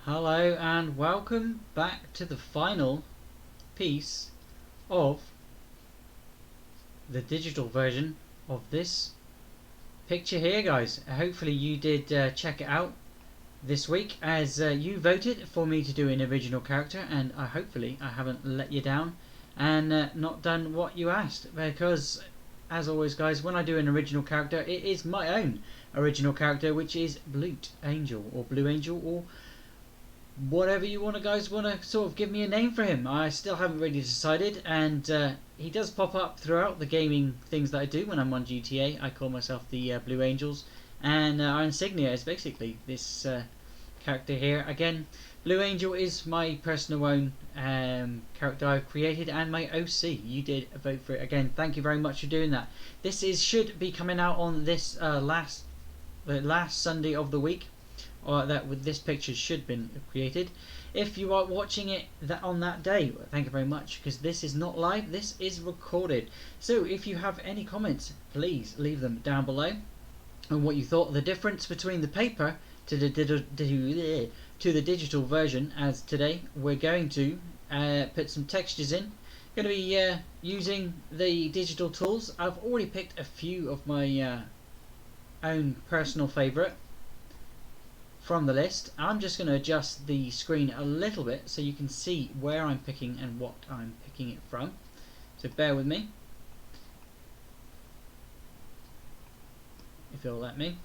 Hello and welcome back to the final piece of the digital version of this picture here, guys. Hopefully you did check it out this week, as you voted for me to do an original character, and hopefully I haven't let you down and not done what you asked, because as always, guys, when I do an original character, it is my own original character, which is Blue Angel or Blue Angel, or whatever you guys want to sort of give me a name for him. I still haven't really decided, and he does pop up throughout the gaming things that I do when I'm on GTA. I call myself the Blue Angels, and our insignia is basically this character here. Again, Blue Angel is my personal own character I've created, and my OC. You did vote for it. Again, thank you very much for doing that. This should be coming out on this last Sunday of the week, or that with this picture should have been created. If you are watching it on that day, thank you very much, because this is not live, this is recorded. So if you have any comments, please leave them down below on what you thought the difference between the paper to the digital version. As today we're going to put some textures in. Going to be using the digital tools. I've already picked a few of my own personal favourite from the list. I'm just going to adjust the screen a little bit so you can see where I'm picking and what I'm picking it from. So bear with me, if you'll let me.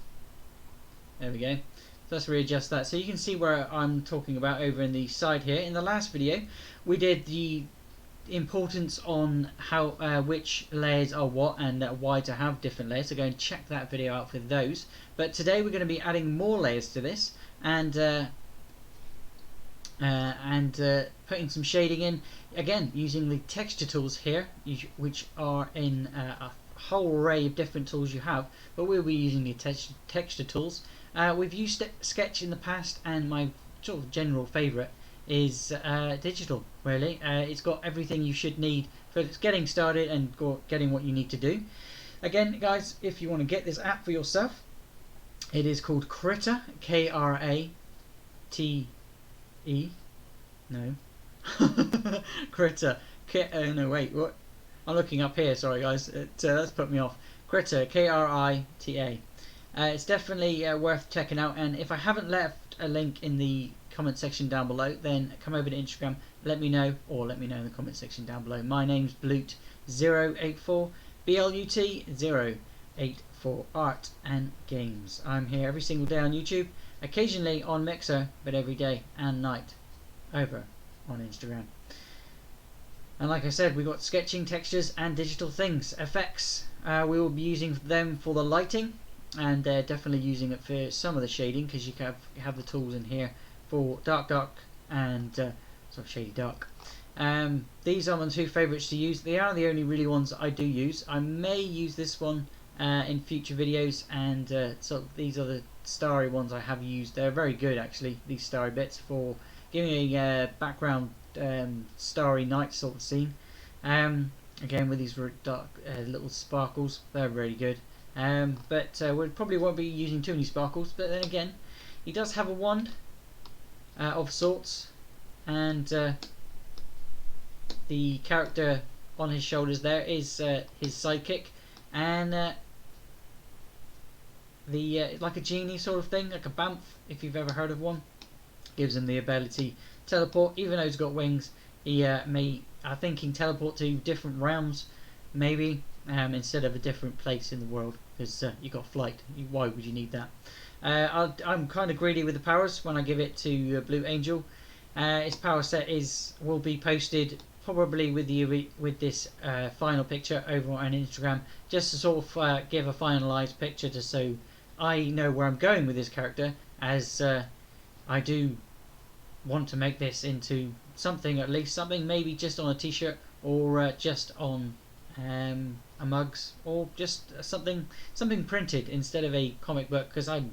There we go. So let's readjust that so you can see where I'm talking about over in the side here. In the last video we did the importance on how which layers are what, and why to have different layers, so go and check that video out for those. But today we're going to be adding more layers to this, and putting some shading in, again using the texture tools here, which are in a whole array of different tools you have, but we'll be using the texture tools. We've used Sketch in the past, and my sort of general favourite is digital, really. It's got everything you should need for getting started and getting what you need to do. Again, guys, if you want to get this app for yourself, it is called Krate, Krate. No. Krate. No, wait, what? I'm looking up here, sorry guys, that's put me off. Krate, Krita. It's definitely worth checking out, and if I haven't left a link in the comment section down below, then come over to Instagram, let me know in the comment section down below. My name's Blut084, BLUT084, Art and Games. I'm here every single day on YouTube, occasionally on Mixer, but every day and night over on Instagram. And like I said, we've got sketching, textures and digital things, effects. We will be using them for the lighting, and definitely using it for some of the shading, because you have the tools in here for dark and sort of shady dark. These are my two favourites to use. They are the only really ones that I do use. I may use this one in future videos, and so these are the starry ones I have used. They're very good actually, these starry bits, for giving a background starry night sort of scene. Again with these dark little sparkles, they're really good. But we probably won't be using too many sparkles, but then again he does have a wand of sorts, and the character on his shoulders there is his sidekick, and like a genie sort of thing, like a bamf, if you've ever heard of one. Gives him the ability to teleport. Even though he's got wings, he may, I think, he can teleport to different realms, maybe, instead of a different place in the world, because you got flight. Why would you need that? I'm kind of greedy with the powers when I give it to Blue Angel. His power set will be posted probably with this final picture over on Instagram, just to sort of give a finalised picture, just so I know where I'm going with this character, as I do want to make this into something, at least something maybe just on a t-shirt, or just on a mugs, or just something printed instead of a comic book, because I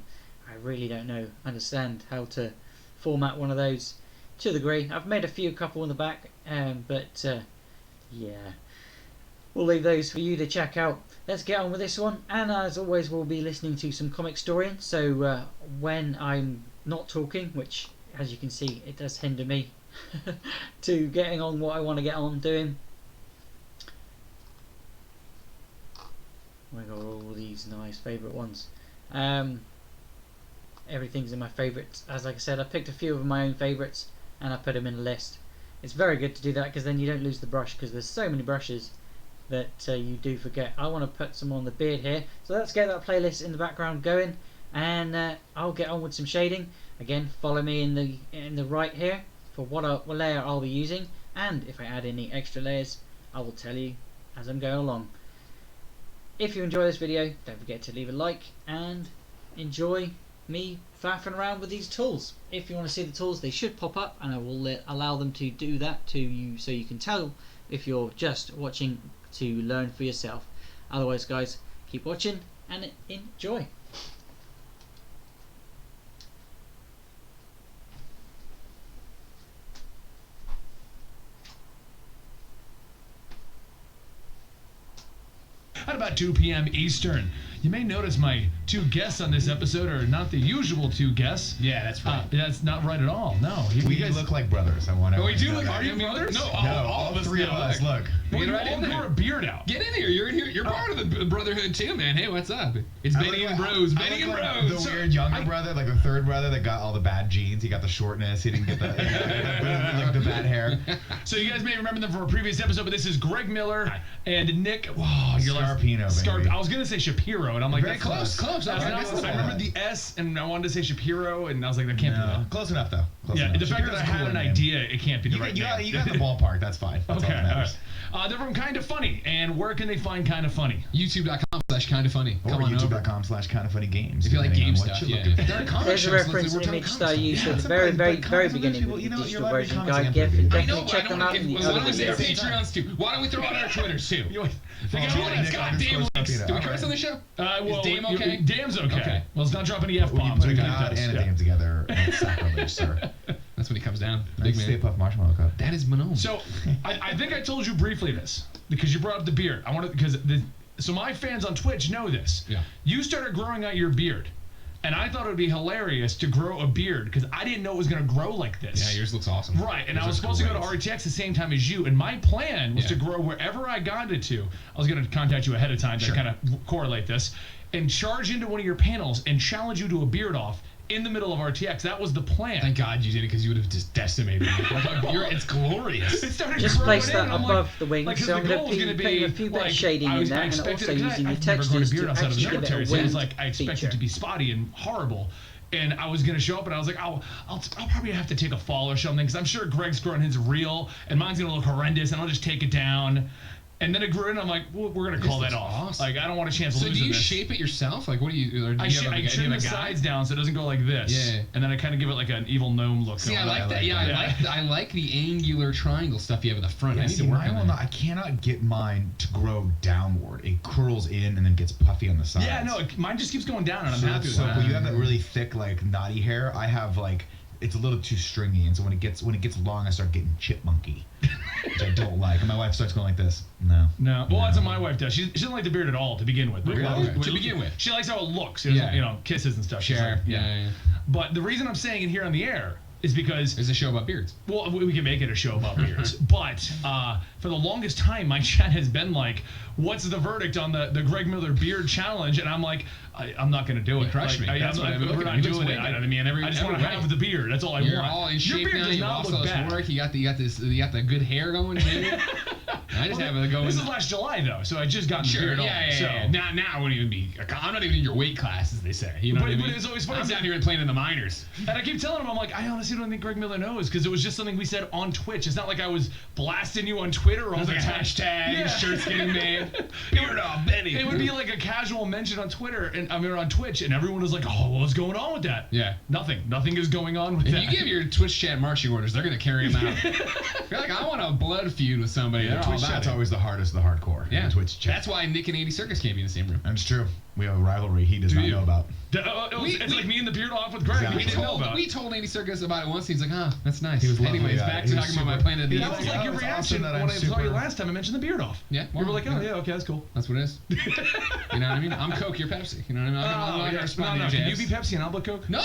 really don't understand how to format one of those to the degree. I've made a couple in the back, but yeah, we'll leave those for you to check out. Let's get on with this one, and as always we'll be listening to some Comic Storian, so when I'm not talking, which as you can see, it does hinder me to getting on what I want to get on doing. I got all these nice favourite ones. Everything's in my favourites. As like I said, I picked a few of my own favourites and I put them in a list. It's very good to do that because then you don't lose the brush, because there's so many brushes that you do forget. I want to put some on the beard here, so let's get that playlist in the background going, and I'll get on with some shading. Again, follow me in the right here for what layer I'll be using, and if I add any extra layers I will tell you as I'm going along. If you enjoy this video, don't forget to leave a like and enjoy me faffing around with these tools. If you want to see the tools, they should pop up, and I will allow them to do that to you, so you can tell if you're just watching to learn for yourself. Otherwise, guys, keep watching and enjoy. At about 2 p.m. Eastern. You may notice my two guests on this episode are not the usual two guests. Yeah, that's right. That's not right at all. No. We guys look like brothers. I want to. Oh, we do look. Are you brothers? No, all three of us. Look. Well, you all grow a beard out. Get in here. You're in here. You're part of the brotherhood too, man. Hey, what's up? It's Benny and Bros. Benny and Bros. The weird younger brother, like the third brother that got all the bad genes. He got the shortness. He didn't get the like the bad hair. So you guys may remember them from a previous episode, but this is Greg Miller and Nick. Whoa, you're Scarpino, baby. I was gonna say Shapiro, and I'm like, very close. Close. I remember the S, and I wanted to say Shapiro, and I was like, that can't be that. Close enough, though. Close enough. The fact that I had an idea, it can't be the right name. You got the ballpark. That's fine. That's all that matters. They're from Kinda Funny, and where can they find Kinda Funny? YouTube.com/kindafunny. Or youtube.com/kindafunnygames. If you like game stuff, yeah. There's a reference image that I used at the very beginning of the digital version guide. Definitely check them out in the other videos. Patreons too. Why don't we throw out our Twitters too? Goddamn links. Do we curse on the show? Is Dame okay? Dame's okay. Well, it's not dropping any F-bombs. Put God and a Dame together, and it's sacrilege, sir. That's when he comes down. Big man. Stay Puft Marshmallow Cup. That is Manone. So, I think I told you briefly this, because you brought up the beard. So my fans on Twitch know this. Yeah. You started growing out your beard, and I thought it would be hilarious to grow a beard, because I didn't know it was going to grow like this. Yeah, yours looks awesome. Right, and I was supposed to go to RTX the same time as you, and my plan was to grow wherever I got it to. I was going to contact you ahead of time to kind of correlate this, and charge into one of your panels and challenge you to a beard off in the middle of RTX. That was the plan. Thank God you did it, because you would have just decimated me. It's glorious. It started just place that in, above the wings, so I'm going to be putting a few bit of shading in that, and also using the textures to actually give it a so it was winged like I expected it to be spotty and horrible. And I was gonna show up, and I was like, I'll probably have to take a fall or something, because I'm sure Greg's growing his real, and mine's gonna look horrendous, and I'll just take it down. And then it grew in, and I'm like, well, we're gonna call that off. Awesome. Like, I don't want a chance of losing this. So do you shape it yourself? Like, what do you? Or do I trim the sides down so it doesn't go like this. Yeah. And then I kind of give it like an evil gnome look. See, I like that. Yeah, I like the angular triangle stuff you have in the front. I need to work on that. I cannot get mine to grow downward. It curls in and then gets puffy on the sides. Yeah, no, mine just keeps going down, and I'm happy with that. So when you have that really thick, like knotty hair, I have like. It's a little too stringy, and so when it gets long, I start getting chipmunky, which I don't like. And my wife starts going like this. No. Well, that's what my wife does. She doesn't like the beard at all to begin with. To begin with, she likes how it looks. Kisses and stuff. Sure. Like, yeah. But the reason I'm saying it here on the air is because there's a show about beards. Well, we can make it a show about beards, but for the longest time, my chat has been like, "What's the verdict on the Greg Miller beard challenge?" And I'm like, I'm not going to do it. Crush me. We're not doing it. I just want to have the beard. That's all I want. You're all in shape now. You also work. You got the good hair going, baby. I just have it going. This is last July though, so I just got the beard. Yeah. Now I wouldn't even be. I'm not even in your weight class, as they say. You know what I mean? But it's always funny. I'm down here playing in the minors. And I keep telling him, I'm like, I honestly don't think Greg Miller knows, because it was just something we said on Twitch. It's not like I was blasting you on Twitter all the time. Hashtag shirts getting made. Beard off, Benny. It would be like a casual mention on Twitter, and on Twitch, and everyone was like, "Oh, what's going on with that?" Yeah. Nothing is going on with that. If you give your Twitch chat marching orders, they're gonna carry them out. You're like, I want a blood feud with somebody. Twitch chat's always the hardest of the hardcore. Yeah. Twitch chat. That's why Nick and 80 Circus can't be in the same room. That's true. We have a rivalry he does not know about. It's like me and the beard off with Greg. Exactly. We told Andy Serkis about it once. He's like, that's nice. He was lovely, Anyways, yeah. back to talking about my Planet of the That was like your reaction when I saw you last time I mentioned the beard off. Yeah. You were like, oh, yeah, okay, that's cool. That's what it is. You know what I mean? I'm Coke, you're Pepsi. You know what I mean? I'm not responding to Can you be Pepsi and I'll be Coke? No!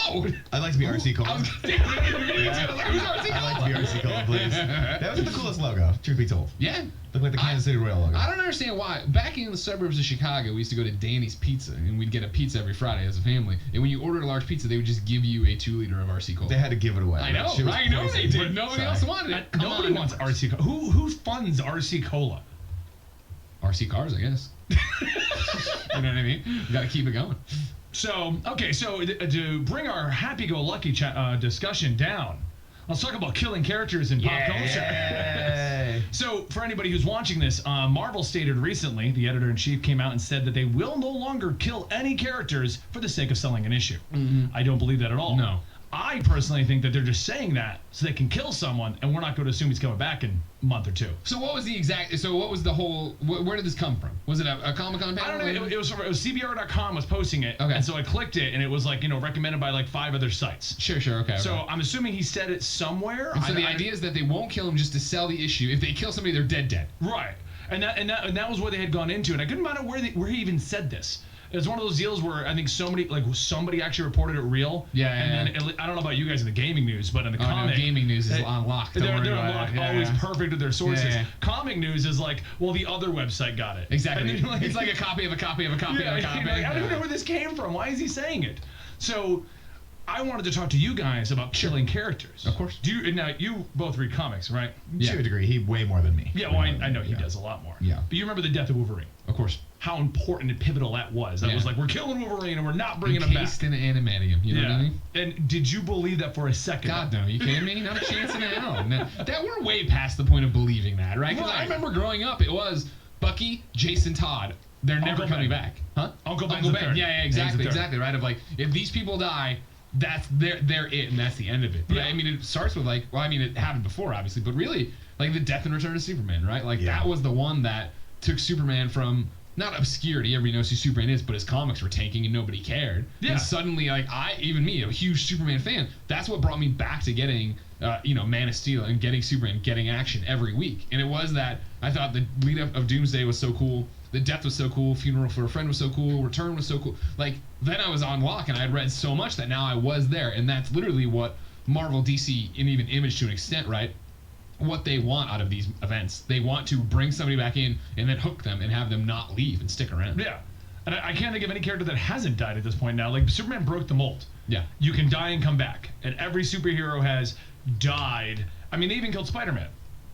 I'd like to be RC Cola. Who's RC Cola? I'd like to be RC Cola, please. That was the coolest logo, truth be told. Yeah. Looked like the Kansas City Royal logo. I don't understand why. Back in the suburbs of Chicago, we used to go to Danny's Pizza, and we'd get a pizza every Friday as a family. And when you ordered a large pizza, they would just give you a 2-liter of RC Cola. They had to give it away. I know they did, but nobody else wanted it. Nobody wants RC Cola. Who funds RC Cola? RC cars, I guess. You know what I mean? You gotta keep it going. So to bring our happy-go-lucky discussion down, let's talk about killing characters in pop culture. So, for anybody who's watching this, Marvel stated recently, the editor-in-chief came out and said that they will no longer kill any characters for the sake of selling an issue. I don't believe that at all. No. I personally think that they're just saying that so they can kill someone, and we're not going to assume he's coming back in a month or two. So what was the whole, where did this come from? Was it a Comic-Con panel? I don't know, it was CBR.com was posting it, okay. And so I clicked it, and it was like, recommended by like 5 other sites. Sure, okay. So I'm assuming he said it somewhere. And so the idea is that they won't kill him just to sell the issue. If they kill somebody, they're dead. Right, and that was where they had gone into, and I couldn't find out where he even said this. It was one of those deals where I think somebody actually reported it real. Yeah. And then I don't know about you guys in the gaming news, but in the comic, gaming news is on lock. They're on lock, always perfect with their sources. Yeah. Comic news is like, well, the other website got it. Exactly. It's like a copy of a copy of a copy of a copy. Like, I don't know where this came from. Why is he saying it? So, I wanted to talk to you guys about killing characters. Of course. Now you both read comics, right? To a degree, he way more than me. Yeah, well, I know he does a lot more. Yeah. But you remember the death of Wolverine? Of course. How important and pivotal that was. That was like, we're killing Wolverine and we're not bringing him back. Encased in animatium, you know what I mean? And did you believe that for a second? God, no. You kidding me? Not a chance in hell. That we're way past the point of believing that, right? Because I remember growing up, it was Bucky, Jason Todd. They're never coming back. Huh? Uncle Ben. Yeah, exactly, right? Of like, if these people die, they're it, and that's the end of it. But I mean, it starts with like, it happened before, obviously, but really, like the death and return of Superman, right? Like that was the one that took Superman from not obscurity, everybody knows who Superman is, but his comics were tanking and nobody cared. Yeah. And suddenly, like even me, a huge Superman fan, that's what brought me back to getting, Man of Steel and getting Superman, getting action every week. And it was that I thought the lead up of Doomsday was so cool. The Death was so cool. Funeral for a Friend was so cool. Return was so cool. Like, then I was on lock, and I had read so much that now I was there. And that's literally what Marvel, DC, and even Image to an extent, right? What they want out of these events. They want to bring somebody back in and then hook them and have them not leave and stick around. Yeah. And I can't think of any character that hasn't died at this point now. Like, Superman broke the mold. Yeah. You can die and come back. And every superhero has died. I mean, they even killed Spider-Man.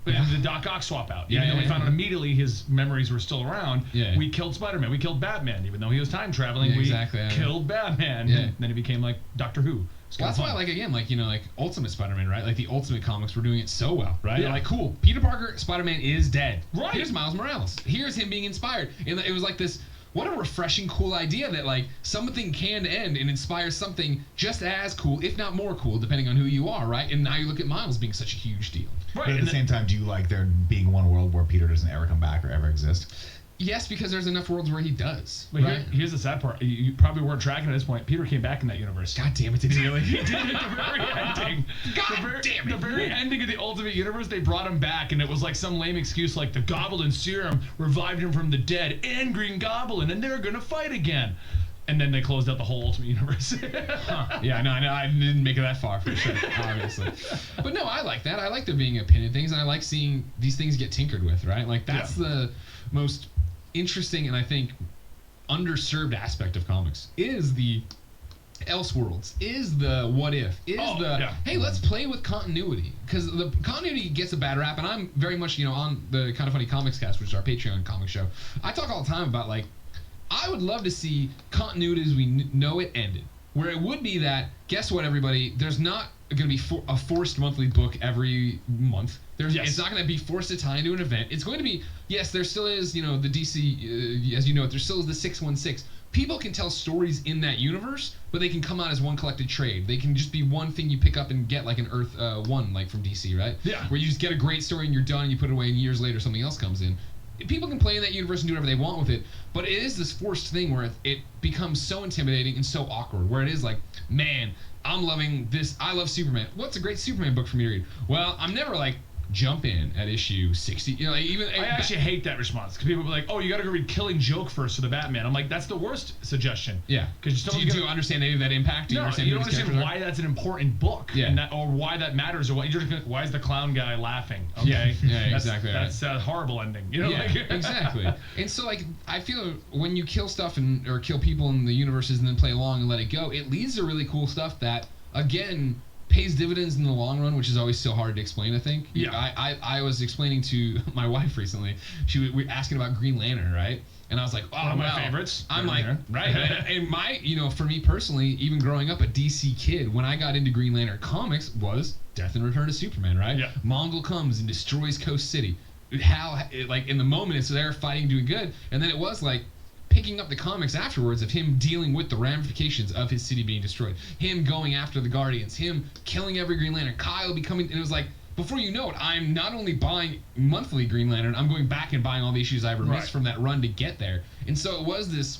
The Doc Ock swap out. Even though we found out immediately his memories were still around, we killed Spider-Man. We killed Batman. Even though he was time traveling, we killed Batman. Yeah. And then he became like Doctor Who. Well, that's why, like Ultimate Spider-Man, right? Like the Ultimate comics were doing it so well, right? Yeah. Like, cool. Peter Parker, Spider-Man is dead. Right. Here's Miles Morales. Here's him being inspired. And it was like this. What a refreshing, cool idea that like something can end and inspire something just as cool, if not more cool, depending on who you are, right? And now you look at Miles being such a huge deal. Right. But at the same time, do you like there being one world where Peter doesn't ever come back or ever exist? Yes, because there's enough worlds where he does. But here's the sad part. You probably weren't tracking at this point. Peter came back in that universe. God damn it, did he really? He did at the very ending. The very ending of the Ultimate Universe, they brought him back, and it was like some lame excuse like the Goblin Serum revived him from the dead and Green Goblin, and they're going to fight again. And then they closed out the whole Ultimate Universe. Yeah, no, I didn't make it that far for sure, obviously. But no, I like that. I like there being a pin in things, and I like seeing these things get tinkered with, right? Like, that's the most interesting and I think underserved aspect of comics is the Elseworlds, is the what if, is hey, let's play with continuity, because the continuity gets a bad rap, and I'm very much on the Kind of Funny Comics Cast, which is our Patreon comic show. I talk all the time about like I would love to see continuity as we know it ended, where it would be that, guess what, everybody, there's not going to be a forced monthly book every month. It's not going to be forced to tie into an event. It's going to be, yes, there still is, the DC, as you know, there still is the 616. People can tell stories in that universe, but they can come out as one collected trade. They can just be one thing you pick up and get, like an Earth 1, like from DC, right? Yeah. Where you just get a great story and you're done and you put it away and years later something else comes in. people can play in that universe and do whatever they want with it, but it is this forced thing where it becomes so intimidating and so awkward, where it is like, man, I'm loving this. I love Superman. What's a great Superman book for me to read? Well, I'm never like, jump in at issue 60. You know, like even I actually hate that response because people be like, "Oh, you got to go read Killing Joke first for the Batman." I'm like, that's the worst suggestion. Yeah, because do you understand any of that impact? No, you don't understand why that's an important book, yeah, or why that matters, or why is the clown guy laughing? Okay, yeah, exactly. That's a horrible ending. You know, yeah, exactly. And so like I feel when you kill stuff or kill people in the universes and then play along and let it go, it leads to really cool stuff that again pays dividends in the long run, which is always so hard to explain, I think. Yeah. I was explaining to my wife recently. We were asking about Green Lantern, right? And I was like, oh, one of my favorites. I'm like, right. And my, for me personally, even growing up a DC kid, when I got into Green Lantern comics was Death and Return of Superman, right? Yeah. Mongol comes and destroys Coast City. How, like, in the moment, it's there fighting, doing good. And then it was like, picking up the comics afterwards of him dealing with the ramifications of his city being destroyed, him going after the Guardians, him killing every Green Lantern, Kyle becoming, and it was like, before you know it, I'm not only buying monthly Green Lantern, I'm going back and buying all the issues I ever missed from that run to get there. And so it was this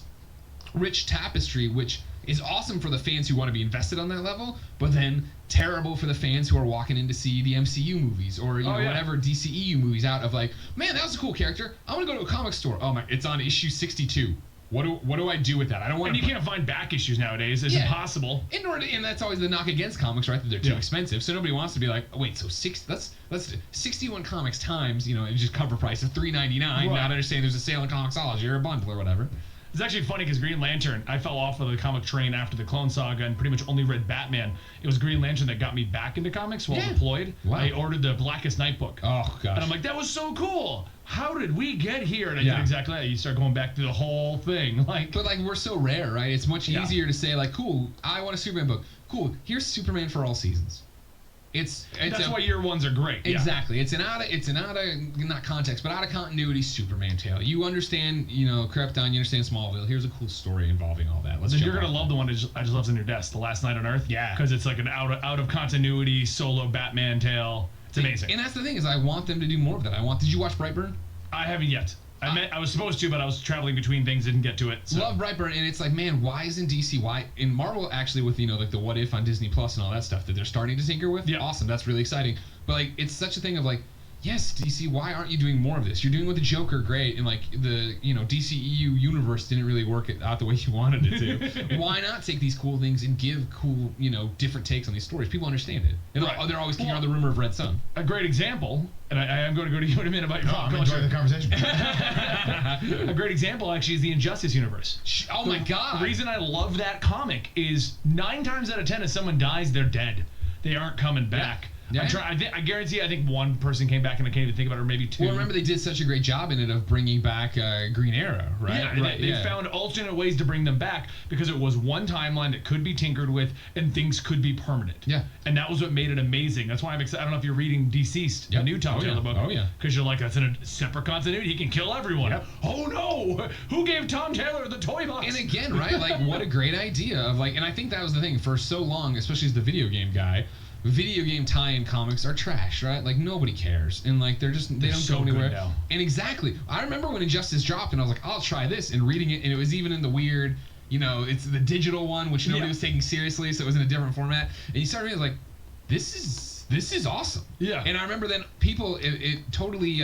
rich tapestry, which is awesome for the fans who want to be invested on that level, but then terrible for the fans who are walking in to see the MCU movies or whatever DCEU movies out of like, man, that was a cool character. I want to go to a comic store. Oh my, it's on issue 62. What do I do with that? I don't want. And you can't find back issues nowadays. It's impossible. And that's always the knock against comics, right? That they're too expensive. So nobody wants to be like, oh, wait, so let's 61 comics times, just cover price of $3.99. Not understand there's a sale in Comixology or a bundle or whatever. It's actually funny because Green Lantern, I fell off of the comic train after the Clone Saga and pretty much only read Batman. It was Green Lantern that got me back into comics while deployed. Wow. I ordered the Blackest Night book. Oh, gosh. And I'm like, that was so cool. How did we get here? And I did exactly that. You start going back through the whole thing. But we're so rare, right? It's much easier to say, like, cool, I want a Superman book. Cool, here's Superman for all seasons. That's why year ones are great. Exactly. Yeah. It's an out of not context, but out of continuity Superman tale. You understand, Krypton, you understand Smallville. Here's a cool story involving all that. You're gonna love the one I just loves on your desk, The Last Night on Earth. Yeah. Because it's like an out of continuity solo Batman tale. It's amazing. And that's the thing is I want them to do more of that. Did you watch Brightburn? I haven't yet. I was supposed to, but I was traveling between things, didn't get to it. So. Love Brightburn, and it's like, man, why isn't DC? Why in Marvel actually with like the What If on Disney Plus and all that stuff that they're starting to tinker with? Yeah. Awesome, that's really exciting. But like, it's such a thing of like, yes, DC, why aren't you doing more of this? You're doing with the Joker, great, and like the DCEU universe didn't really work it out the way you wanted it to. Why not take these cool things and give cool, different takes on these stories? People understand it, and they're always kicking around the rumor of Red Sun. A great example, and I am going to go to you in a minute about your I'm enjoying the conversation. A great example actually is the Injustice universe. Oh my God! The reason I love that comic is 9 times out of 10, if someone dies, they're dead. They aren't coming back. Yeah. I guarantee. I think one person came back, and I can't even think about it, or maybe 2. Well, remember they did such a great job in it of bringing back Green Arrow, right? Yeah, they found alternate ways to bring them back because it was one timeline that could be tinkered with, and things could be permanent. Yeah, and that was what made it amazing. That's why I'm excited. I don't know if you're reading Deceased, the new Tom Taylor book. Oh yeah, because you're like, that's in a separate continuity. He can kill everyone. Yep. Oh no! Who gave Tom Taylor the toy box? And again, right? Like, what a great idea of like, and I think that was the thing for so long, especially as the video game guy. Video game tie-in comics are trash, right? Like nobody cares, and like they don't go anywhere. Now. And exactly, I remember when Injustice dropped, and I was like, I'll try this, and reading it, and it was even in the weird, it's the digital one, which nobody was taking seriously, so it was in a different format. And you start reading like, this is awesome. Yeah. And I remember then people, it totally.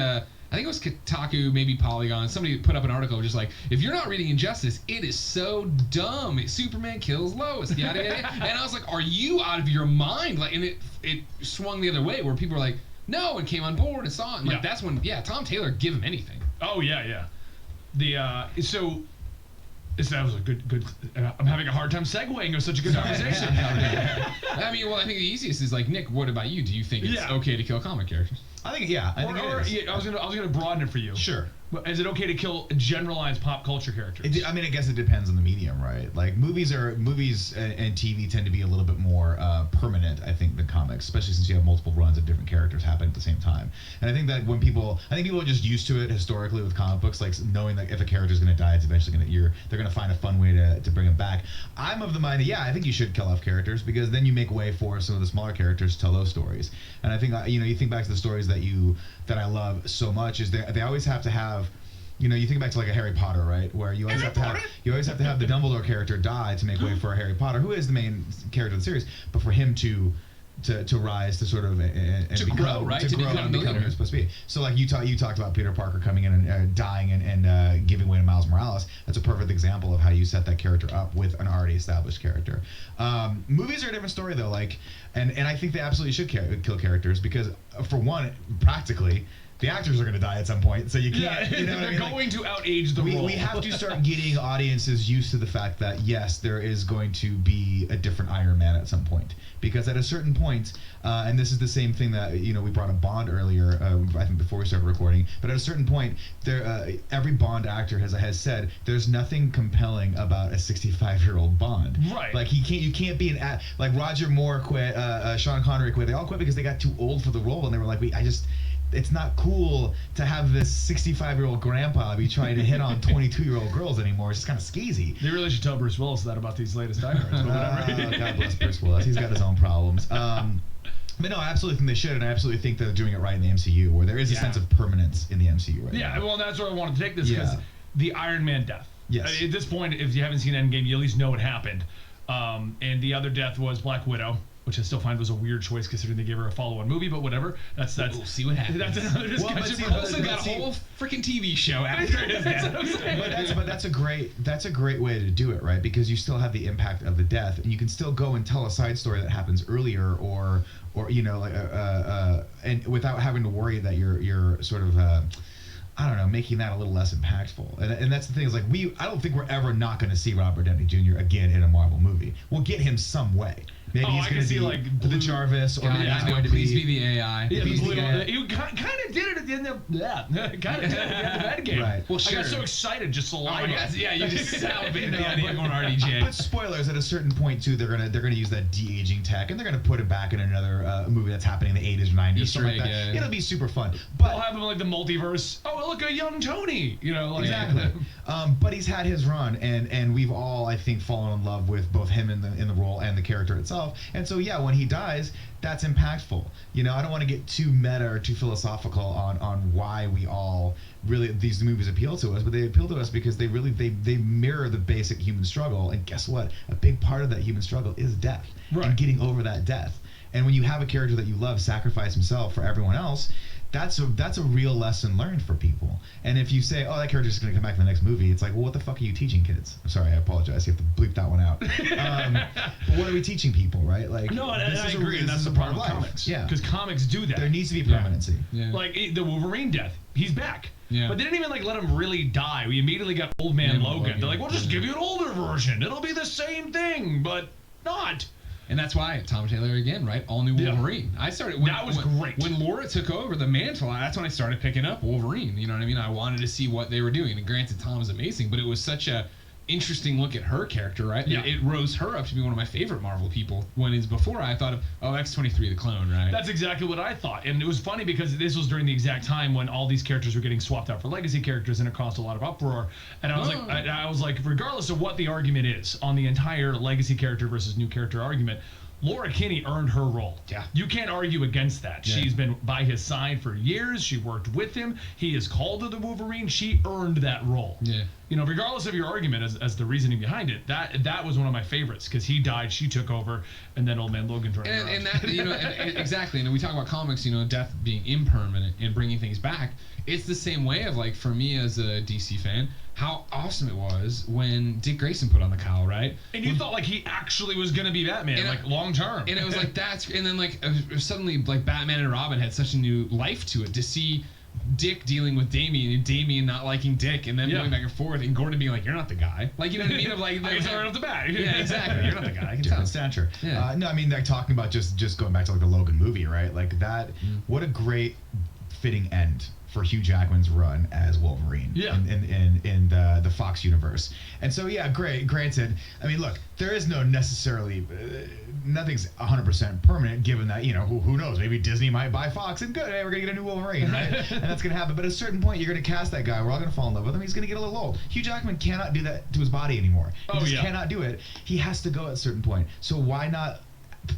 I think it was Kotaku, maybe Polygon. Somebody put up an article just like, if you're not reading Injustice, it is so dumb. Superman kills Lois, yada yada. And I was like, are you out of your mind? Like, and it swung the other way where people were like, no, and came on board and saw it. And like that's when, Tom Taylor, give him anything. Oh yeah. That was a good. I'm having a hard time segueing. It was such a good conversation. I mean, well, I think the easiest is like, Nick, what about you? Do you think it's okay to kill comic characters? I think I was gonna broaden it for you. Sure. Is it okay to kill generalized pop culture characters? I guess it depends on the medium, right? Like movies and TV tend to be a little bit more permanent, I think, than comics, especially since you have multiple runs of different characters happening at the same time. And I think that people are just used to it historically with comic books, like knowing that if a character is going to die, it's eventually they're going to find a fun way to bring him back. I'm of the mind that I think you should kill off characters because then you make way for some of the smaller characters to tell those stories. And I think you think back to the stories that I love so much is they always have to have you think back to like a Harry Potter, right? Where you always have to have the Dumbledore character die to make way for a Harry Potter, who is the main character of the series, but for him to rise to sort of grow, right? To grow and become who he's supposed to be. So like you talked about Peter Parker coming in and dying and giving way to Miles Morales. That's a perfect example of how you set that character up with an already established character. Movies are a different story though, and I think they absolutely should kill characters because for one, practically, the actors are going to die at some point, so you can't. Yeah, they're going to outage the role. We have to start getting audiences used to the fact that yes, there is going to be a different Iron Man at some point, because at a certain point, and this is the same thing that we brought up Bond earlier, I think before we started recording. But at a certain point, every Bond actor has said there's nothing compelling about a 65-year-old Bond. Right. Like you can't be like Roger Moore quit, Sean Connery quit. They all quit because they got too old for the role, and they were like, it's not cool to have this 65-year-old grandpa be trying to hit on 22-year-old girls anymore. It's just kind of skeezy. They really should tell Bruce Willis that about these latest Die Hards. God bless Bruce Willis. He's got his own problems. But no, I absolutely think they should, and I absolutely think they're doing it right in the MCU, where there is a sense of permanence in the MCU right now. Yeah, well, that's where I wanted to take this, because the Iron Man death. Yes. At this point, if you haven't seen Endgame, you at least know it happened. And the other death was Black Widow, which I still find was a weird choice considering they gave her a follow-on movie, but whatever. We'll see what happens. That's another discussion. Well, also got a whole freaking TV show after his death. But that's a great way to do it, right? Because you still have the impact of the death, and you can still go and tell a side story that happens earlier, or and without having to worry that you're sort of I don't know, making that a little less impactful. And that's the thing, is like I don't think we're ever not going to see Robert Downey Jr. again in a Marvel movie. We'll get him some way. Maybe he's going to be like the Jarvis, or maybe he's going to please be the AI. Yeah, you kind of did it at the end of Endgame. Right. Well, I got so excited just saliva. You just salivated the idea of RDJ. But spoilers, at a certain point too, they're gonna use that de-aging tech, and they're gonna put it back in another movie that's happening in the 80s or 90s. It'll be super fun. But we'll have him like the multiverse. Oh, look, a young Tony. Exactly. But he's had his run, and we've all, I think, fallen in love with both him in the role and the character itself. And so when he dies, that's impactful. I don't want to get too meta or too philosophical on why we all really, these movies appeal to us, but they appeal to us because they mirror the basic human struggle. And guess what? A big part of that human struggle is death, and getting over that death. And when you have a character that you love sacrifice himself for everyone else, that's a real lesson learned for people. And if you say, oh, that character's just going to come back in the next movie, it's like, well, what the fuck are you teaching kids? I'm sorry, I apologize. You have to bleep that one out. But what are we teaching people, right? Like, no, I agree, and that's the problem with comics. Yeah. Because comics do that. There needs to be permanency. Yeah. Like the Wolverine death, he's back. Yeah. But they didn't even let him really die. We immediately got Old Man Logan. They're like, we'll just give you an older version. It'll be the same thing, but not. And that's why Tom Taylor again, right? All new Wolverine. I started. That was great. When Laura took over the mantle, that's when I started picking up Wolverine. You know what I mean? I wanted to see what they were doing. And granted, Tom is amazing, but it was such a interesting look at her character, right? Yeah. It rose her up to be one of my favorite Marvel people. When before I thought of X-23 the clone, right? That's exactly what I thought, and it was funny because this was during the exact time when all these characters were getting swapped out for legacy characters, and it caused a lot of uproar. And I was like, regardless of what the argument is on the entire legacy character versus new character argument, Laura Kinney earned her role. Yeah. You can't argue against that. Yeah. She's been by his side for years. She worked with him. He is called to the Wolverine. She earned that role. Yeah. Regardless of your argument as the reasoning behind it, that was one of my favorites because he died, she took over, and then Old Man Logan joined her. And that, exactly. And we talk about comics, death being impermanent and bringing things back. It's the same way of for me as a DC fan, how awesome it was when Dick Grayson put on the cowl, right? And you thought he actually was gonna be Batman, long term. And it was and then suddenly Batman and Robin had such a new life to it. To see Dick dealing with Damian and Damian not liking Dick, and then going back and forth, and Gordon being like, "You're not the guy." You know what I mean? I guess right off the bat. Yeah, exactly. You're not the guy. I can Different stature. Yeah. No, I mean, talking about just going back to the Logan movie, right? That. What a great fitting end for Hugh Jackman's run as Wolverine in the Fox universe. And so, great. Granted, I mean, look, there is no necessarily, nothing's 100% permanent, given that, who knows, maybe Disney might buy Fox, and good, hey, we're going to get a new Wolverine, right? And that's going to happen. But at a certain point, you're going to cast that guy, we're all going to fall in love with him, he's going to get a little old. Hugh Jackman cannot do that to his body anymore. He just cannot do it. He has to go at a certain point. So why not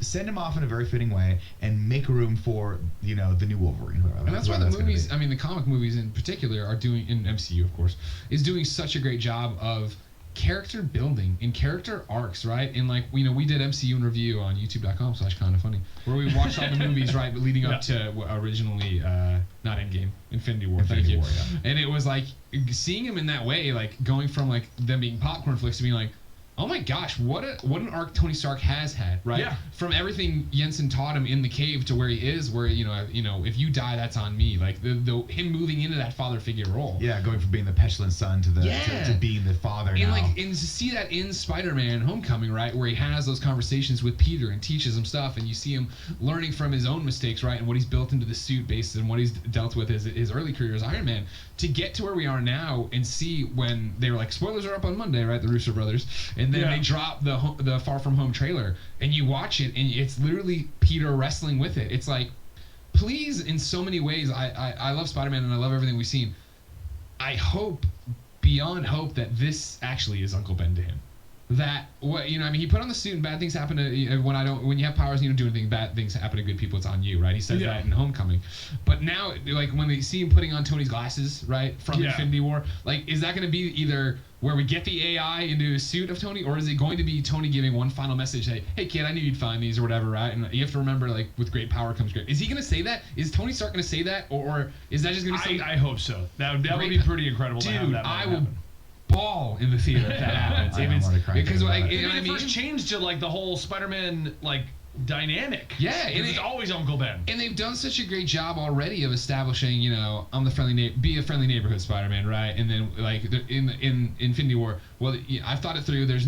send him off in a very fitting way and make room for the new Wolverine. And that's why the movies, I mean, the comic movies in particular, are doing, in MCU of course, is doing such a great job of character building and character arcs, right? And like, we did MCU in review on youtube.com/kindafunny, where we watched all the movies, right, but leading up to originally not Endgame, Infinity War. Thank you. And it was like seeing him in that way, like going from like them being popcorn flicks to being like, oh my gosh, what an arc Tony Stark has had, right? Yeah. From everything Jensen taught him in the cave to where he is, where if you die, that's on me. Like him moving into that father figure role. Yeah, going from being the petulant son to to being the father and now. And to see that in Spider-Man: Homecoming, right, where he has those conversations with Peter and teaches him stuff, and you see him learning from his own mistakes, right, and what he's built into the suit based on what he's dealt with his early career as Iron Man, to get to where we are now and see when they were like, spoilers are up on Monday, right, the Russo brothers, and then they drop the Far From Home trailer, and you watch it, and it's literally Peter wrestling with it. It's like, please, in so many ways, I love Spider-Man and I love everything we've seen. I hope, beyond hope, that this actually is Uncle Ben to him. That he put on the suit and bad things happen to when you have powers and you don't do anything, bad things happen to good people. It's on you, right? He says that in Homecoming. But now, like when they see him putting on Tony's glasses, right, from Infinity War, like, is that going to be either where we get the AI into a suit of Tony, or is it going to be Tony giving one final message, hey kid, I knew you'd find these or whatever, right? And you have to remember, like, with great power comes great. Is he going to say that? Is Tony Stark going to say that, or is that just going to be something? I hope so. That would be pretty incredible. Dude, to have that I will happen. Ball in the theater if that happens. Because it first changed to like the whole Spider-Man like dynamic. Yeah, and it's always Uncle Ben. And they've done such a great job already of establishing, I'm the be a friendly neighborhood Spider-Man, right? And then like in Infinity War, well, I've thought it through. There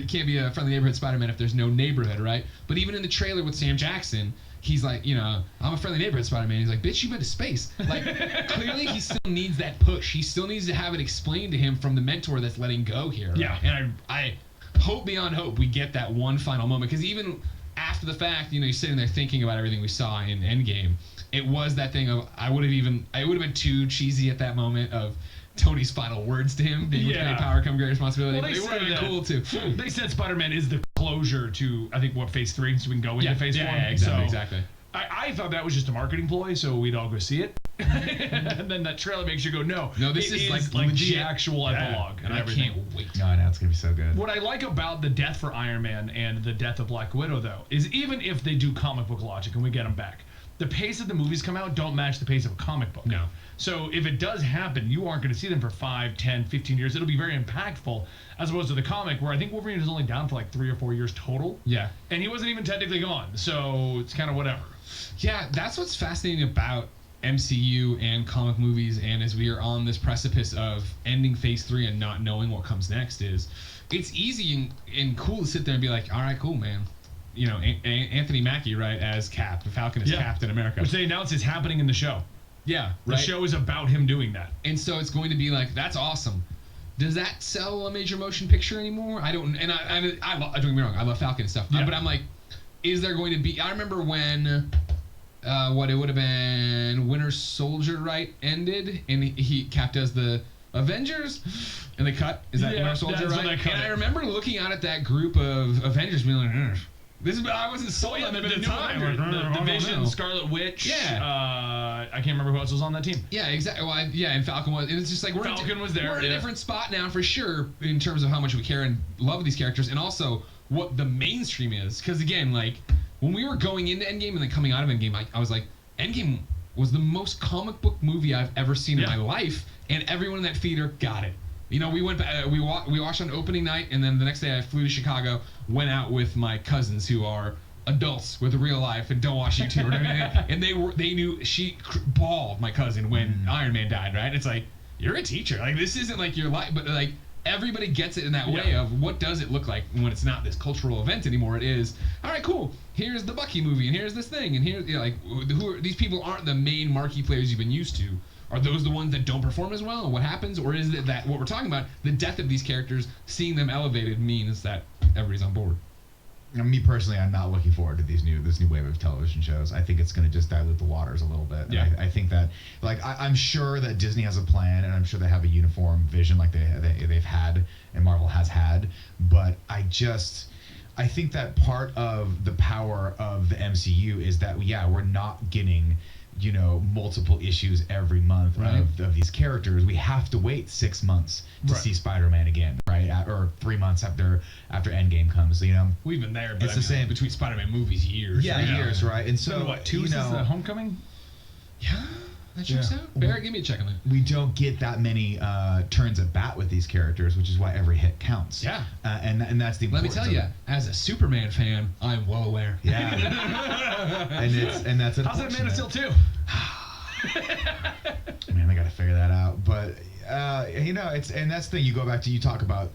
can't be a friendly neighborhood Spider-Man if there's no neighborhood, right? But even in the trailer with Sam Jackson, he's like, I'm a friendly neighborhood Spider-Man. He's like, bitch, you been to space. Like, clearly he still needs that push. He still needs to have it explained to him from the mentor that's letting go here. Right? Yeah. And I hope beyond hope we get that one final moment. Because even after the fact, you're sitting there thinking about everything we saw in Endgame, it was that thing of, it would have been too cheesy at that moment of Tony's final words to him, being with great power come great responsibility. Well, they would have been cool too. They said Spider-Man is the closure to, I think, Phase 3, so we can go into Phase 4. Yeah, exactly. I thought that was just a marketing ploy, so we'd all go see it. And then that trailer makes you go, no, this is like the actual epilogue and everything. I can't wait. No, I know, it's going to be so good. What I like about the death for Iron Man and the death of Black Widow, though, is even if they do comic book logic and we get them back, the pace of the movies come out don't match the pace of a comic book. No. So if it does happen, you aren't going to see them for 5, 10, 15 years. It'll be very impactful, as opposed to the comic, where I think Wolverine is only down for like 3 or 4 years total. Yeah. And he wasn't even technically gone, so it's kind of whatever. Yeah, that's what's fascinating about MCU and comic movies, and as we are on this precipice of ending Phase 3 and not knowing what comes next, is it's easy and cool to sit there and be like, all right, cool, man. Anthony Mackie, right, as Cap. The Falcon is Captain America. Which they announced is happening in the show. Yeah, right. The show is about him doing that. And so it's going to be like, that's awesome. Does that sell a major motion picture anymore? I don't, and I don't get me wrong, I love Falcon and stuff. Yeah. But I'm like, is there going to be, I remember when, it would have been Winter Soldier, right, ended, and Cap does the Avengers, and they cut. Is that Winter Soldier, right? And I remember looking out at that group of Avengers being like, I wasn't sold on them at the time. The Vision, Scarlet Witch. Yeah. I can't remember who else was on that team. Yeah, exactly. Well, and Falcon was. And it's just like Falcon was there. We're in a different spot now for sure in terms of how much we care and love these characters, and also what the mainstream is. Because again, like when we were going into Endgame and then coming out of Endgame, I was like, Endgame was the most comic book movie I've ever seen in my life, and everyone in that theater got it. We went. We watched on opening night, and then the next day I flew to Chicago. Went out with my cousins who are adults with real life and don't watch YouTube or anything, and they knew she bawled, my cousin, when Iron Man died. Right? It's like, you're a teacher. Like, this isn't like your life, but like everybody gets it in that way of what does it look like when it's not this cultural event anymore. It is, all right, cool. Here's the Bucky movie, and here's this thing, and here's who are these people? Aren't the main marquee players you've been used to. Are those the ones that don't perform as well, and what happens? Or is it that what we're talking about, the death of these characters, seeing them elevated means that everybody's on board? Me personally, I'm not looking forward to this new wave of television shows. I think it's going to just dilute the waters a little bit. Yeah. I think that, I'm sure that Disney has a plan, and I'm sure they have a uniform vision like they've had and Marvel has had. But I think that part of the power of the MCU is that we're not getting multiple issues every month of these characters. We have to wait 6 months to see Spider-Man again, right? Or 3 months after Endgame comes. We've been there, but it's the same between Spider-Man movies, years. Years, right? And so what, 2 since the Homecoming? Yeah. That checks out. Barrett, give me a check on that. We don't get that many turns at bat with these characters, which is why every hit counts. Yeah. And that's the Let me importance tell of you, it. as a Superman fan, I'm well aware. Yeah. and that's How's that Man of Steel 2? Man, I got to figure that out. But and that's the thing. You go back to, you talk about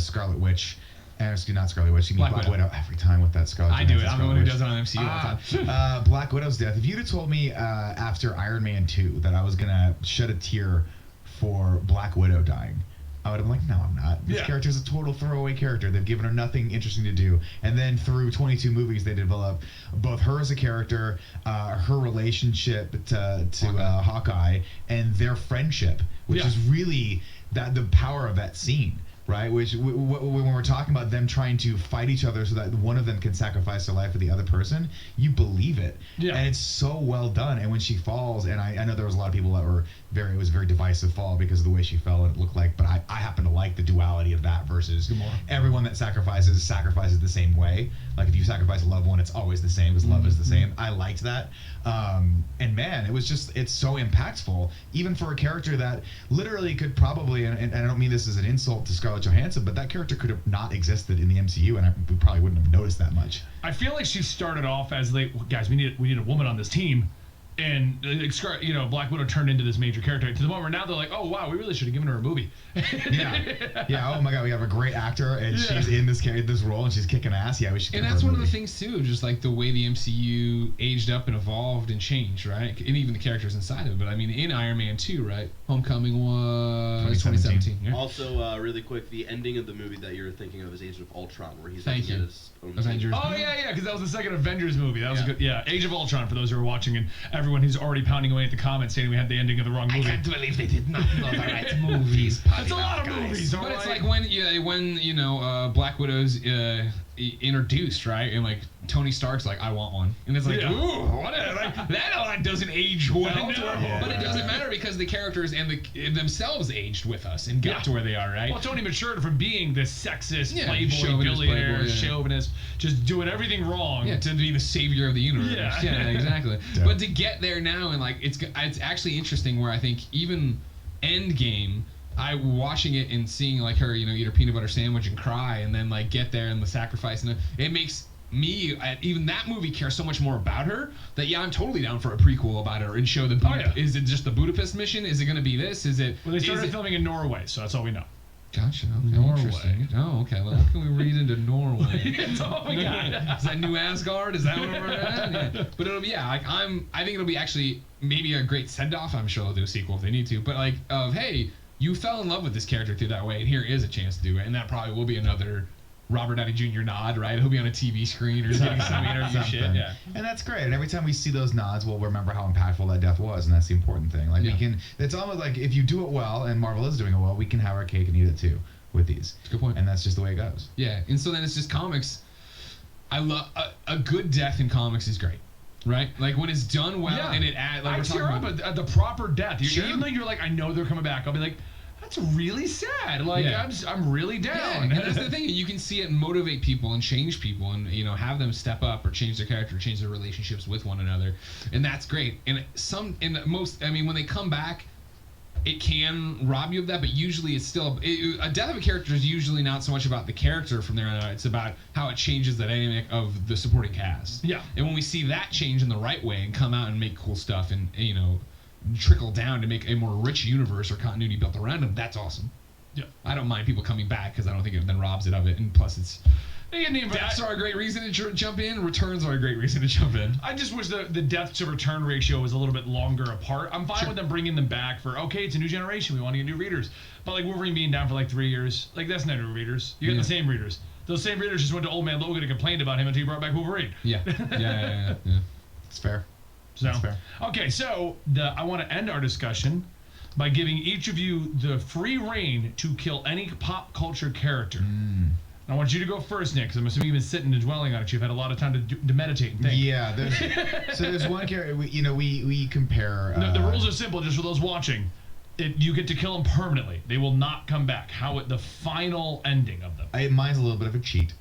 Scarlet Witch. Not Scarlet Witch. You mean Black Widow every time with that Scarlet. I do it. I'm the one who does it on MCU all the time. Black Widow's death. If you'd have told me after Iron Man 2 that I was gonna shed a tear for Black Widow dying, I would have been like, no, I'm not. This character's a total throwaway character. They've given her nothing interesting to do. And then through 22 movies, they develop both her as a character, her relationship to Hawkeye, and their friendship, which is really the power of that scene. Right, which when we're talking about them trying to fight each other so that one of them can sacrifice their life for the other person, you believe it, and it's so well done. And when she falls, and I know there was a lot of people that were it was a very divisive fall because of the way she fell and it looked like, but I happen to like the duality of that versus everyone that sacrifices the same way. Like if you sacrifice a loved one, it's always the same because love is the same. I liked that, and man, it's so impactful, even for a character that literally could probably, and I don't mean this as an insult to Scarlett Johansson, but that character could have not existed in the MCU, and we probably wouldn't have noticed that much. I feel like she started off as guys, we need a woman on this team. And Black Widow turned into this major character to the moment where now they're like, oh wow, we really should have given her a movie. Oh my god, we have a great actor and she's in this role and she's kicking ass. Yeah, we should. And that's one of the things too, just like the way the MCU aged up and evolved and changed, right? And even the characters inside of it. But I mean, in Iron Man 2, right? Homecoming was 2017. Yeah. Also, really quick, the ending of the movie that you're thinking of is Age of Ultron, where he's Thank you. Avengers. Oh yeah, because that was the second Avengers movie. That was good. Yeah, Age of Ultron for those who are watching, and everyone who's already pounding away at the comments saying we had the ending of the wrong movie. I can't believe they did not know the right movies. That's a lot of movies, but it's like when Black Widow's introduced, right? And like Tony Stark's like, I want one, and it's like, ooh, whatever. Like, that doesn't age well, but it doesn't matter because the characters and themselves aged with us and got to where they are, right? Well, Tony matured from being this sexist playboy, billionaire, chauvinist, just doing everything wrong, to be the savior of the universe. Yeah, exactly. But to get there now, and like it's actually interesting where I think even Endgame, I watching it and seeing like her, eat her peanut butter sandwich and cry, and then like get there and the sacrifice, and it makes me, even that movie, care so much more about her that I'm totally down for a prequel about her and show the. Is it just the Budapest mission? Is it going to be this? Is it? Well, they started filming in Norway, so that's all we know. Gotcha. Okay, Norway. Oh, okay. Well, what can we read into Norway? Oh my God. Is that New Asgard? Is that where we're at? Yeah. But it'll be I think it'll be actually maybe a great send off. I'm sure they'll do a sequel if they need to. But like hey, you fell in love with this character through that way, and here is a chance to do it, and that probably will be another Robert Downey Jr. nod, right? He'll be on a TV screen or getting some interview shit. Yeah. And that's great. And every time we see those nods, we'll remember how impactful that death was, and that's the important thing. Like we can. It's almost like if you do it well, and Marvel is doing it well, we can have our cake and eat it too with these. That's a good point. And that's just the way it goes. Yeah. And so then it's just comics. I love a good death in comics is great. Right, like when it's done well and it adds. Like I tear up at the proper death. Even though you're like, I know they're coming back, I'll be like, that's really sad. Like I'm really down. Yeah, and that's the thing. You can see it motivate people and change people, and have them step up or change their character, change their relationships with one another, and that's great. And when they come back, it can rob you of that, but usually it's still a death of a character is usually not so much about the character from there on out. It's about how it changes the dynamic of the supporting cast. Yeah. And when we see that change in the right way and come out and make cool stuff and trickle down to make a more rich universe or continuity built around them, that's awesome. Yeah. I don't mind people coming back because I don't think it then robs it of it, and plus it's. Deaths are a great reason to jump in. Returns are a great reason to jump in. I just wish the death to return ratio was a little bit longer apart. I'm fine with them bringing them back for, it's a new generation. We want to get new readers. But like Wolverine being down for like 3 years, like that's not new readers. You get the same readers. Those same readers just went to Old Man Logan and complained about him until he brought back Wolverine. Yeah. It's fair. That's fair. Okay, so I want to end our discussion by giving each of you the free reign to kill any pop culture character. I want you to go first, Nick, because I'm assuming you've been sitting and dwelling on it. You've had a lot of time to meditate and think. Yeah. There's one character. We compare. The rules are simple, just for those watching. You get to kill them permanently. They will not come back. The final ending of them. Mine's a little bit of a cheat.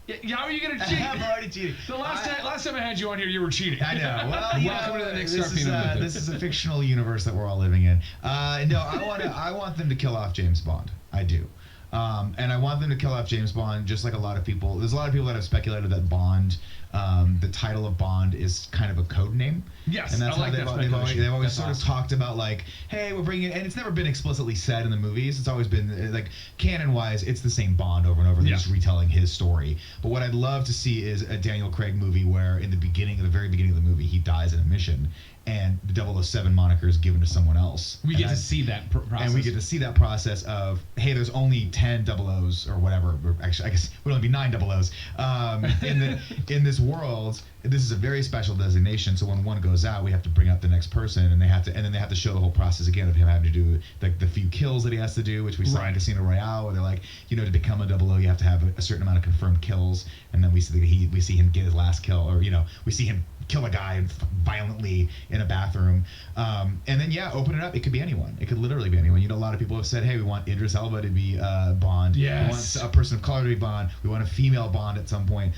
Yeah, how are you going to cheat? I'm already cheating. The last time I had you on here, you were cheating. I know. Well, welcome to the next this is a fictional universe that we're all living in. No, I want them to kill off James Bond. I do. And I want them to kill off James Bond, just like a lot of people. There's a lot of people that have speculated that Bond, the title of Bond, is kind of a code name. Yes, and that's I like how they've always sort of talked about, like, hey, we're bringing, and it's never been explicitly said in the movies. It's always been like canon-wise, it's the same Bond over and over. They're just retelling his story. But what I'd love to see is a Daniel Craig movie where, in the very beginning of the movie, he dies in a mission, and the 007 moniker is given to someone else. We get to see that process. And we get to see that process of, hey, there's only 10 00s or whatever. Or actually, I guess it would only be 9 00s in this world. This is a very special designation. So when one goes out, we have to bring out the next person, and then they have to show the whole process again of him having to do the few kills that he has to do, which we saw in Casino Royale, where they're like, to become a 00, you have to have a certain amount of confirmed kills, and then we see him get his last kill, or we see him kill a guy violently in a bathroom, and then open it up. It could be anyone. It could literally be anyone. A lot of people have said, hey, we want Idris Elba to be Bond. Yes. We want a person of color to be Bond. We want a female Bond at some point.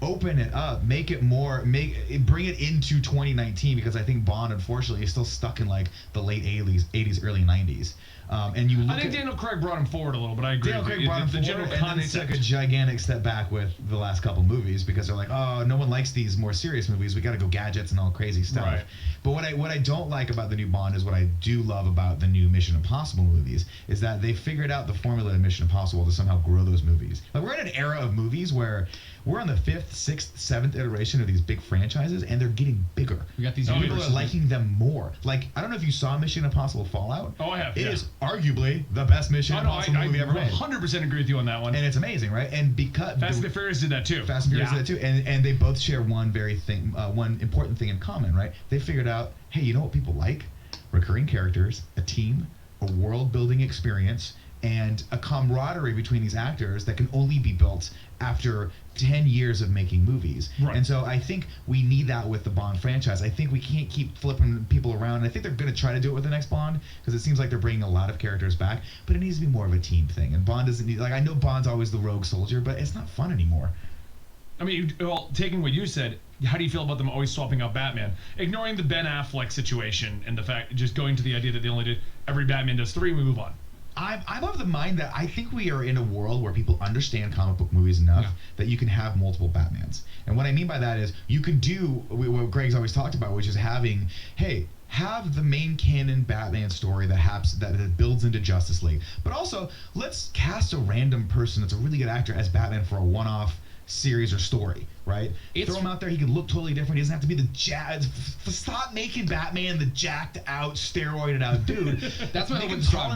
Open it up, bring it into 2019, because I think Bond, unfortunately, is still stuck in like the late 80s, early 90s. I think Daniel Craig brought him forward a little, but I agree. Daniel Craig brought him forward, general and then they concept. took a gigantic step back with the last couple movies, because they're like, oh, no one likes these more serious movies. We got to go gadgets and all crazy stuff. Right. But what I don't like about the new Bond is what I do love about the new Mission Impossible movies is that they figured out the formula of Mission Impossible to somehow grow those movies. Like, we're in an era of movies where we're on the 5th, 6th, 7th iteration of these big franchises, and they're getting bigger. We got these people are liking them more. Like, I don't know if you saw Mission Impossible Fallout. Oh, I have. It is arguably the best Mission Impossible movie ever made. I 100% agree with you on that one. And it's amazing, right? And because Fast and the Furious did that too. Fast and Furious did that too. And they both share one important thing in common, right? They figured out, hey, you know what people like? Recurring characters, a team, a world-building experience, and a camaraderie between these actors that can only be built after 10 years of making movies. Right. And so I think we need that with the Bond franchise. I think we can't keep flipping people around. And I think they're going to try to do it with the next Bond, because it seems like they're bringing a lot of characters back, but it needs to be more of a team thing. And Bond doesn't need, like, I know Bond's always the rogue soldier, but it's not fun anymore. I mean, well, taking what you said, how do you feel about them always swapping out Batman? Ignoring the Ben Affleck situation and the fact, just going to the idea that they only did, every Batman does 3, we move on. I'm of the mind that I think we are in a world where people understand comic book movies enough that you can have multiple Batmans. And what I mean by that is you can do what Greg's always talked about, which is have the main canon Batman story that builds into Justice League. But also, let's cast a random person that's a really good actor as Batman for a one-off series or story, right? Throw him out there. He can look totally different. He doesn't have to be the stop making Batman the jacked out, steroided out dude. That's what I would try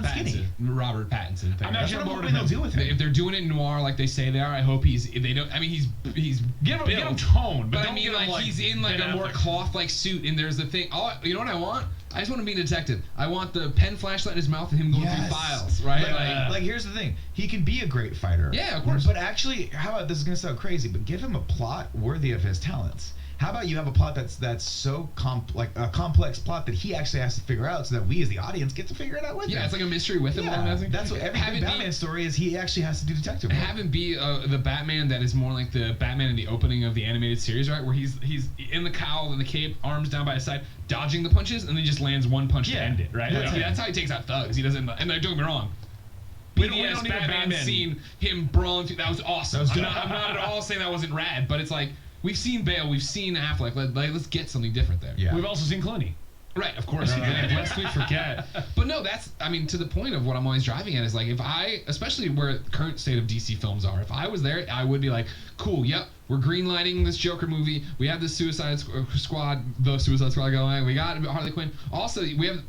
Robert Pattinson thing. I'm not sure what they'll do with him. If they're doing it noir like they say they are, I hope he's give him tone, but I mean, like he's in like a more cloth like suit, and there's the thing. Oh, you know what I want? I just want to be a detective. I want the pen flashlight in his mouth and him going through files, right? Like here's the thing. He can be a great fighter. Yeah, of course. But actually, how about, this is going to sound crazy, but give him a plot worthy of his talents. How about you have a plot that's so a complex plot that he actually has to figure out, so that we as the audience get to figure it out with him. Yeah, it's like a mystery with him. That's what every Batman story is. He actually has to do detective work. Have him be the Batman that is more like the Batman in the opening of the animated series, right? Where he's in the cowl and the cape, arms down by his side, dodging the punches, and then he just lands one punch to end it, right? That's how he takes out thugs. He doesn't. And don't get me wrong. We don't need Batman scene him brawling through. That was awesome. I'm not at all saying that wasn't rad, but it's like, we've seen Bale, we've seen Affleck. Let's get something different there. Yeah. We've also seen Clooney. Right, of course. Lest we forget. But no, to the point of what I'm always driving at is like, especially where the current state of DC films are, if I was there, I would be like, cool, yep, we're greenlighting this Joker movie. We have the Suicide Squad going. We got Harley Quinn. Also, we have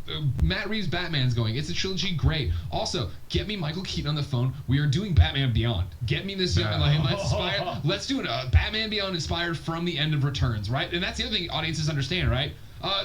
Matt Reeves' Batman's going. It's a trilogy, great. Also, get me Michael Keaton on the phone. We are doing Batman Beyond. Get me this young, let's do a Batman Beyond inspired from the end of Returns, right? And that's the other thing audiences understand, right?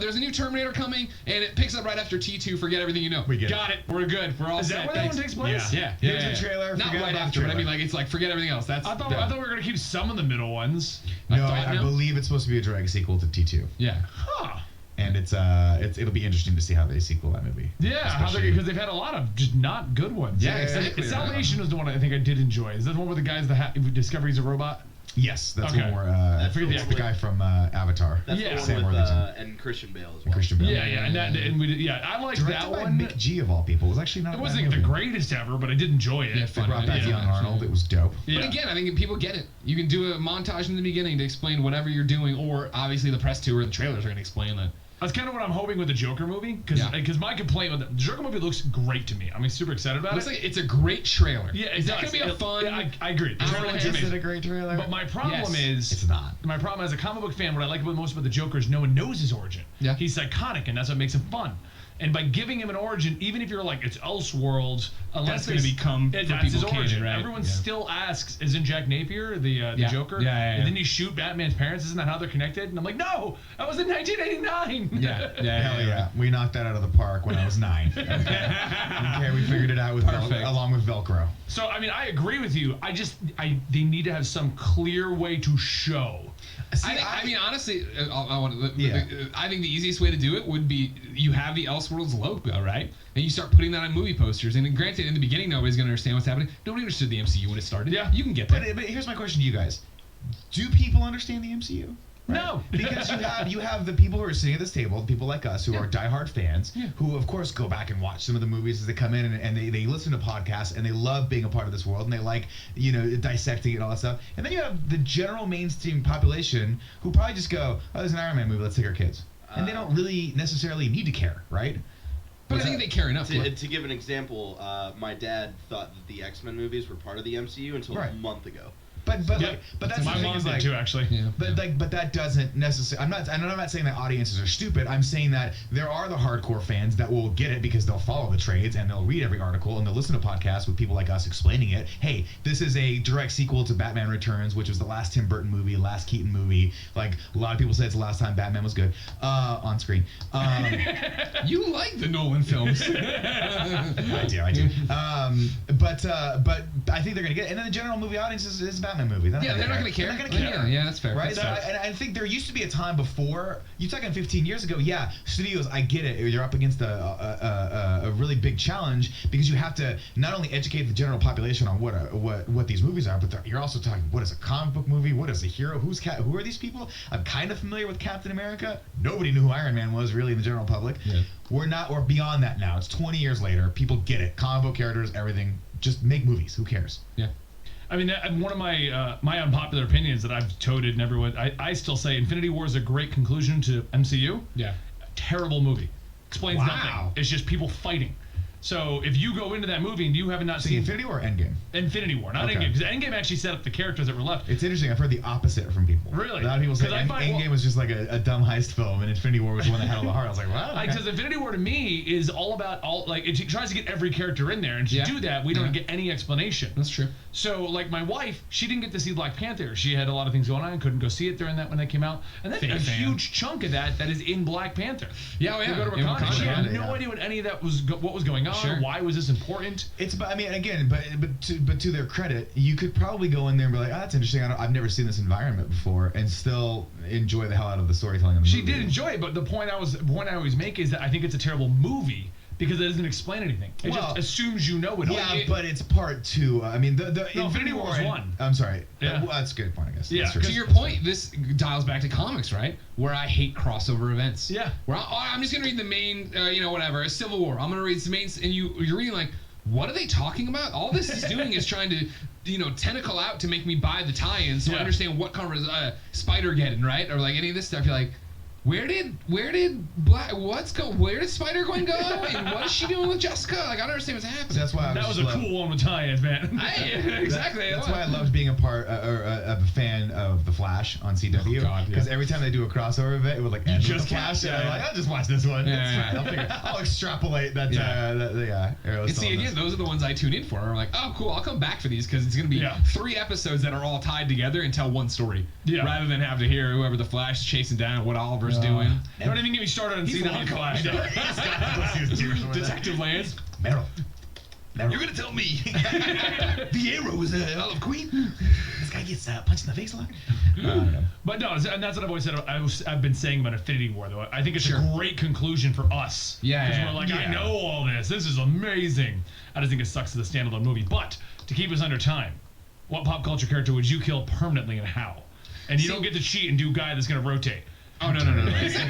there's a new Terminator coming, and it picks up right after T2. Forget everything you know. We get Got it. We're good. We're all Is set. that where that one takes place? Yeah. Here's the trailer. Not forget right about after, the but I mean, trailer. like, it's like, forget everything else. I thought we were going to keep some of the middle ones. No, I believe it's supposed to be a direct sequel to T2. Yeah. Huh. And it'll be interesting to see how they sequel that movie. Yeah, because they've had a lot of just not good ones. Yeah, exactly. Salvation was the one I think I did enjoy. Is that the one where the guy's who discover he's a robot? Yes, that's Okay. one where That's I forget the the guy from Avatar. That's Yeah. the Sam one with Worthington. and Christian Bale as well. And Christian Bale. Yeah, I liked Directed that by one. Mick G of all people. It was actually not. It a wasn't bad the movie. greatest ever, but I did enjoy it. Yeah, They fun. brought back Yeah. young Arnold. It was dope. Yeah. But again, I think people get it. You can do a montage in the beginning to explain whatever you're doing, or obviously the press tour and the trailers are going to explain that. That's kind of what I'm hoping with the Joker movie, because Yeah. my complaint with the Joker movie looks great to me. I'm super excited about Looks it. like it's a great trailer. Yeah, Is that does. going to be a fun? Yeah, I agree. The hour trailer and a looks half? amazing. Is it a great trailer? But my problem is It's not. my problem as a comic book fan, what I like most about the Joker is no one knows his origin. Yeah. He's psychotic, and that's what makes him fun. And by giving him an origin, even if you're like it's Elseworlds, unless That's gonna there's- become yeah, for that's his people canon, origin. right? Everyone Yeah. still asks, "Isn't Jack Napier the Yeah. Joker? Yeah. And then you shoot Batman's parents. Isn't that how they're connected?" And I'm like, "No, that was in 1989." Hell yeah. We knocked that out of the park when I was 9. Okay, we figured it out with Perfect. along with Velcro. So I mean, I agree with you. They need to have some clear way to show. I mean, honestly, Yeah. I think the easiest way to do it would be you have the Elseworlds logo, right? And you start putting that on movie posters. And granted, in the beginning, nobody's going to understand what's happening. Nobody understood the MCU when it started. Yeah. You can get that. But here's my question to you guys: do people understand the MCU? No. Because you have the people who are sitting at this table, the people like us who are diehard fans, who of course go back and watch some of the movies as they come in, and they listen to podcasts, and they love being a part of this world, and they like dissecting it and all that stuff. And then you have the general mainstream population who probably just go, "Oh, there's an Iron Man movie, let's take our kids," and they don't really necessarily need to care, right? But I think they care enough. To give an example, my dad thought that the X-Men movies were part of the MCU until a month ago. But Yeah. that's My the thing mom is, did like, too, actually. Yeah. But that doesn't necessarily. I'm not saying that audiences are stupid. I'm saying that there are the hardcore fans that will get it because they'll follow the trades and they'll read every article and they'll listen to podcasts with people like us explaining it. Hey, this is a direct sequel to Batman Returns, which was the last Tim Burton movie, last Keaton movie. Like a lot of people say it's the last time Batman was good on screen. You like the Nolan films. I do. But I think they're gonna get it. And then the general movie audience is a Batman movie. Yeah, they're not going to care. They're not gonna care. Yeah, that's fair. Right? That's So fair. I think there used to be a time before. You're talking 15 years ago. Yeah, studios. I get it. You're up against a really big challenge because you have to not only educate the general population on what these movies are, but you're also talking what is a comic book movie, what is a hero, who are these people? I'm kind of familiar with Captain America. Nobody knew who Iron Man was really in the general public. Yeah. We're beyond that now. It's 20 years later. People get it. Comic book characters, everything. Just make movies. Who cares? Yeah. I mean, one of my unpopular opinions that I've toted and everyone, I still say Infinity War is a great conclusion to MCU. Yeah. Terrible movie. Explains Wow. nothing. It's just people fighting. So if you go into that movie and you have not See, seen Infinity War or Endgame? Infinity War, not Okay. Endgame, because Endgame actually set up the characters that were left. It's interesting. I've heard the opposite from people. Really? A lot of people say 'Cause I find- Endgame was just like a dumb heist film, and Infinity War was the one that had all the heart. I was like, wow. Because Infinity War to me is all about it tries to get every character in there, and to do that, we don't get any explanation. That's true. So, like my wife, she didn't get to see Black Panther. She had a lot of things going on, couldn't go see it during that when they came out, and then Fake a fan. huge chunk of that is in Black Panther. Yeah, They go to In Wakanda. She had Wakanda, no yeah. idea what any of that was, what was going on. Sure. Why was this important? It's, but I mean, again, but to their credit, you could probably go in there and be like, oh, that's interesting. I've never seen this environment before, and still enjoy the hell out of the storytelling of the She movie. did enjoy it, but the point I always make is that I think it's a terrible movie because it doesn't explain anything. It Well, just assumes you know it all. Yeah, but it's part two. I mean, the Infinity War was one. I'm sorry. Yeah. Well, that's a good point, I guess. Yeah, That's true. To your point, this dials back to comics, right? Where I hate crossover events. Yeah. Where I'm just gonna read the main, whatever, a Civil War. I'm gonna read the main, and you're reading like, what are they talking about? All this is doing is trying to, tentacle out to make me buy the tie-in, so I understand what kind of Spider getting, right? Or like any of this stuff. You're like, where did Spider-Gwen go? And what is she doing with Jessica? Like, I don't understand what's happening. So that's why That was a cool one with tie-ins, man. Exactly. That's why I loved being a part or a fan of of The Flash on CW. Because every time they do a crossover event, it would like end with The Flash. And I'm like, I'll just watch this one. I'll extrapolate that. It's the idea. Those are the ones I tune in for. I'm like, oh, cool. I'll come back for these because it's going to be 3 episodes that are all tied together and tell one story. Rather than have to hear whoever the Flash is chasing down, what Oliver's doing. Don't even get me started on CW Flash. Detective Lance. Meryl. You're gonna tell me the Arrow is Olive Queen? This guy gets punched in the face a lot. I don't know. But no, and that's what I've always said. I've been saying about Infinity War, though. I think it's a great conclusion for us. Because we're like, I know all this. This is amazing. I just think it sucks as a standalone movie. But to keep us under time, what pop culture character would you kill permanently and how? And you don't get to cheat and do guy that's gonna rotate. Oh no!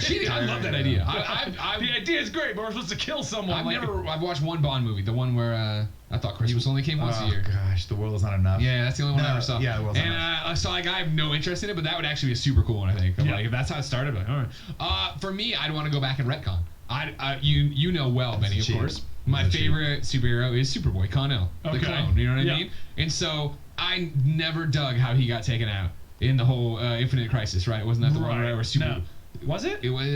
Cheating. I love that idea. The idea is great, but we're supposed to kill someone. I've watched one Bond movie, the one where I thought Christmas only came once a year. Oh gosh, The World Is Not Enough. Yeah, that's the only one I ever saw. Yeah, The World Is Not Enough. And so like I have no interest in it, but that would actually be a super cool one. I think. Like if that's how it started, like all right. For me, I'd want to go back and retcon. You know well, Benny, of course. My favorite superhero is Superboy, Con-El, the clone. You know what I mean? And so I never dug how he got taken out in the whole Infinite Crisis, right? Wasn't that the one where Super? Was it? It was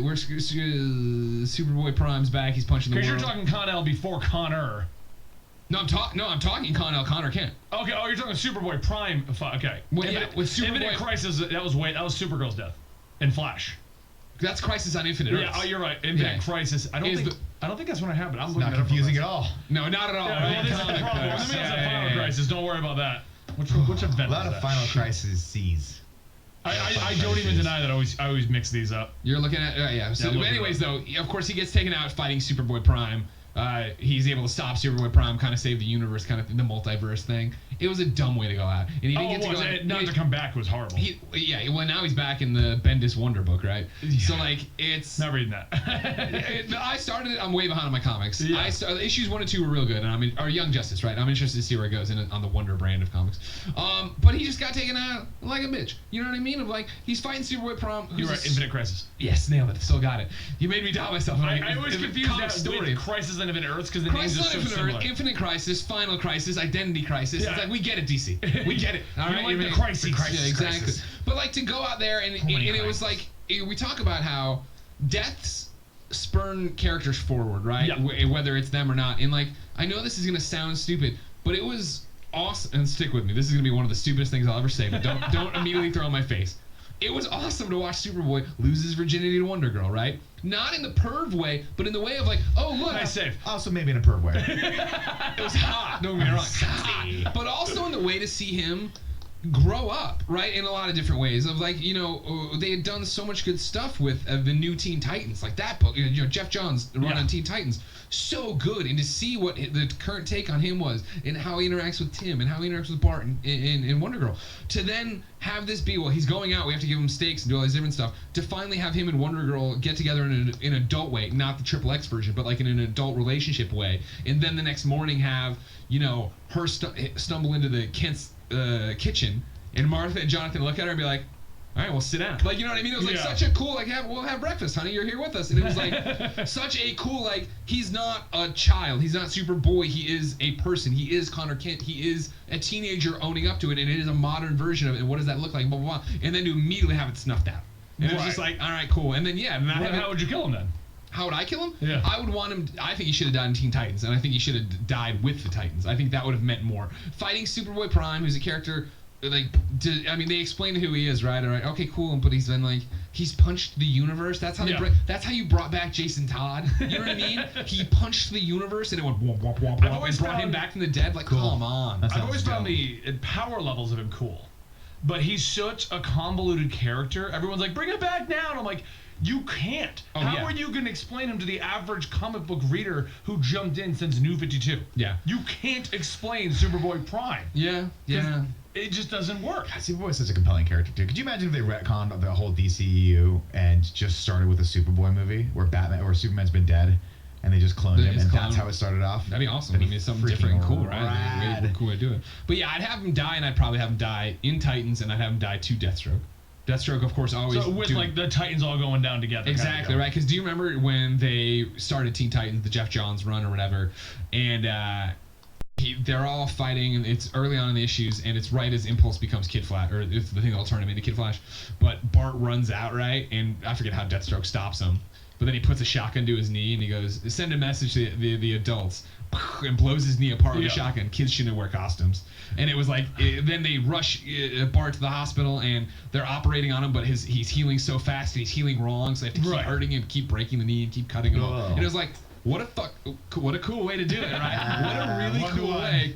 where Superboy Prime's back. He's punching the world. Because you're talking Con-El before Connor. No, I'm talking Con-El. Connor Kent. Okay. Oh, you're talking Superboy Prime. Okay. Well, with Superboy. Infinite Crisis. That was Supergirl's death. In Flash. That's Crisis on Infinite Earths. Yeah. Oh, you're right. Infinite Crisis. I don't think that's when it happened. I'm not confusing at all. No, not at all. Yeah, this is the problem. Let me a Final Crisis. Don't worry about that. Which event? A lot of Final Crisis C's. I don't even deny that I always mix these up. You're looking at So, anyways, though, of course, he gets taken out fighting Superboy Prime. He's able to stop Superboy Prime, kind of save the universe, kind of the multiverse thing. It was a dumb way to go out, and he didn't get to go out. Not to come back was horrible. Well, now he's back in the Bendis Wonder book, right? Yeah. So like, it's not reading that. I started it. I'm way behind on my comics. Yeah. Issues 1 and 2 were real good, and or Young Justice, right? I'm interested to see where it goes on the Wonder brand of comics. But he just got taken out like a bitch. You know what I mean? Of like, he's fighting Superboy Prime. You're right. Infinite Crisis. Yes, nailed it. Still got it. You made me doubt myself. I always confused that with Crisis on Infinite Earths because the names are so similar. Infinite Crisis, Final Crisis, Identity Crisis. Yeah. It's like, we get it, DC. We get it. All right, like the crises. Yeah, exactly. But like to go out there and it was like we talk about how deaths spurn characters forward, right? Yeah. Whether it's them or not. And like I know this is gonna sound stupid, but it was awesome. And stick with me. This is gonna be one of the stupidest things I'll ever say. But don't immediately throw in my face. It was awesome to watch Superboy lose his virginity to Wonder Girl, right? Not in the perv way, but in the way of like, oh look, nice save. Also maybe in a perv way. It was hot. Don't get me wrong, hot. But also in the way to see him grow up, right? In a lot of different ways. Of like, they had done so much good stuff with the new Teen Titans, like that book. Jeff Johns' run on Teen Titans, so good. And to see what the current take on him was, and how he interacts with Tim, and how he interacts with Bart in Wonder Girl, to then have this be, well, he's going out, we have to give him stakes and do all this different stuff, to finally have him and Wonder Girl get together in an adult way, not the XXX version, but like in an adult relationship way, and then the next morning have, her stumble into the Kent's kitchen, and Martha and Jonathan look at her and be like, all right, well, sit down. Like, you know what I mean? It was like such a cool, like, we'll have breakfast, honey. You're here with us. And it was like such a cool, like, he's not a child. He's not Superboy. He is a person. He is Connor Kent. He is a teenager owning up to it, and it is a modern version of it. And what does that look like? Blah, blah, blah. And then to immediately have it snuffed out. And it was just like, all right, cool. And then, how would you kill him then? How would I kill him? Yeah. I would want him. I think he should have died in Teen Titans, and I think he should have died with the Titans. I think that would have meant more. Fighting Superboy Prime, who's a character. Like, they explain who he is, right? All right, okay, cool. But he's been like, he's punched the universe. That's how that's how you brought back Jason Todd. You know what I mean? He punched the universe, and it went womp womp womp womp, and brought him back from the dead. Like, come on. I've always found the power levels of him cool, but he's such a convoluted character. Everyone's like, bring him back now, and I'm like, you can't. How are you going to explain him to the average comic book reader who jumped in since New 52? Yeah. You can't explain Superboy Prime. Yeah. It just doesn't work. God, Superboy's such a compelling character, too. Could you imagine if they retconned the whole DCEU and just started with a Superboy movie where Superman's been dead and they just cloned him, and that's how it started off? That'd be awesome. It's something different and cool, right? Really cool way to do it. But yeah, I'd have him die, and I'd probably have him die in Titans, and I'd have him die to Deathstroke. Deathstroke, of course, always. So with like the Titans all going down together. Exactly, right? Because do you remember when they started Teen Titans, the Jeff Johns run or whatever, and they're all fighting, and it's early on in the issues, and it's right as Impulse becomes Kid Flash, or it's the thing that'll turn him into Kid Flash. But Bart runs out, right? And I forget how Deathstroke stops him. But then he puts a shotgun to his knee, and he goes, send a message to the adults, and blows his knee apart with a shotgun. Kids shouldn't wear costumes. And it was like, then they rush Bart to the hospital, and they're operating on him, but he's healing so fast, and he's healing wrong, so they have to keep hurting him, keep breaking the knee, and keep cutting him off. And it was like, what a cool way to do it, right? What a really cool way.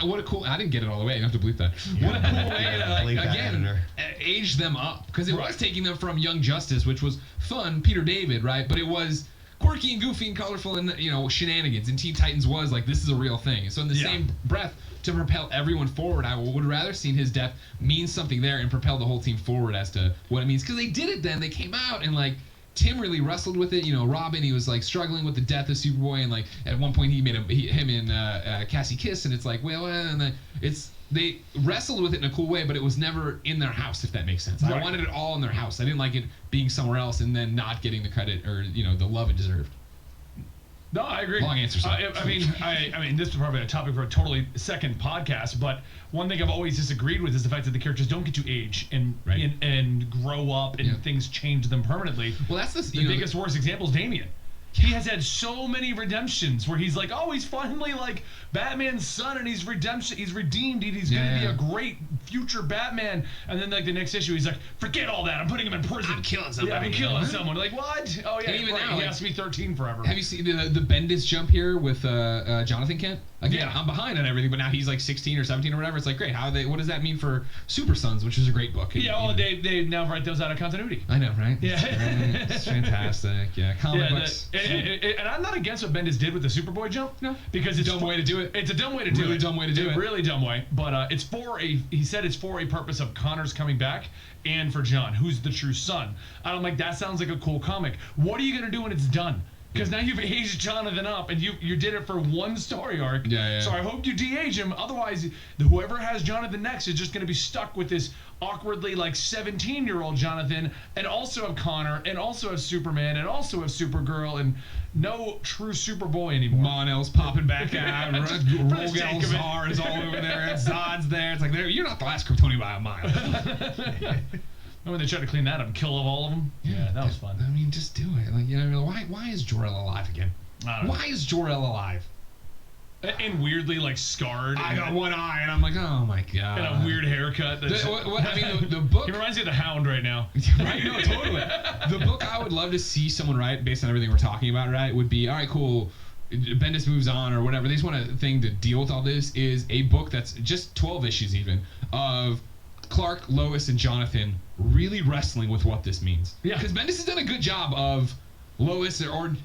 What a cool... I didn't get it all the way. You have to bleep that. What a cool way to, again, age them up. Because it was taking them from Young Justice, which was fun, Peter David, right? But it was quirky and goofy and colorful and, shenanigans. And Teen Titans was like, this is a real thing. So in the same breath, to propel everyone forward, I would rather seen his death mean something there and propel the whole team forward as to what it means. Because they did it then. They came out and, like... Tim really wrestled with it. Robin, he was like struggling with the death of Superboy, and like at one point he made him and Cassie kiss, and it's like, and then they wrestled with it in a cool way, but it was never in their house, if that makes sense. Right. I wanted it all in their house. I didn't like it being somewhere else and then not getting the credit or the love it deserved. No, I agree. Long answer. I mean, this is probably a topic for a totally second podcast. But one thing I've always disagreed with is the fact that the characters don't get to age and grow up and things change them permanently. Well, that's the biggest worst example is Damian. He has had so many redemptions where he's like, oh, he's finally like Batman's son, and he's redeemed, and he's gonna be a great future Batman. And then like the next issue, he's like, forget all that, I'm putting him in prison. I'm killing somebody. Yeah, I'm killing someone. Like what? Oh yeah, and even now, he has to be 13 forever. Have you seen the Bendis jump here with Jonathan Kent? Again, I'm behind on everything, but now he's like 16 or 17 or whatever. It's like, great. What does that mean for Super Sons, which is a great book? And, they now write those out of continuity. I know, right? Yeah, it's fantastic. Yeah, comic books. And I'm not against what Bendis did with the Superboy jump. No, because it's a dumb way to do it. It's a dumb way to do it. Really dumb way to do it. Really dumb way. But he said it's for a purpose of Connor's coming back and for John, who's the true son. And I'm like, that sounds like a cool comic. What are you gonna do when it's done? Because now you've aged Jonathan up, and you did it for one story arc. Yeah. So I hope you de-age him. Otherwise, whoever has Jonathan next is just going to be stuck with this awkwardly like 17-year-old Jonathan, and also have Connor, and also have Superman, and also have Supergirl, and no true Superboy anymore. Mon-El's popping back out. Rogel Zar is all over there. Zod's there. It's like, you're not the last Kryptonian by a mile. When they tried to clean that up, kill all of them. Yeah, that was fun. I mean, just do it. Like, why is Jor-El alive again? Why is Jor-El alive? And weirdly, like, scarred. I got one eye, and I'm like, oh my god. And a weird haircut. The book. He reminds me of the Hound right now. Right? No, totally. The book I would love to see someone write, based on everything we're talking about, right, would be, all right, cool. Bendis moves on or whatever. They just want a thing to deal with all this. Is a book that's just 12 issues even of Clark, Lois, and Jonathan really wrestling with what this means. Yeah. Because Bendis has done a good job of Lois or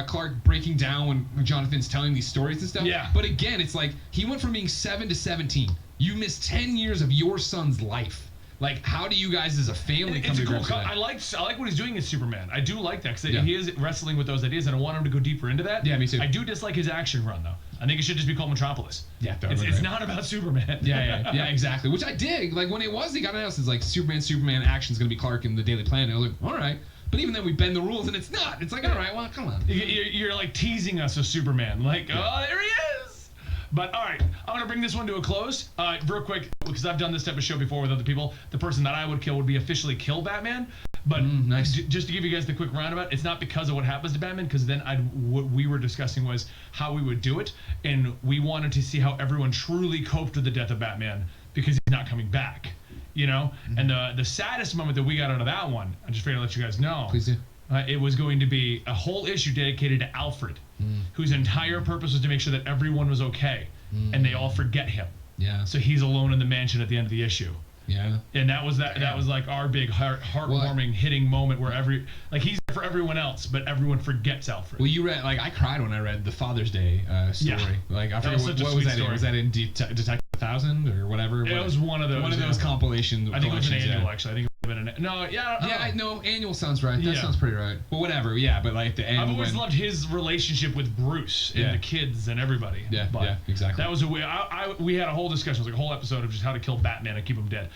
Clark breaking down when Jonathan's telling these stories and stuff. Yeah. But again, it's like he went from being 7 to 17. You missed 10 years of your son's life. Like, how do you guys as a family come to grips with that? I like what he's doing as Superman. I do like that because he is wrestling with those ideas, and I want him to go deeper into that. Yeah, me too. I do dislike his action run, though. I think it should just be called Metropolis. Yeah, it's not about Superman. Yeah, exactly. Which I dig. Like, when he got announced, it's like Superman action's gonna be Clark in the Daily Planet. I was like, all right. But even then, we bend the rules, and it's not. It's like, all right, well, come on. You're like teasing us with Superman. Like, oh, there he is. But all right, I'm gonna bring this one to a close, real quick, because I've done this type of show before with other people. The person that I would kill would be officially kill Batman. But nice. Just to give you guys the quick roundabout, it's not because of what happens to Batman, because then what we were discussing was how we would do it, and we wanted to see how everyone truly coped with the death of Batman because he's not coming back, And the saddest moment that we got out of that one, I just figured to let you guys know. Please do. It was going to be a whole issue dedicated to Alfred, whose entire purpose was to make sure that everyone was okay, and they all forget him. Yeah. So he's alone in the mansion at the end of the issue. Yeah. And that was like our big heartwarming hitting moment where he's there for everyone else, but everyone forgets Alfred. Well, you read, like, I cried when I read the Father's Day story. Yeah. Like, I forget what was that story. Was that in Detective 1000 or whatever? It was one of those. One of those compilations. I think it was an annual, actually. I think it would have been no, annual sounds right. That sounds pretty right. Well, whatever. Yeah, but like the end. I've always loved his relationship with Bruce and the kids and everybody. Yeah, exactly. That was we had a whole discussion. It was like a whole episode of just how to kill Batman and keep him dead.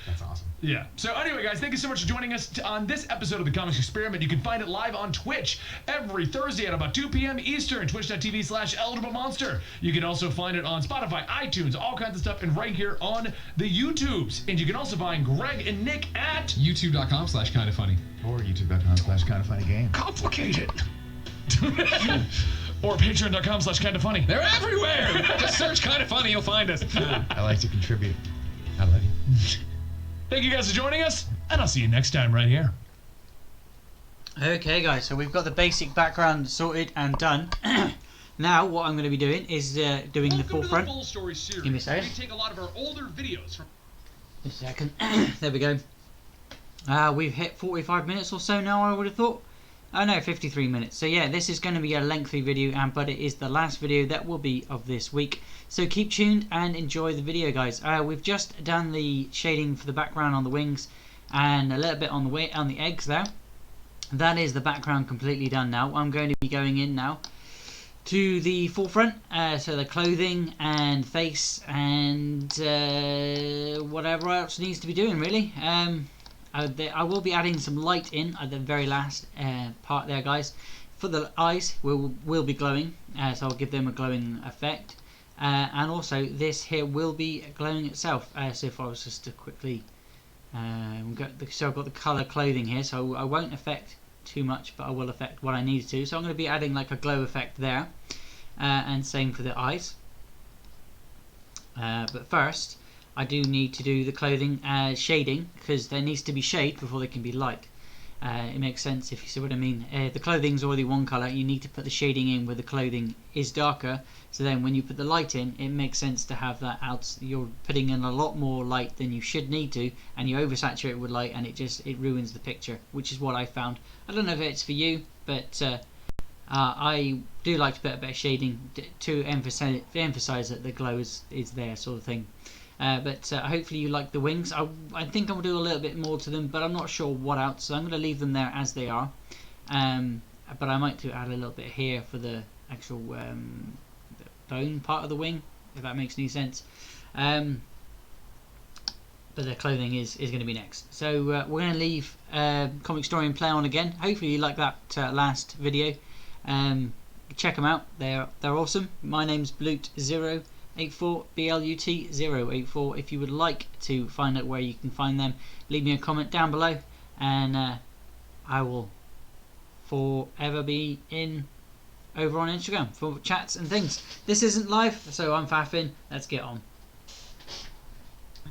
That's awesome. Yeah. So anyway, guys, thank you so much for joining us on this episode of the Comics Experiment. You can find it live on Twitch every Thursday at about 2 p.m. Eastern, twitch.tv/eligible-monster. You can also find it on Spotify, iTunes, all kinds of stuff, and right here on the YouTubes. And you can also find Greg and Nick at youtube.com/kindafunny. Or youtube.com/kindafunnygame. Complicated. Or patreon.com/kindafunny. They're everywhere. Just search Kinda Funny, you'll find us. I like to contribute. I love you. Thank you guys for joining us, and I'll see you next time right here. Okay, guys, so we've got the basic background sorted and done. Now, what I'm going to be doing is doing the forefront. Full story series. Give me a second. We take a lot of our older videos from. A second. There we go. We've hit 45 minutes or so now, I would have thought. Oh no, 53 minutes. So yeah, this is going to be a lengthy video, but it is the last video that will be of this week. So keep tuned and enjoy the video, guys. We've just done the shading for the background on the wings and a little bit on the eggs there. That is the background completely done now. I'm going to be going in now to the forefront, so the clothing and face and whatever else needs to be doing, really. I will be adding some light in at the very last part there, guys. For the eyes, will be glowing, so I'll give them a glowing effect. And also, this here will be glowing itself. So if I was just to quickly... so I've got the colour clothing here, so I won't affect too much, but I will affect what I need to. So I'm going to be adding like a glow effect there. And same for the eyes. But first... I do need to do the clothing shading, because there needs to be shade before there can be light. It makes sense if you see what I mean. The clothing's already one colour, you need to put the shading in where the clothing is darker, so then when you put the light in, it makes sense to have that out. You're putting in a lot more light than you should need to, and you oversaturate with light, and it ruins the picture, which is what I found. I don't know if it's for you, but I do like to put a bit of shading to emphasize that the glow is there, sort of thing. But hopefully you like the wings. I think I'll do a little bit more to them, but I'm not sure what else, so I'm going to leave them there as they are. But I might add a little bit here for the actual bone part of the wing, if that makes any sense. But the clothing is going to be next. So we're going to leave Comic Story and Play on again. Hopefully you like that last video. Check them out, they're awesome. My name's Blut084, BLUT084. If you would like to find out where you can find them, leave me a comment down below, and I will forever be over on Instagram for chats and things. This isn't live, so I'm faffing. Let's get on.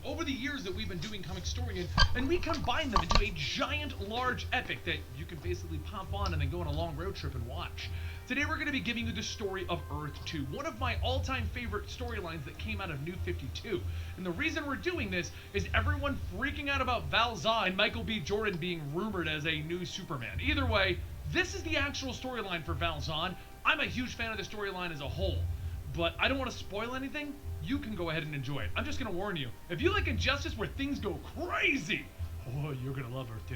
Over the years that we've been doing Comic Story, and we combine them into a giant, large epic that you can basically pop on and then go on a long road trip and watch. Today we're going to be giving you the story of Earth 2, one of my all-time favorite storylines that came out of New 52. And the reason we're doing this is everyone freaking out about Val Zah and Michael B. Jordan being rumored as a new Superman. Either way, this is the actual storyline for Val Zah. I'm a huge fan of the storyline as a whole, but I don't want to spoil anything. You can go ahead and enjoy it. I'm just going to warn you, if you like Injustice where things go crazy, oh, you're going to love Earth 2.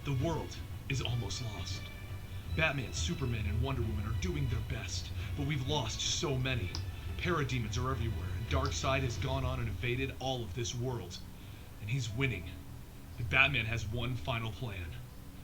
The world is almost lost. Batman, Superman, and Wonder Woman are doing their best, but we've lost so many. Parademons are everywhere, and Darkseid has gone on and invaded all of this world. And he's winning. And Batman has one final plan.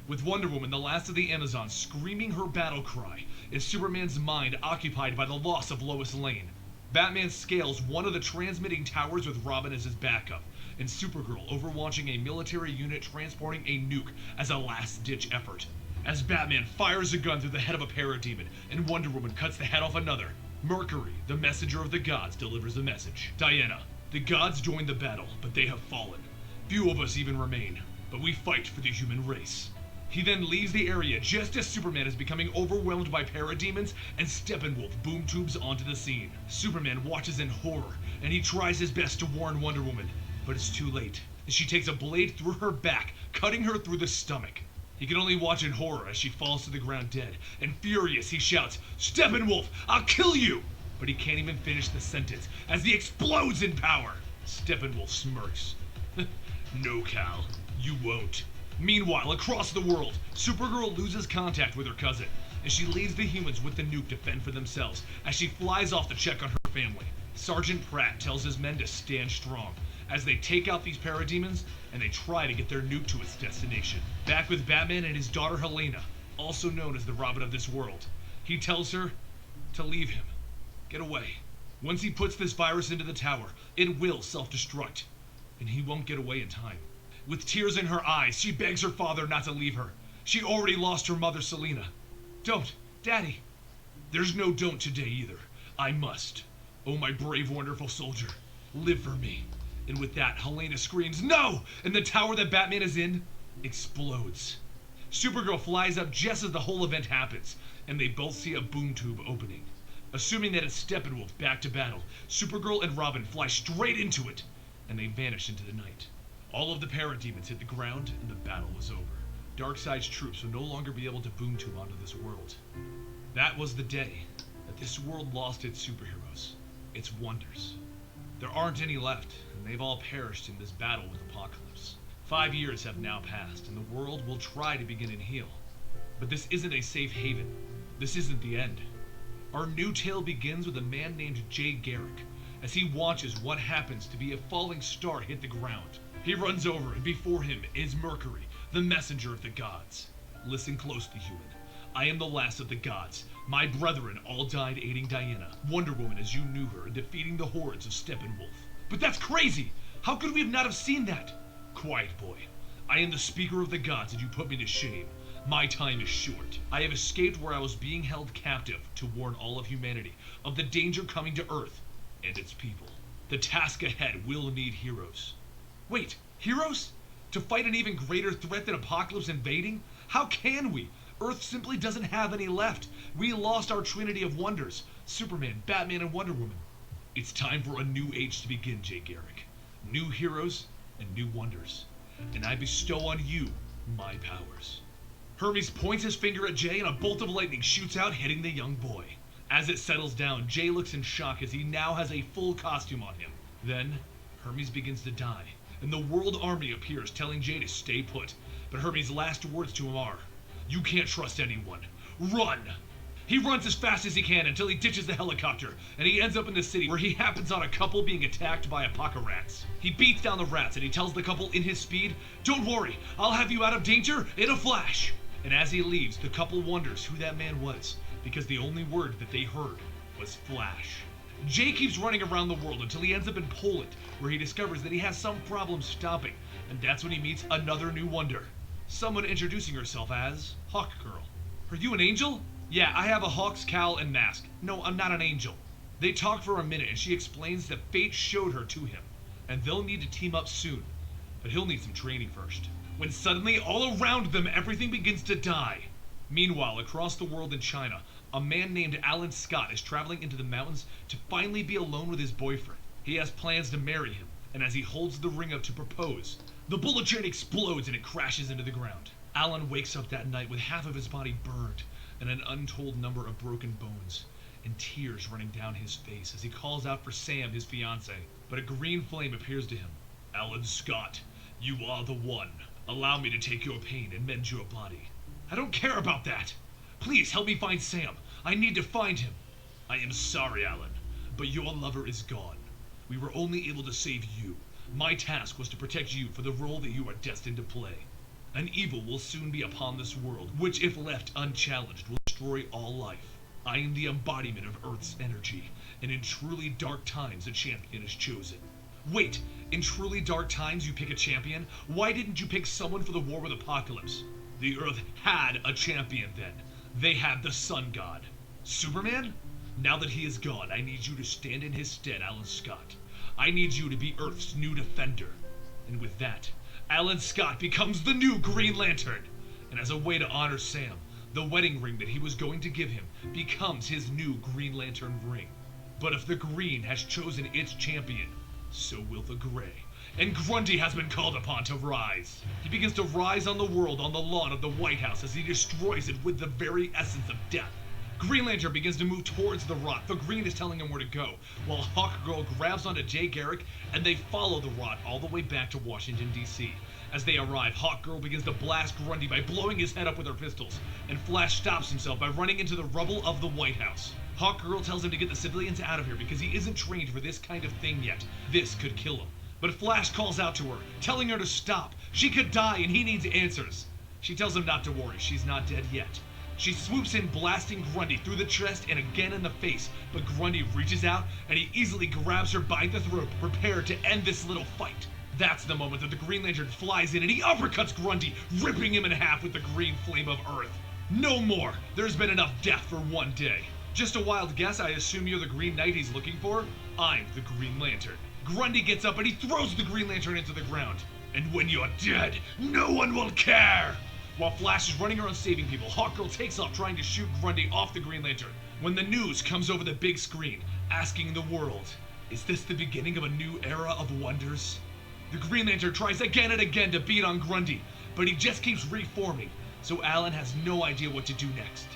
With Wonder Woman, the last of the Amazons, screaming her battle cry, is Superman's mind occupied by the loss of Lois Lane. Batman scales one of the transmitting towers with Robin as his backup, and Supergirl overwatching a military unit transporting a nuke as a last-ditch effort. As Batman fires a gun through the head of a parademon, and Wonder Woman cuts the head off another, Mercury, the messenger of the gods, delivers a message. Diana, the gods joined the battle, but they have fallen. Few of us even remain, but we fight for the human race. He then leaves the area just as Superman is becoming overwhelmed by parademons, and Steppenwolf boom tubes onto the scene. Superman watches in horror, and he tries his best to warn Wonder Woman, but it's too late, as she takes a blade through her back, cutting her through the stomach. He can only watch in horror as she falls to the ground dead, and furious he shouts, "Steppenwolf, I'll kill you!" But he can't even finish the sentence, as he explodes in power. Steppenwolf smirks. No, Cal, you won't. Meanwhile, across the world, Supergirl loses contact with her cousin, and she leaves the humans with the nuke to fend for themselves as she flies off to check on her family. Sergeant Pratt tells his men to stand strong as they take out these parademons and they try to get their nuke to its destination. Back with Batman and his daughter Helena, also known as the Robin of this world, he tells her to leave him. Get away. Once he puts this virus into the tower, it will self-destruct, and he won't get away in time. With tears in her eyes, she begs her father not to leave her. She already lost her mother, Selina. Don't, Daddy. There's no don't today either. I must. Oh, my brave, wonderful soldier. Live for me. And with that, Helena screams, no! And the tower that Batman is in explodes. Supergirl flies up just as the whole event happens, and they both see a boom tube opening. Assuming that it's Steppenwolf back to battle, Supergirl and Robin fly straight into it, and they vanish into the night. All of the parademons hit the ground, and the battle was over. Darkseid's troops would no longer be able to boom tube onto this world. That was the day that this world lost its superheroes, its wonders. There aren't any left, and they've all perished in this battle with Apocalypse. 5 years have now passed, and the world will try to begin and heal. But this isn't a safe haven. This isn't the end. Our new tale begins with a man named Jay Garrick, as he watches what happens to be a falling star hit the ground. He runs over, and before him is Mercury, the messenger of the gods. Listen closely, human. I am the last of the gods. My brethren all died aiding Diana, Wonder Woman as you knew her, and defeating the hordes of Steppenwolf. But that's crazy! How could we not have seen that? Quiet, boy. I am the speaker of the gods, and you put me to shame. My time is short. I have escaped where I was being held captive to warn all of humanity of the danger coming to Earth and its people. The task ahead will need heroes. Wait, heroes? To fight an even greater threat than Apocalypse invading? How can we? Earth simply doesn't have any left. We lost our trinity of wonders, Superman, Batman, and Wonder Woman. It's time for a new age to begin, Jay Garrick. New heroes and new wonders. And I bestow on you my powers. Hermes points his finger at Jay and a bolt of lightning shoots out, hitting the young boy. As it settles down, Jay looks in shock as he now has a full costume on him. Then, Hermes begins to die, and the World Army appears, telling Jay to stay put. But Hermes' last words to him are, "You can't trust anyone. Run!" He runs as fast as he can until he ditches the helicopter, and he ends up in the city where he happens on a couple being attacked by apoca-rats. He beats down the rats and he tells the couple in his speed, "Don't worry, I'll have you out of danger in a flash." And as he leaves, the couple wonders who that man was, because the only word that they heard was Flash. Jay keeps running around the world until he ends up in Poland, where he discovers that he has some problem stopping, and that's when he meets another new wonder. Someone introducing herself as Hawk Girl. "Are you an angel?" "Yeah, I have a hawk's cowl and mask." "No, I'm not an angel." They talk for a minute and she explains that fate showed her to him, and they'll need to team up soon, but he'll need some training first. When suddenly, all around them, everything begins to die. Meanwhile, across the world in China, a man named Alan Scott is traveling into the mountains to finally be alone with his boyfriend. He has plans to marry him, and as he holds the ring up to propose, the bullet train explodes and it crashes into the ground. Alan wakes up that night with half of his body burned and an untold number of broken bones, and tears running down his face as he calls out for Sam, his fiancée. But a green flame appears to him. "Alan Scott, you are the one. Allow me to take your pain and mend your body." "I don't care about that. Please help me find Sam. I need to find him." "I am sorry, Alan, but your lover is gone. We were only able to save you. My task was to protect you for the role that you are destined to play. An evil will soon be upon this world, which if left unchallenged will destroy all life. I am the embodiment of Earth's energy, and in truly dark times a champion is chosen." "Wait, in truly dark times you pick a champion? Why didn't you pick someone for the war with Apocalypse?" "The Earth had a champion then. They had the Sun God. Superman? Now that he is gone, I need you to stand in his stead, Alan Scott. I need you to be Earth's new defender." And with that, Alan Scott becomes the new Green Lantern. And as a way to honor Sam, the wedding ring that he was going to give him becomes his new Green Lantern ring. But if the Green has chosen its champion, so will the Gray. And Grundy has been called upon to rise. He begins to rise on the world on the lawn of the White House as he destroys it with the very essence of death. Green Lantern begins to move towards the rot. The Green is telling him where to go, while Hawkgirl grabs onto Jay Garrick and they follow the rot all the way back to Washington, D.C. As they arrive, Hawkgirl begins to blast Grundy by blowing his head up with her pistols, and Flash stops himself by running into the rubble of the White House. Hawkgirl tells him to get the civilians out of here because he isn't trained for this kind of thing yet. This could kill him. But Flash calls out to her, telling her to stop. She could die and he needs answers. She tells him not to worry, she's not dead yet. She swoops in, blasting Grundy through the chest and again in the face, but Grundy reaches out and he easily grabs her by the throat, prepared to end this little fight. That's the moment that the Green Lantern flies in and he uppercuts Grundy, ripping him in half with the green flame of Earth. No more! There's been enough death for one day. Just a wild guess, I assume you're the Green Knight he's looking for? I'm the Green Lantern. Grundy gets up and he throws the Green Lantern into the ground. And when you're dead, no one will care! While Flash is running around saving people, Hawkgirl takes off trying to shoot Grundy off the Green Lantern. When the news comes over the big screen, asking the world, is this the beginning of a new era of wonders? The Green Lantern tries again and again to beat on Grundy, but he just keeps reforming, so Alan has no idea what to do next.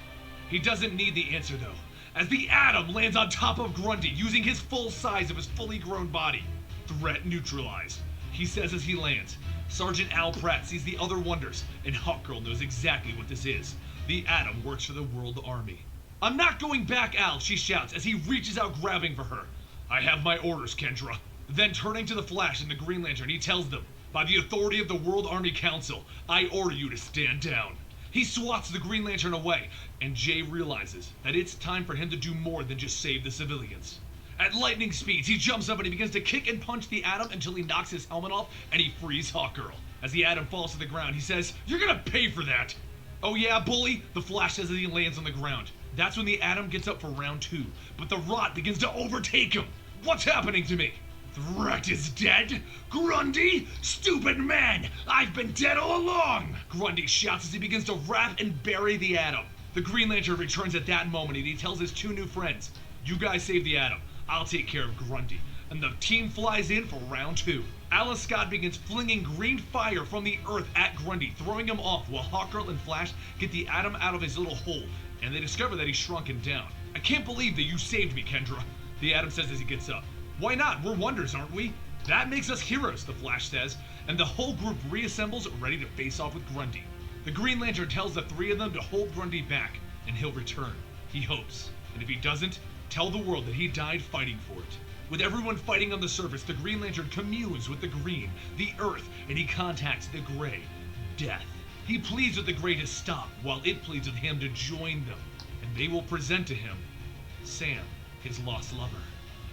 He doesn't need the answer though, as the Atom lands on top of Grundy using his full size of his fully grown body. Threat neutralized, he says as he lands. Sergeant Al Pratt sees the other wonders, and Hawkgirl knows exactly what this is. The Atom works for the World Army. I'm not going back, Al, she shouts as he reaches out grabbing for her. I have my orders, Kendra. Then turning to the Flash and the Green Lantern, he tells them, by the authority of the World Army Council, I order you to stand down. He swats the Green Lantern away, and Jay realizes that it's time for him to do more than just save the civilians. At lightning speeds, he jumps up and he begins to kick and punch the Atom until he knocks his helmet off and he frees Hawkgirl. As the Atom falls to the ground, he says, "You're gonna pay for that!" "Oh yeah, bully," the Flash says as he lands on the ground. That's when the Atom gets up for round 2, but the rot begins to overtake him. What's happening to me? Threat is dead? Grundy? Stupid man! I've been dead all along! Grundy shouts as he begins to wrap and bury the Atom. The Green Lantern returns at that moment and he tells his 2 new friends, "You guys save the Atom. I'll take care of Grundy." And the team flies in for round 2. Alan Scott begins flinging green fire from the earth at Grundy, throwing him off while Hawkgirl and Flash get the Atom out of his little hole, and they discover that he's shrunken down. "I can't believe that you saved me, Kendra," the Atom says as he gets up. "Why not? We're wonders, aren't we?" "That makes us heroes," the Flash says, and the whole group reassembles ready to face off with Grundy. The Green Lantern tells the 3 of them to hold Grundy back, and he'll return. He hopes. And if he doesn't, tell the world that he died fighting for it. With everyone fighting on the surface, the Green Lantern communes with the Green, the Earth, and he contacts the Gray, Death. He pleads with the Gray to stop, while it pleads with him to join them, and they will present to him Sam, his lost lover.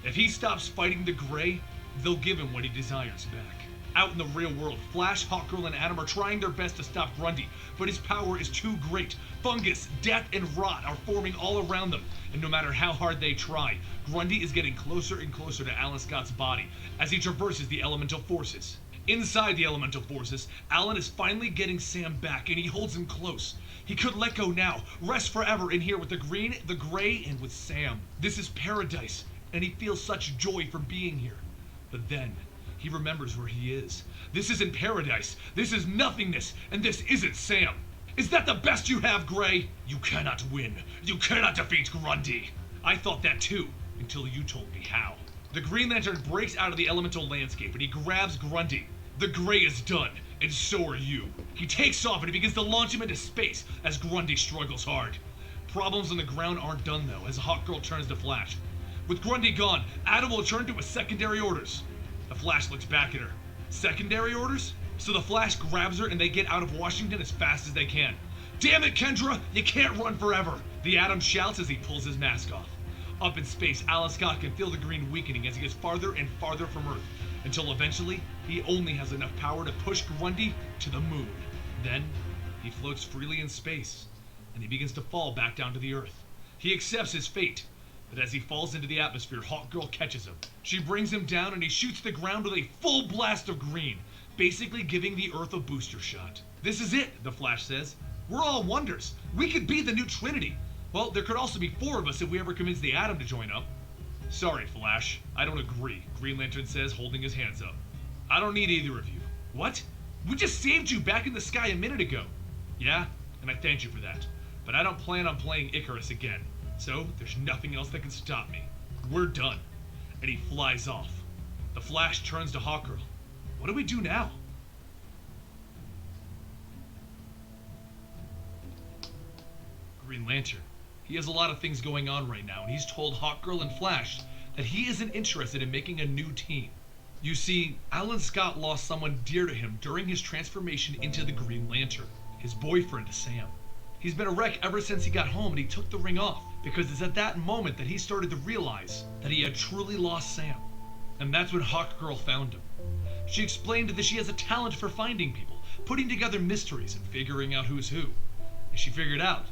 If he stops fighting the Gray, they'll give him what he desires back. Out in the real world, Flash, Hawkgirl, and Atom are trying their best to stop Grundy, but his power is too great. Fungus, death, and rot are forming all around them, and no matter how hard they try, Grundy is getting closer and closer to Alan Scott's body as he traverses the elemental forces. Inside the elemental forces, Alan is finally getting Sam back, and he holds him close. He could let go now, rest forever in here with the Green, the Gray, and with Sam. This is paradise, and he feels such joy for being here. But then, he remembers where he is. This isn't paradise, this is nothingness, and this isn't Sam. Is that the best you have, Gray? You cannot win. You cannot defeat Grundy. I thought that too, until you told me how. The Green Lantern breaks out of the elemental landscape and he grabs Grundy. The Gray is done, and so are you. He takes off and he begins to launch him into space as Grundy struggles hard. Problems on the ground aren't done though, as Hawkgirl turns to Flash. With Grundy gone, Atom will turn to his secondary orders. The Flash looks back at her. Secondary orders? So the Flash grabs her and they get out of Washington as fast as they can. "Damn it, Kendra! You can't run forever!" the Atom shouts as he pulls his mask off. Up in space, Alan Scott can feel the Green weakening as he gets farther and farther from Earth, until eventually, he only has enough power to push Grundy to the moon. Then, he floats freely in space, and he begins to fall back down to the Earth. He accepts his fate, but as he falls into the atmosphere, Hawkgirl catches him. She brings him down and he shoots the ground with a full blast of green, basically giving the Earth a booster shot. "This is it," the Flash says. "We're all wonders. We could be the new Trinity. Well, there could also be 4 of us if we ever convince the Atom to join up." "Sorry, Flash. I don't agree," Green Lantern says, holding his hands up. "I don't need either of you." "What? We just saved you back in the sky a minute ago." "Yeah, and I thanked you for that. But I don't plan on playing Icarus again. So, there's nothing else that can stop me. We're done. And he flies off. The Flash turns to Hawkgirl. What do we do now? Green Lantern. He has a lot of things going on right now, and he's told Hawkgirl and Flash that he isn't interested in making a new team. You see, Alan Scott lost someone dear to him during his transformation into the Green Lantern, his boyfriend, Sam. He's been a wreck ever since he got home and he took the ring off, because it's at that moment that he started to realize that he had truly lost Sam. And that's when Hawkgirl found him. She explained that she has a talent for finding people, putting together mysteries and figuring out who's who. And she figured out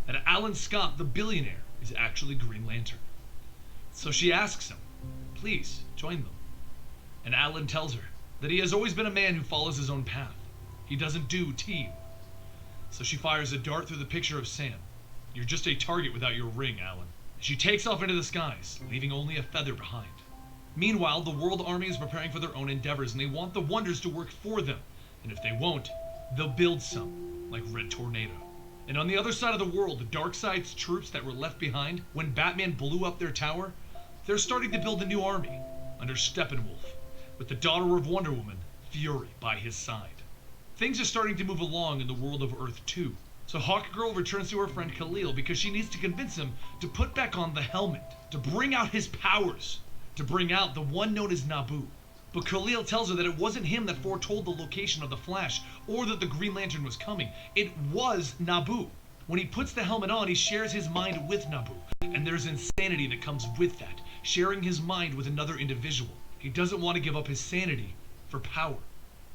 that Alan Scott, the billionaire, is actually Green Lantern. So she asks him, please, join them. And Alan tells her that he has always been a man who follows his own path. He doesn't do team. So she fires a dart through the picture of Sam. You're just a target without your ring, Alan. She takes off into the skies, leaving only a feather behind. Meanwhile, the World Army is preparing for their own endeavors, and they want the Wonders to work for them. And if they won't, they'll build some, like Red Tornado. And on the other side of the world, the Darkseid's troops that were left behind when Batman blew up their tower, they're starting to build a new army under Steppenwolf, with the daughter of Wonder Woman, Fury, by his side. Things are starting to move along in the world of Earth 2. So Hawkgirl returns to her friend Khalil because she needs to convince him to put back on the helmet, to bring out his powers, to bring out the one known as Nabu. But Khalil tells her that it wasn't him that foretold the location of the Flash or that the Green Lantern was coming. It was Nabu. When he puts the helmet on, he shares his mind with Nabu. And there's insanity that comes with that, sharing his mind with another individual. He doesn't want to give up his sanity for power.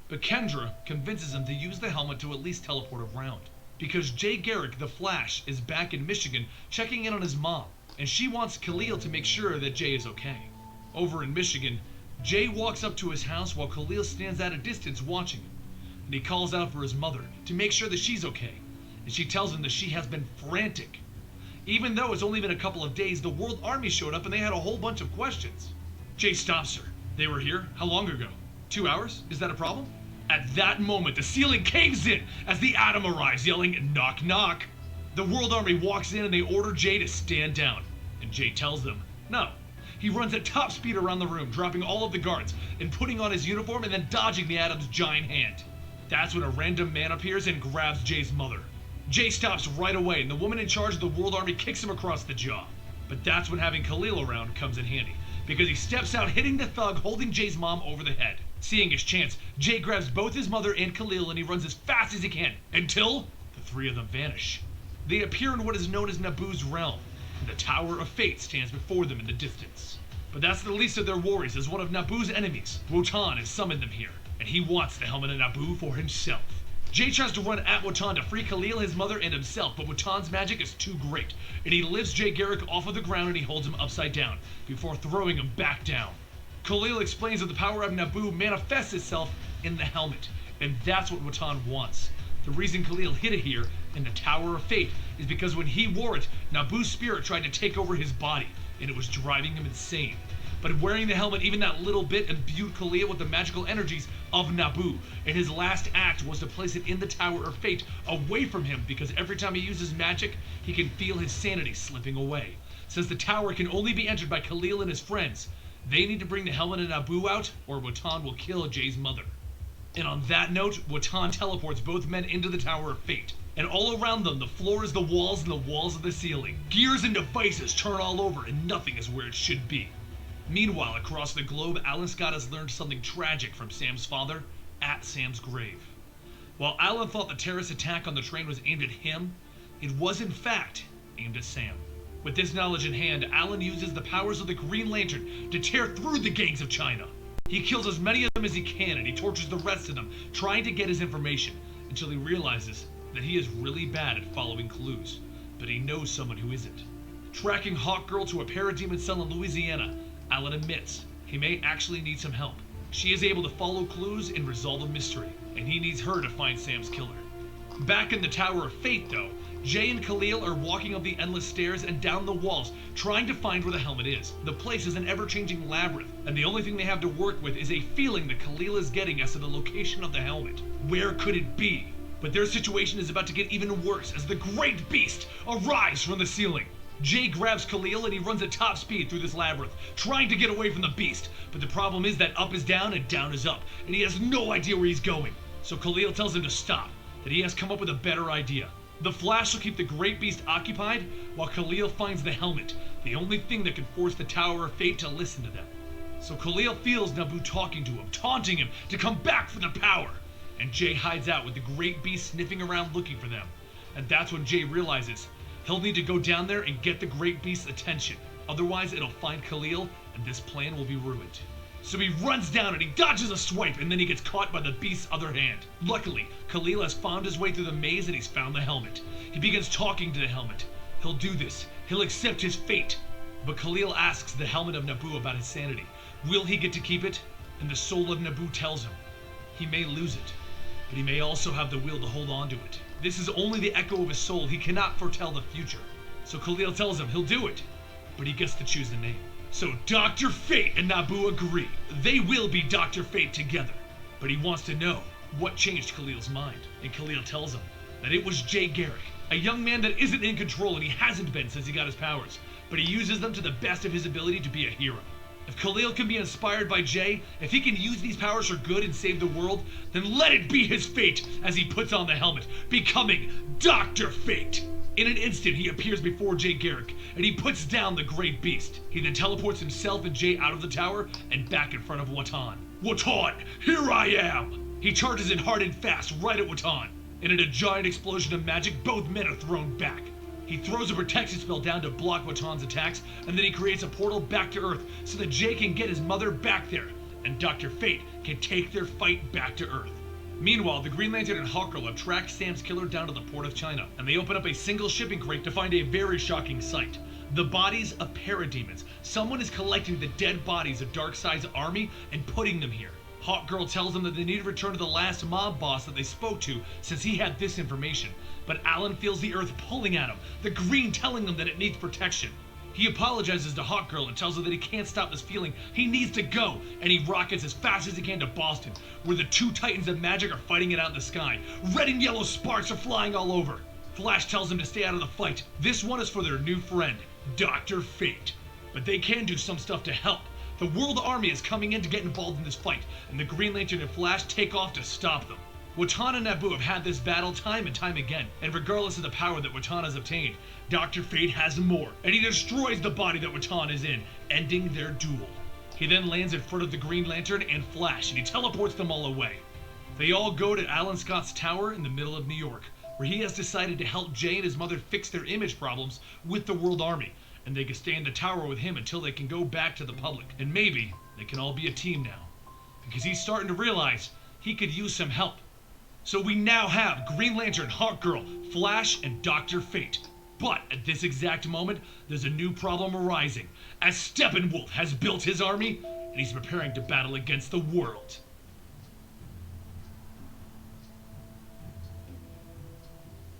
But Kendra convinces him to use the helmet to at least teleport around. Because Jay Garrick, the Flash, is back in Michigan checking in on his mom. And she wants Khalil to make sure that Jay is okay. Over in Michigan, Jay walks up to his house while Khalil stands at a distance watching him. And he calls out for his mother to make sure that she's okay. And she tells him that she has been frantic. Even though it's only been a couple of days, the World Army showed up and they had a whole bunch of questions. Jay stops her. They were here? How long ago? 2 hours? Is that a problem? At that moment, the ceiling caves in as the Atom arrives, yelling, knock, knock. The World Army walks in and they order Jay to stand down. And Jay tells them, no. He runs at top speed around the room, dropping all of the guards and putting on his uniform and then dodging the Atom's giant hand. That's when a random man appears and grabs Jay's mother. Jay stops right away and the woman in charge of the World Army kicks him across the jaw. But that's when having Khalil around comes in handy, because he steps out hitting the thug holding Jay's mom over the head. Seeing his chance, Jay grabs both his mother and Khalil and he runs as fast as he can, until the three of them vanish. They appear in what is known as Nabu's realm, and the Tower of Fate stands before them in the distance. But that's the least of their worries, as one of Nabu's enemies, Wotan, has summoned them here, and he wants the helmet of Nabu for himself. Jay tries to run at Wotan to free Khalil, his mother, and himself, but Wotan's magic is too great, and he lifts Jay Garrick off of the ground and he holds him upside down, before throwing him back down. Khalil explains that the power of Nabu manifests itself in the helmet, and that's what Wotan wants. The reason Khalil hid it here in the Tower of Fate is because when he wore it, Nabu's spirit tried to take over his body, and it was driving him insane. But wearing the helmet even that little bit imbued Khalil with the magical energies of Nabu, and his last act was to place it in the Tower of Fate away from him, because every time he uses magic, he can feel his sanity slipping away. Since the tower can only be entered by Khalil and his friends, they need to bring the helmet of Nabu out, or Wotan will kill Jay's mother. And on that note, Wotan teleports both men into the Tower of Fate. And all around them, the floor is the walls and the walls of the ceiling. Gears and devices turn all over, and nothing is where it should be. Meanwhile, across the globe, Alan Scott has learned something tragic from Sam's father at Sam's grave. While Alan thought the terrorist attack on the train was aimed at him, it was in fact aimed at Sam. With this knowledge in hand, Alan uses the powers of the Green Lantern to tear through the gangs of China. He kills as many of them as he can, and he tortures the rest of them, trying to get his information, until he realizes that he is really bad at following clues, but he knows someone who isn't. Tracking Hawkgirl to a parademon cell in Louisiana, Alan admits he may actually need some help. She is able to follow clues and resolve a mystery, and he needs her to find Sam's killer. Back in the Tower of Fate, though, Jay and Khalil are walking up the endless stairs and down the walls, trying to find where the helmet is. The place is an ever-changing labyrinth, and the only thing they have to work with is a feeling that Khalil is getting as to the location of the helmet. Where could it be? But their situation is about to get even worse as the Great Beast arrives from the ceiling. Jay grabs Khalil and he runs at top speed through this labyrinth, trying to get away from the beast. But the problem is that up is down and down is up, and he has no idea where he's going. So Khalil tells him to stop, that he has come up with a better idea. The Flash will keep the Great Beast occupied while Khalil finds the helmet, the only thing that can force the Tower of Fate to listen to them. So Khalil feels Naboo talking to him, taunting him to come back for the power. And Jay hides out with the Great Beast sniffing around looking for them. And that's when Jay realizes he'll need to go down there and get the Great Beast's attention. Otherwise, it'll find Khalil, and this plan will be ruined. So he runs down and he dodges a swipe, and then he gets caught by the beast's other hand. Luckily, Khalil has found his way through the maze and he's found the helmet. He begins talking to the helmet. He'll do this. He'll accept his fate. But Khalil asks the helmet of Naboo about his sanity. Will he get to keep it? And the soul of Naboo tells him he may lose it, but he may also have the will to hold on to it. This is only the echo of his soul. He cannot foretell the future. So Khalil tells him he'll do it, but he gets to choose the name. So Dr. Fate and Naboo agree. They will be Dr. Fate together. But he wants to know what changed Khalil's mind. And Khalil tells him that it was Jay Garrick, a young man that isn't in control, and he hasn't been since he got his powers. But he uses them to the best of his ability to be a hero. If Khalil can be inspired by Jay, if he can use these powers for good and save the world, then let it be his fate as he puts on the helmet, becoming Dr. Fate. In an instant, he appears before Jay Garrick, and he puts down the Great Beast. He then teleports himself and Jay out of the tower and back in front of Watan. Watan, here I am! He charges in hard and fast right at Watan, and in a giant explosion of magic, both men are thrown back. He throws a protection spell down to block Watan's attacks, and then he creates a portal back to Earth so that Jay can get his mother back there, and Dr. Fate can take their fight back to Earth. Meanwhile, the Green Lantern and Hawkgirl have tracked Sam's killer down to the port of China, and they open up a single shipping crate to find a very shocking sight. The bodies of parademons. Someone is collecting the dead bodies of Darkseid's army and putting them here. Hawkgirl tells them that they need to return to the last mob boss that they spoke to since he had this information. But Alan feels the Earth pulling at him, the green telling them that it needs protection. He apologizes to Hawkgirl and tells her that he can't stop this feeling. He needs to go, and he rockets as fast as he can to Boston, where the two titans of magic are fighting it out in the sky. Red and yellow sparks are flying all over. Flash tells him to stay out of the fight. This one is for their new friend, Dr. Fate. But they can do some stuff to help. The World Army is coming in to get involved in this fight, and the Green Lantern and Flash take off to stop them. Watan and Naboo have had this battle time and time again, and regardless of the power that Watan has obtained, Dr. Fate has more, and he destroys the body that Watan is in, ending their duel. He then lands in front of the Green Lantern and Flash, and he teleports them all away. They all go to Alan Scott's tower in the middle of New York, where he has decided to help Jay and his mother fix their image problems with the World Army, and they can stay in the tower with him until they can go back to the public, and maybe they can all be a team now, because he's starting to realize he could use some help. So we now have Green Lantern, Hawkgirl, Flash, and Dr. Fate. But at this exact moment, there's a new problem arising, as Steppenwolf has built his army, and he's preparing to battle against the world.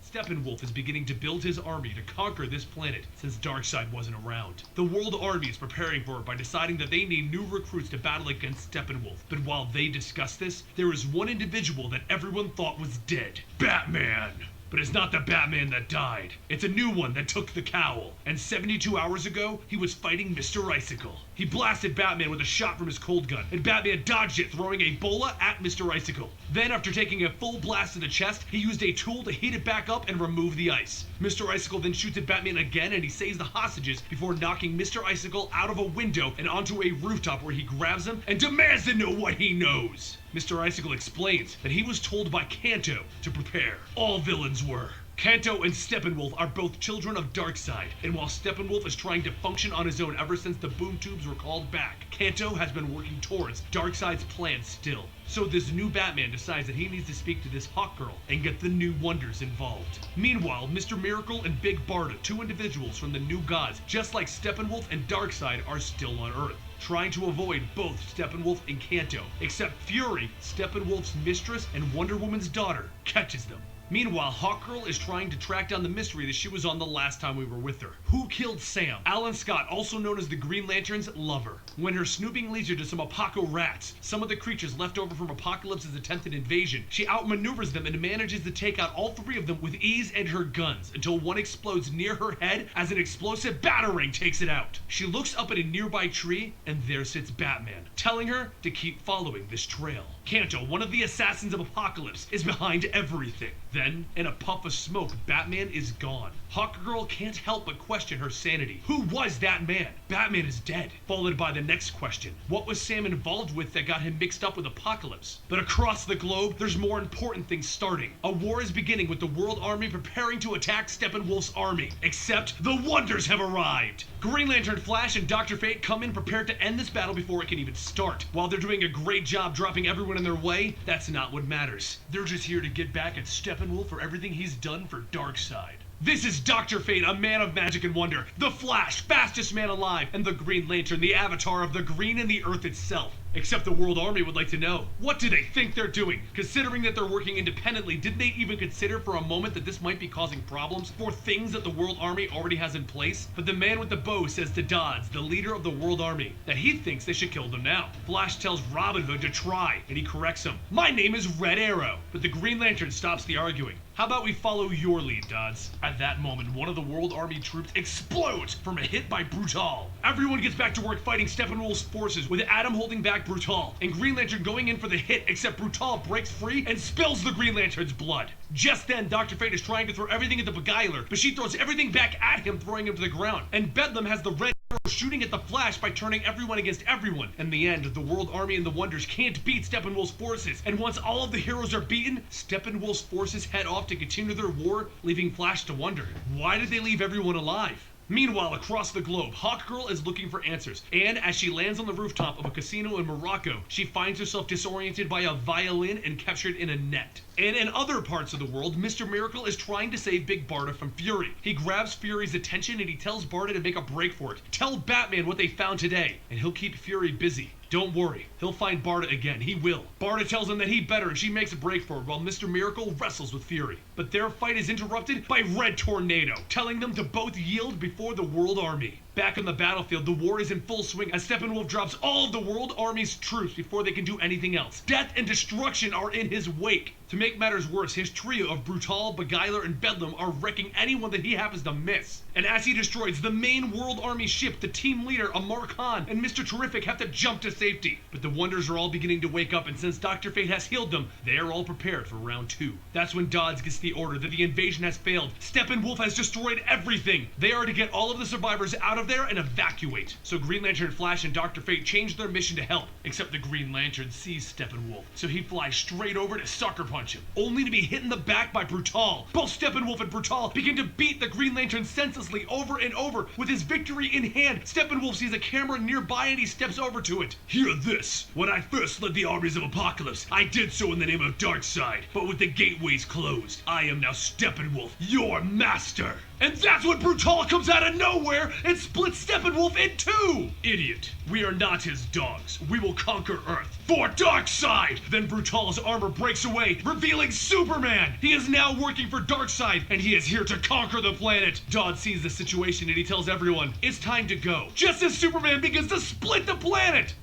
Steppenwolf is beginning to build his army to conquer this planet since Darkseid wasn't around. The World Army is preparing for it by deciding that they need new recruits to battle against Steppenwolf. But while they discuss this, there is one individual that everyone thought was dead. Batman! But it's not the Batman that died. It's a new one that took the cowl. And 72 hours ago, he was fighting Mr. Icicle. He blasted Batman with a shot from his cold gun, and Batman dodged it, throwing a bola at Mr. Icicle. Then, after taking a full blast to the chest, he used a tool to heat it back up and remove the ice. Mr. Icicle then shoots at Batman again, and he saves the hostages before knocking Mr. Icicle out of a window and onto a rooftop where he grabs him and demands to know what he knows. Mr. Icicle explains that he was told by Kanto to prepare. All villains were. Kanto and Steppenwolf are both children of Darkseid, and while Steppenwolf is trying to function on his own ever since the boom tubes were called back, Kanto has been working towards Darkseid's plan still. So this new Batman decides that he needs to speak to this Hawkgirl and get the new Wonders involved. Meanwhile, Mr. Miracle and Big Barda, two individuals from the New Gods, just like Steppenwolf and Darkseid, are still on Earth, trying to avoid both Steppenwolf and Kanto, except Fury, Steppenwolf's mistress and Wonder Woman's daughter, catches them. Meanwhile, Hawkgirl is trying to track down the mystery that she was on the last time we were with her. Who killed Sam? Alan Scott, also known as the Green Lantern's lover. When her snooping leads her to some Apoco rats, some of the creatures left over from Apocalypse's attempted invasion, she outmaneuvers them and manages to take out all three of them with ease and her guns, until one explodes near her head as an explosive batarang takes it out. She looks up at a nearby tree, and there sits Batman, telling her to keep following this trail. Kanto, one of the assassins of Apocalypse, is behind everything. Then, in a puff of smoke, Batman is gone. Hawkgirl can't help but question her sanity. Who was that man? Batman is dead. Followed by the next question. What was Sam involved with that got him mixed up with Apocalypse? But across the globe, there's more important things starting. A war is beginning with the World Army preparing to attack Steppenwolf's army. Except, the Wonders have arrived! Green Lantern, Flash, and Dr. Fate come in prepared to end this battle before it can even start. While they're doing a great job dropping everyone in their way, that's not what matters. They're just here to get back at Steppenwolf for everything he's done for Darkseid. This is Dr. Fate, a man of magic and wonder, the Flash, fastest man alive, and the Green Lantern, the avatar of the green and the earth itself. Except the World Army would like to know, what do they think they're doing? Considering that they're working independently, didn't they even consider for a moment that this might be causing problems for things that the World Army already has in place? But the man with the bow says to Dodds, the leader of the World Army, that he thinks they should kill them now. Flash tells Robin Hood to try, and he corrects him. My name is Red Arrow. But the Green Lantern stops the arguing. How about we follow your lead, Dodds? At that moment, one of the World Army troops explodes from a hit by Brutal. Everyone gets back to work fighting Steppenwolf's forces, with Adam holding back Brutal, and Green Lantern going in for the hit, except Brutal breaks free and spills the Green Lantern's blood. Just then, Dr. Fate is trying to throw everything at the Beguiler, but she throws everything back at him, throwing him to the ground. And Bedlam has the Red Arrow shooting at the Flash by turning everyone against everyone. In the end, the World Army and the Wonders can't beat Steppenwolf's forces, and once all of the heroes are beaten, Steppenwolf's forces head off to continue their war, leaving Flash to wonder, why did they leave everyone alive? Meanwhile, across the globe, Hawkgirl is looking for answers, and as she lands on the rooftop of a casino in Morocco, she finds herself disoriented by a violin and captured in a net. And in other parts of the world, Mr. Miracle is trying to save Big Barda from Fury. He grabs Fury's attention and he tells Barda to make a break for it. Tell Batman what they found today, and he'll keep Fury busy. Don't worry, he'll find Barda again, he will. Barda tells him that he better and she makes a break for it while Mr. Miracle wrestles with Fury. But their fight is interrupted by Red Tornado, telling them to both yield before the World Army. Back on the battlefield, the war is in full swing as Steppenwolf drops all of the World Army's troops before they can do anything else. Death and destruction are in his wake. To make matters worse, his trio of Brutal, Beguiler, and Bedlam are wrecking anyone that he happens to miss. And as he destroys the main World Army ship, the team leader, Amar Khan, and Mr. Terrific have to jump to safety. But the Wonders are all beginning to wake up, and since Dr. Fate has healed them, they are all prepared for round 2. That's when Dodds gets the order that the invasion has failed. Steppenwolf has destroyed everything. They are to get all of the survivors out of there and evacuate. So Green Lantern, Flash, and Dr. Fate change their mission to help, except the Green Lantern sees Steppenwolf, so he flies straight over to sucker punch him, only to be hit in the back by Brutal. Both Steppenwolf and Brutal begin to beat the Green Lantern senselessly over and over. With his victory in hand, Steppenwolf sees a camera nearby and he steps over to it. Hear this. When I first led the armies of Apocalypse, I did so in the name of Darkseid, but with the gateways closed, I am now Steppenwolf, your master. And that's when Brutal comes out of nowhere and splits Steppenwolf in two! Idiot. We are not his dogs. We will conquer Earth. For Darkseid! Then Brutal's armor breaks away, revealing Superman! He is now working for Darkseid, and he is here to conquer the planet! Dodd sees the situation and he tells everyone, it's time to go. Just as Superman begins to split the planet!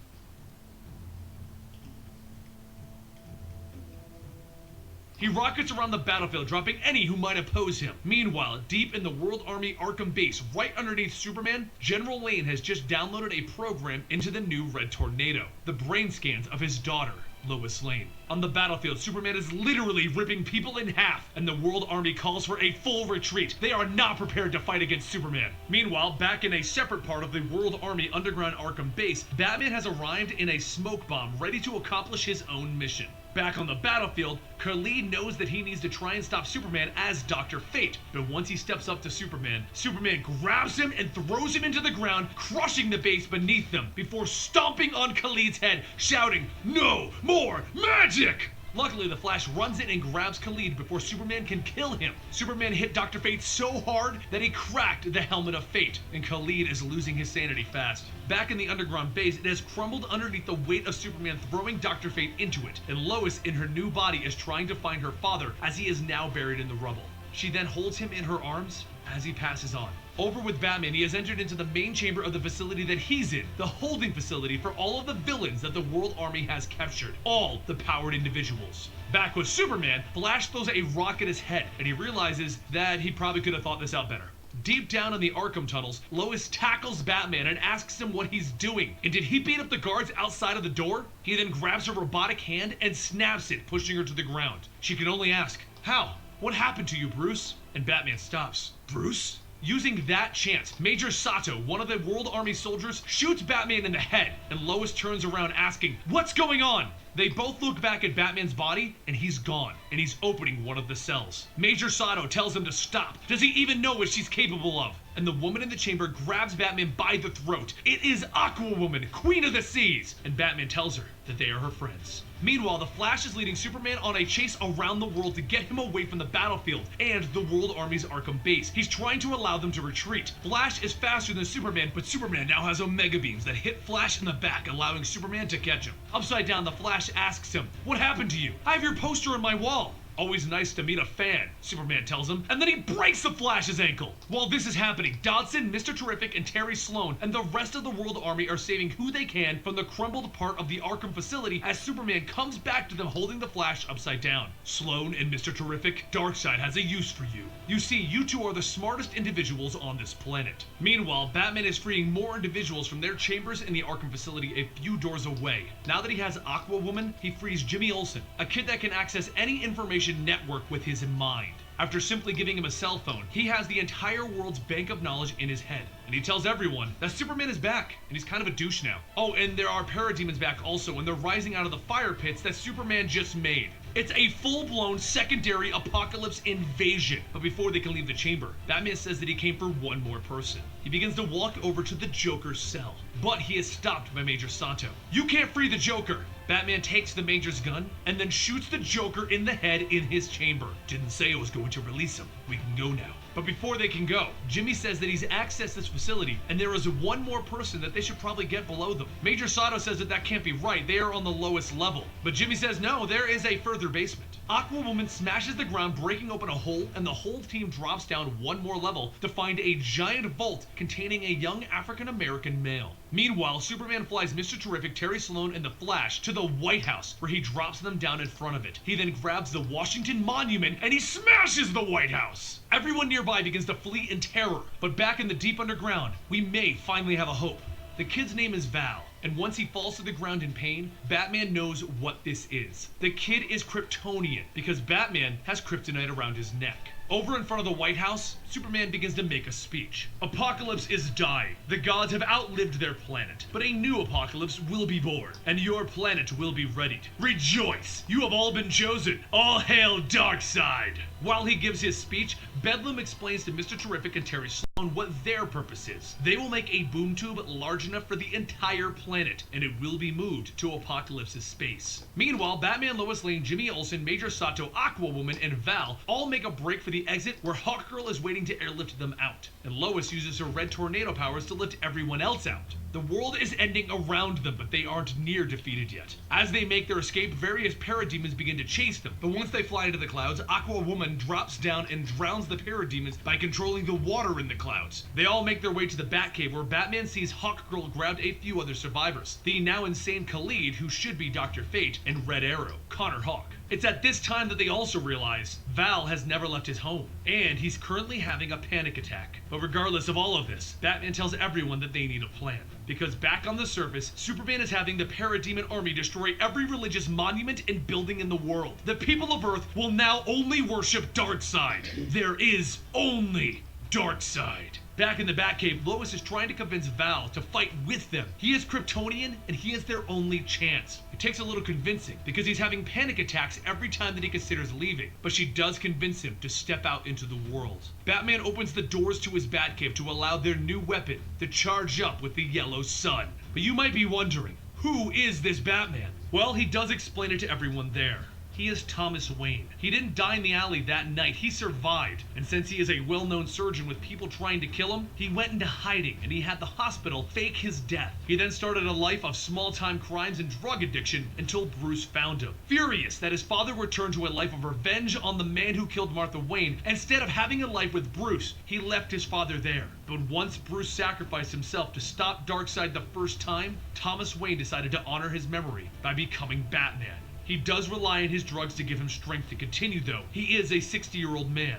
He rockets around the battlefield, dropping any who might oppose him. Meanwhile, deep in the World Army Arkham base, right underneath Superman, General Lane has just downloaded a program into the new Red Tornado, the brain scans of his daughter, Lois Lane. On the battlefield, Superman is literally ripping people in half, and the World Army calls for a full retreat. They are not prepared to fight against Superman. Meanwhile, back in a separate part of the World Army underground Arkham base, Batman has arrived in a smoke bomb, ready to accomplish his own mission. Back on the battlefield, Khalid knows that he needs to try and stop Superman as Dr. Fate, but once he steps up to Superman, Superman grabs him and throws him into the ground, crushing the base beneath them, before stomping on Khalid's head, shouting, "No more magic!" Luckily, the Flash runs in and grabs Khalid before Superman can kill him. Superman hit Dr. Fate so hard that he cracked the helmet of fate, and Khalid is losing his sanity fast. Back in the underground base, it has crumbled underneath the weight of Superman throwing Dr. Fate into it, and Lois in her new body is trying to find her father as he is now buried in the rubble. She then holds him in her arms as he passes on. Over with Batman, he has entered into the main chamber of the facility that he's in, the holding facility for all of the villains that the World Army has captured, all the powered individuals. Back with Superman, Flash throws a rock at his head, and he realizes that he probably could have thought this out better. Deep down in the Arkham tunnels, Lois tackles Batman and asks him what he's doing. And did he beat up the guards outside of the door? He then grabs her robotic hand and snaps it, pushing her to the ground. She can only ask, "How? What happened to you, Bruce?" And Batman stops. "Bruce?" Using that chance, Major Sato, one of the World Army soldiers, shoots Batman in the head, and Lois turns around asking, "What's going on?" They both look back at Batman's body, and he's gone, and he's opening one of the cells. Major Sato tells him to stop. Does he even know what she's capable of? And the woman in the chamber grabs Batman by the throat. It is Aquawoman, Queen of the Seas! And Batman tells her that they are her friends. Meanwhile, the Flash is leading Superman on a chase around the world to get him away from the battlefield and the World Army's Arkham base. He's trying to allow them to retreat. Flash is faster than Superman, but Superman now has Omega Beams that hit Flash in the back, allowing Superman to catch him. Upside down, the Flash asks him, "What happened to you? I have your poster on my wall." "Always nice to meet a fan," Superman tells him, and then he breaks the Flash's ankle. While this is happening, Dodson, Mr. Terrific, and Terry Sloan and the rest of the World Army are saving who they can from the crumbled part of the Arkham facility as Superman comes back to them holding the Flash upside down. "Sloan and Mr. Terrific, Darkseid has a use for you. You see, you two are the smartest individuals on this planet." Meanwhile, Batman is freeing more individuals from their chambers in the Arkham facility a few doors away. Now that he has Aquawoman, he frees Jimmy Olsen, a kid that can access any information network with his mind. After simply giving him a cell phone, he has the entire world's bank of knowledge in his head. And he tells everyone that Superman is back, and he's kind of a douche now. Oh, and there are parademons back also, and they're rising out of the fire pits that Superman just made. It's a full-blown secondary apocalypse invasion. But before they can leave the chamber, Batman says that he came for one more person. He begins to walk over to the Joker's cell, but he is stopped by Major Sato. "You can't free the Joker." Batman takes the Major's gun and then shoots the Joker in the head in his chamber. "Didn't say I was going to release him. We can go now." But before they can go, Jimmy says that he's accessed this facility and there is one more person that they should probably get below them. Major Sato says that that can't be right. They are on the lowest level. But Jimmy says no, there is a further basement. Aquawoman smashes the ground, breaking open a hole, and the whole team drops down one more level to find a giant vault containing a young African-American male. Meanwhile, Superman flies Mr. Terrific, Terry Sloan, and the Flash to the White House, where he drops them down in front of it. He then grabs the Washington Monument and he smashes the White House! Everyone nearby begins to flee in terror, but back in the deep underground, we may finally have a hope. The kid's name is Val, and once he falls to the ground in pain, Batman knows what this is. The kid is Kryptonian, because Batman has kryptonite around his neck. Over in front of the White House, Superman begins to make a speech. Apocalypse is dying. The gods have outlived their planet, but a new apocalypse will be born, and your planet will be readied. Rejoice! You have all been chosen. All hail Darkseid! While he gives his speech, Bedlam explains to Mr. Terrific and Terry Sloan what their purpose is. They will make a boom tube large enough for the entire planet, and it will be moved to Apocalypse's space. Meanwhile, Batman, Lois Lane, Jimmy Olsen, Major Sato, Aquawoman, and Val all make a break for the exit where Hawkgirl is waiting to airlift them out, and Lois uses her red tornado powers to lift everyone else out. The world is ending around them, but they aren't near defeated yet. As they make their escape, various parademons begin to chase them, but once they fly into the clouds, Aquawoman drops down and drowns the parademons by controlling the water in the clouds. They all make their way to the Batcave, where Batman sees Hawkgirl grab a few other survivors, the now insane Khalid, who should be Dr. Fate, and Red Arrow, Connor Hawke. It's at this time that they also realize Val has never left his home, and he's currently having a panic attack. But regardless of all of this, Batman tells everyone that they need a plan. Because back on the surface, Superman is having the Parademon army destroy every religious monument and building in the world. The people of Earth will now only worship Darkseid. There is only Darkseid. Back in the Batcave, Lois is trying to convince Val to fight with them. He is Kryptonian, and he is their only chance. It takes a little convincing, because he's having panic attacks every time that he considers leaving. But she does convince him to step out into the world. Batman opens the doors to his Batcave to allow their new weapon to charge up with the yellow sun. But you might be wondering, who is this Batman? Well, he does explain it to everyone there. He is Thomas Wayne. He didn't die in the alley that night, he survived. And since he is a well-known surgeon with people trying to kill him, he went into hiding and he had the hospital fake his death. He then started a life of small-time crimes and drug addiction until Bruce found him. Furious that his father returned to a life of revenge on the man who killed Martha Wayne, instead of having a life with Bruce, he left his father there. But once Bruce sacrificed himself to stop Darkseid the first time, Thomas Wayne decided to honor his memory by becoming Batman. He does rely on his drugs to give him strength to continue, though. He is a 60-year-old man.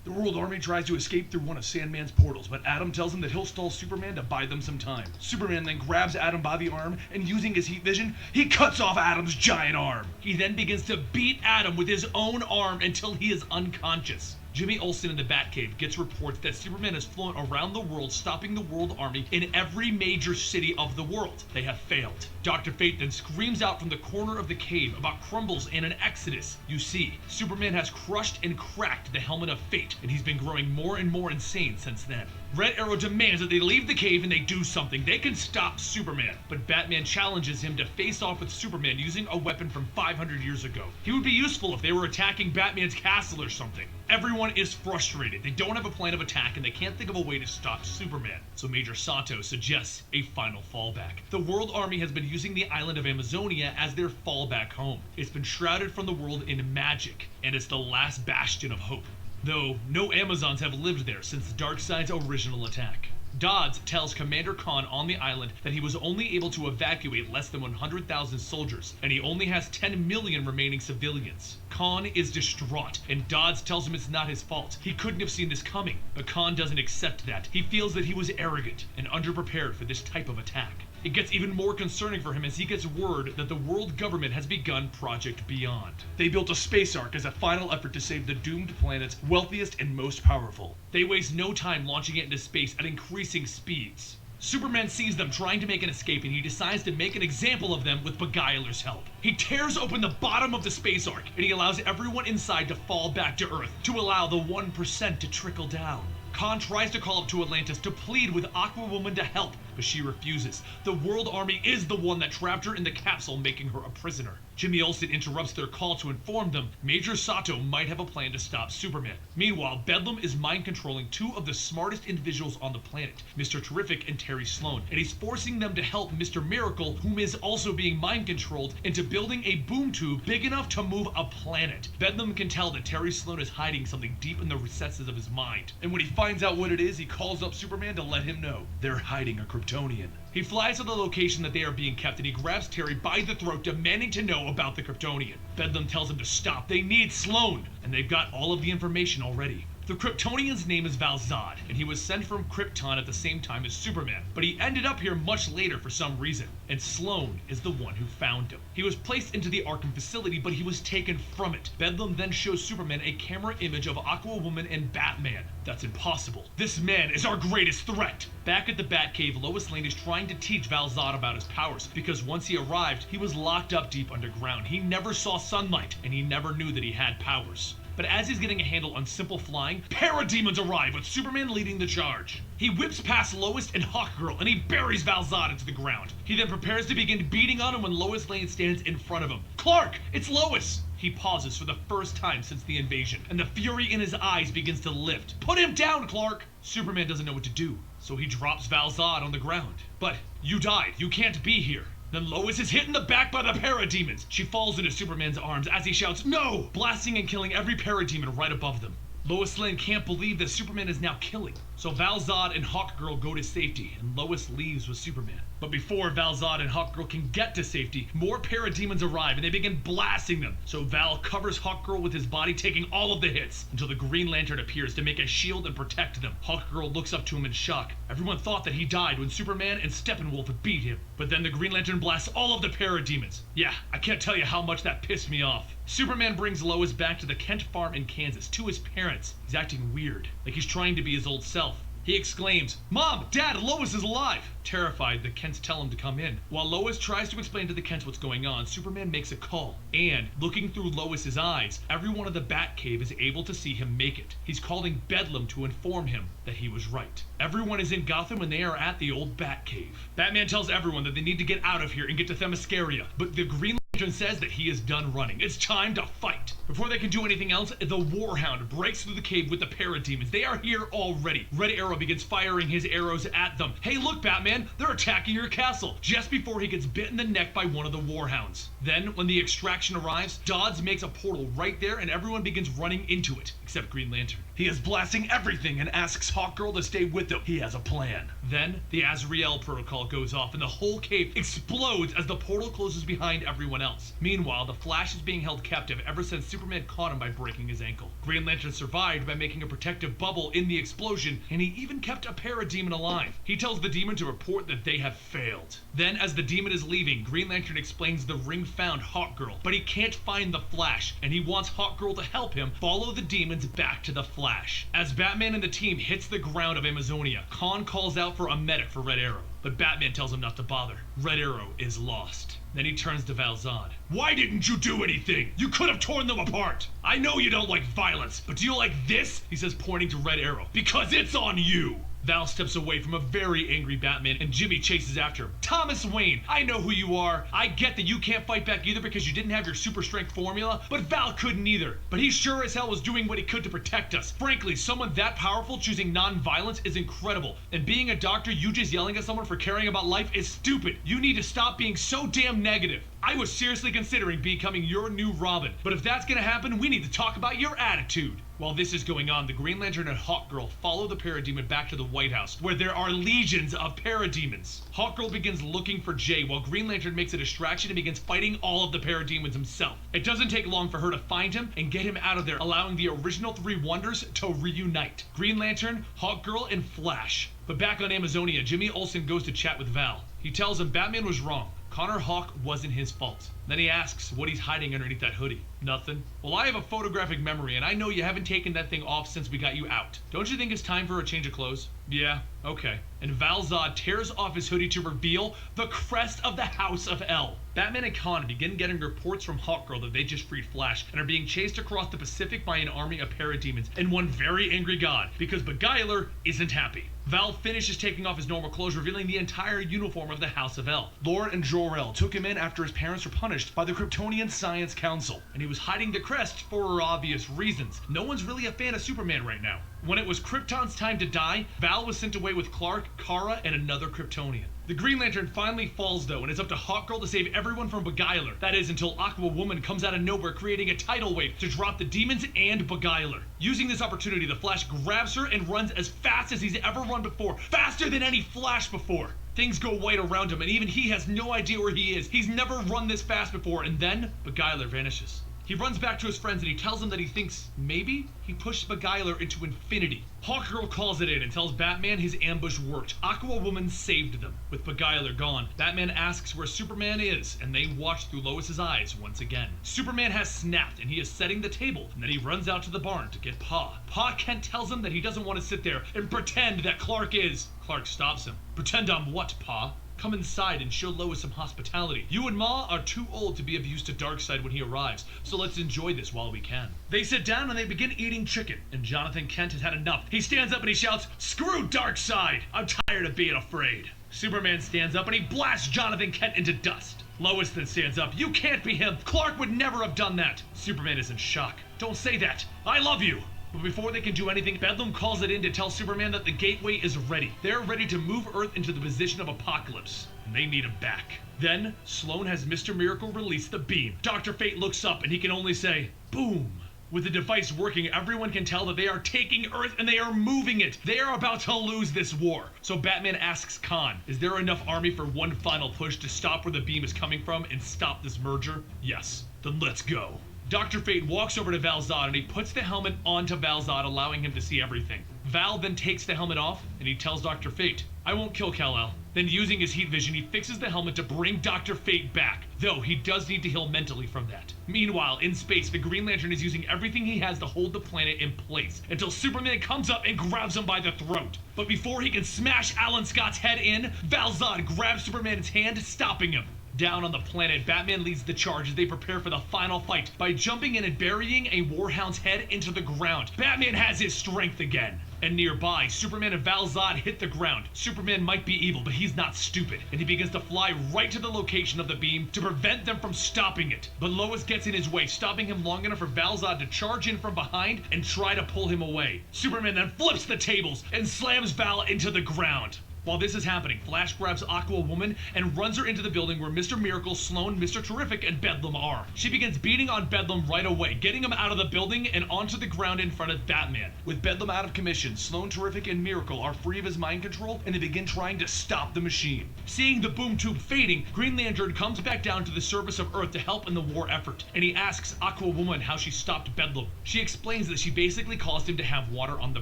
The World Army tries to escape through one of Sandman's portals, but Adam tells him that he'll stall Superman to buy them some time. Superman then grabs Adam by the arm, and using his heat vision, he cuts off Adam's giant arm. He then begins to beat Adam with his own arm until he is unconscious. Jimmy Olsen in the Batcave gets reports that Superman has flown around the world stopping the World Army in every major city of the world. They have failed. Dr. Fate then screams out from the corner of the cave about crumbles and an exodus. You see, Superman has crushed and cracked the helmet of fate, and he's been growing more and more insane since then. Red Arrow demands that they leave the cave and they do something. They can stop Superman. But Batman challenges him to face off with Superman using a weapon from 500 years ago. He would be useful if they were attacking Batman's castle or something. Everyone is frustrated. They don't have a plan of attack and they can't think of a way to stop Superman. So Major Sato suggests a final fallback. The World Army has been using the island of Amazonia as their fallback home. It's been shrouded from the world in magic, and it's the last bastion of hope. Though no Amazons have lived there since Darkseid's original attack. Dodds tells Commander Khan on the island that he was only able to evacuate less than 100,000 soldiers, and he only has 10 million remaining civilians. Khan is distraught, and Dodds tells him it's not his fault. He couldn't have seen this coming, but Khan doesn't accept that. He feels that he was arrogant and underprepared for this type of attack. It gets even more concerning for him as he gets word that the world government has begun Project Beyond. They built a space ark as a final effort to save the doomed planet's wealthiest and most powerful. They waste no time launching it into space at increasing speeds. Superman sees them trying to make an escape and he decides to make an example of them with Beguiler's help. He tears open the bottom of the space ark and he allows everyone inside to fall back to Earth to allow the 1% to trickle down. Khan tries to call up to Atlantis to plead with Aquawoman to help, but she refuses. The World Army is the one that trapped her in the capsule, making her a prisoner. Jimmy Olsen interrupts their call to inform them Major Sato might have a plan to stop Superman. Meanwhile, Bedlam is mind-controlling two of the smartest individuals on the planet, Mr. Terrific and Terry Sloan, and he's forcing them to help Mr. Miracle, whom is also being mind-controlled, into building a boom tube big enough to move a planet. Bedlam can tell that Terry Sloan is hiding something deep in the recesses of his mind, and when he finds out what it is, he calls up Superman to let him know they're hiding a Kryptonian. He flies to the location that they are being kept and he grabs Terry by the throat, demanding to know about the Kryptonian. Bedlam tells him to stop. They need Sloan, and they've got all of the information already. The Kryptonian's name is Val-Zod, and he was sent from Krypton at the same time as Superman, but he ended up here much later for some reason, and Sloan is the one who found him. He was placed into the Arkham facility, but he was taken from it. Bedlam then shows Superman a camera image of Aquawoman and Batman. That's impossible. This man is our greatest threat! Back at the Batcave, Lois Lane is trying to teach Val-Zod about his powers, because once he arrived, he was locked up deep underground. He never saw sunlight, and he never knew that he had powers. But as he's getting a handle on simple flying, parademons arrive with Superman leading the charge. He whips past Lois and Hawkgirl and he buries Val-Zod into the ground. He then prepares to begin beating on him when Lois Lane stands in front of him. Clark, it's Lois! He pauses for the first time since the invasion, and the fury in his eyes begins to lift. Put him down, Clark! Superman doesn't know what to do, so he drops Val-Zod on the ground. But you died. You can't be here. Then Lois is hit in the back by the parademons. She falls into Superman's arms as he shouts, "No!" blasting and killing every parademon right above them. Lois Lane can't believe that Superman is now killing. So Val-Zod and Hawkgirl go to safety, and Lois leaves with Superman. But before Val-Zod and Hawkgirl can get to safety, more parademons arrive and they begin blasting them. So Val covers Hawkgirl with his body, taking all of the hits, until the Green Lantern appears to make a shield and protect them. Hawkgirl looks up to him in shock. Everyone thought that he died when Superman and Steppenwolf beat him. But then the Green Lantern blasts all of the parademons. Yeah, I can't tell you how much that pissed me off. Superman brings Lois back to the Kent farm in Kansas, to his parents. He's acting weird, like he's trying to be his old self. He exclaims, "Mom! Dad! Lois is alive!" Terrified, the Kents tell him to come in. While Lois tries to explain to the Kents what's going on, Superman makes a call. And, looking through Lois's eyes, everyone in the Batcave is able to see him make it. He's calling Bedlam to inform him that he was right. Everyone is in Gotham and they are at the old Batcave. Batman tells everyone that they need to get out of here and get to Themyscira, but the Green Lantern says that he is done running. It's time to fight. Before they can do anything else, the Warhound breaks through the cave with the parademons. They are here already. Red Arrow begins firing his arrows at them. Hey, look, Batman, they're attacking your castle, just before he gets bit in the neck by one of the Warhounds. Then, when the extraction arrives, Dodds makes a portal right there and everyone begins running into it, except Green Lantern. He is blasting everything and asks Hawkgirl to stay with him. He has a plan. Then, the Azrael protocol goes off and the whole cave explodes as the portal closes behind everyone else. Meanwhile, the Flash is being held captive ever since Superman caught him by breaking his ankle. Green Lantern survived by making a protective bubble in the explosion, and he even kept a parademon alive. He tells the demon to report that they have failed. Then, as the demon is leaving, Green Lantern explains the ring found Hawkgirl, but he can't find the Flash, and he wants Hawkgirl to help him follow the demons back to the Flash. As Batman and the team hits the ground of Amazonia, Khan calls out for a medic for Red Arrow, but Batman tells him not to bother. Red Arrow is lost. Then he turns to Val-Zod. "Why didn't you do anything? You could have torn them apart. I know you don't like violence, but do you like this?" he says, pointing to Red Arrow. "Because it's on you." Val steps away from a very angry Batman and Jimmy chases after him. "Thomas Wayne, I know who you are. I get that you can't fight back either because you didn't have your super strength formula, but Val couldn't either. But he sure as hell was doing what he could to protect us. Frankly, someone that powerful choosing non-violence is incredible. And being a doctor, you just yelling at someone for caring about life is stupid. You need to stop being so damn negative. I was seriously considering becoming your new Robin, but if that's gonna happen, we need to talk about your attitude." While this is going on, the Green Lantern and Hawkgirl follow the parademon back to the White House, where there are legions of parademons. Hawkgirl begins looking for Jay, while Green Lantern makes a distraction and begins fighting all of the parademons himself. It doesn't take long for her to find him and get him out of there, allowing the original three Wonders to reunite: Green Lantern, Hawkgirl, and Flash. But back on Amazonia, Jimmy Olsen goes to chat with Val. He tells him Batman was wrong. Connor Hawke wasn't his fault. Then he asks what he's hiding underneath that hoodie. Nothing. Well, I have a photographic memory, and I know you haven't taken that thing off since we got you out. Don't you think it's time for a change of clothes? Yeah, okay. And Val-Zod tears off his hoodie to reveal the crest of the House of L. Batman and Khan begin getting reports from Hawkgirl that they just freed Flash and are being chased across the Pacific by an army of parademons and one very angry god, because Beguiler isn't happy. Val finishes taking off his normal clothes, revealing the entire uniform of the House of L. Lord and Jor-El took him in after his parents were punished by the Kryptonian Science Council, and he was hiding the crest for obvious reasons. No one's really a fan of Superman right now. When it was Krypton's time to die, Val was sent away with Clark, Kara, and another Kryptonian. The Green Lantern finally falls though, and it's up to Hawkgirl to save everyone from Beguiler. That is, until Aqua Woman comes out of nowhere, creating a tidal wave to drop the demons and Beguiler. Using this opportunity, the Flash grabs her and runs as fast as he's ever run before. Faster than any Flash before. Things go white around him, and even he has no idea where he is. He's never run this fast before, and then Beguiler vanishes. He runs back to his friends and he tells them that he thinks maybe he pushed Beguiler into infinity. Hawkgirl calls it in and tells Batman his ambush worked. Aqua Woman saved them. With Beguiler gone, Batman asks where Superman is, and they watch through Lois's eyes once again. Superman has snapped and he is setting the table, and then he runs out to the barn to get Pa. Pa Kent tells him that he doesn't want to sit there and pretend that Clark is. Clark stops him. "Pretend I'm what, Pa? Come inside and show Lois some hospitality. You and Ma are too old to be of use to Darkseid when he arrives, so let's enjoy this while we can." They sit down and they begin eating chicken, and Jonathan Kent has had enough. He stands up and he shouts, "Screw Darkseid! I'm tired of being afraid." Superman stands up and he blasts Jonathan Kent into dust. Lois then stands up. "You can't be him! Clark would never have done that!" Superman is in shock. "Don't say that! I love you!" But before they can do anything, Bedlam calls it in to tell Superman that the Gateway is ready. They're ready to move Earth into the position of Apocalypse, and they need him back. Then, Sloan has Mr. Miracle release the beam. Dr. Fate looks up and he can only say, "Boom." With the device working, everyone can tell that they are taking Earth and they are moving it. They are about to lose this war. So Batman asks Khan, is there enough army for one final push to stop where the beam is coming from and stop this merger? Yes. Then let's go. Dr. Fate walks over to Val-Zod and he puts the helmet onto Val-Zod, allowing him to see everything. Val then takes the helmet off and he tells Dr. Fate, I won't kill Kal-El. Then using his heat vision, he fixes the helmet to bring Dr. Fate back, though he does need to heal mentally from that. Meanwhile, in space, the Green Lantern is using everything he has to hold the planet in place, until Superman comes up and grabs him by the throat. But before he can smash Alan Scott's head in, Val-Zod grabs Superman's hand, stopping him. Down on the planet, Batman leads the charge as they prepare for the final fight by jumping in and burying a Warhound's head into the ground. Batman has his strength again. And nearby, Superman and Val-Zod hit the ground. Superman might be evil, but he's not stupid, and he begins to fly right to the location of the beam to prevent them from stopping it. But Lois gets in his way, stopping him long enough for Val-Zod to charge in from behind and try to pull him away. Superman then flips the tables and slams Val into the ground. While this is happening, Flash grabs Aqua Woman and runs her into the building where Mr. Miracle, Sloan, Mr. Terrific, and Bedlam are. She begins beating on Bedlam right away, getting him out of the building and onto the ground in front of Batman. With Bedlam out of commission, Sloan, Terrific, and Miracle are free of his mind control, and they begin trying to stop the machine. Seeing the boom tube fading, Green Lantern comes back down to the surface of Earth to help in the war effort, and he asks Aqua Woman how she stopped Bedlam. She explains that she basically caused him to have water on the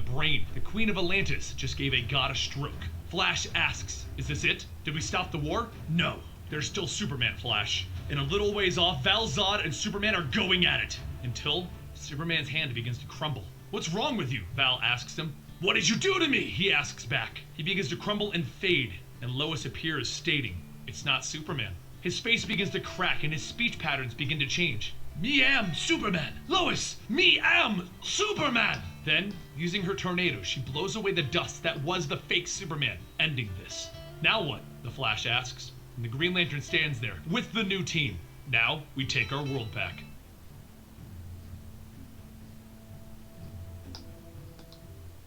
brain. The Queen of Atlantis just gave a god a stroke. Flash asks, is this it? Did we stop the war? No. There's still Superman, Flash. And a little ways off, Val-Zod and Superman are going at it. Until Superman's hand begins to crumble. What's wrong with you? Val asks him. What did you do to me? He asks back. He begins to crumble and fade, and Lois appears stating, it's not Superman. His face begins to crack and his speech patterns begin to change. Me am Superman. Lois, me am Superman. Then, using her tornado, she blows away the dust that was the fake Superman, ending this. Now what? The Flash asks. And the Green Lantern stands there with the new team. Now, we take our world back.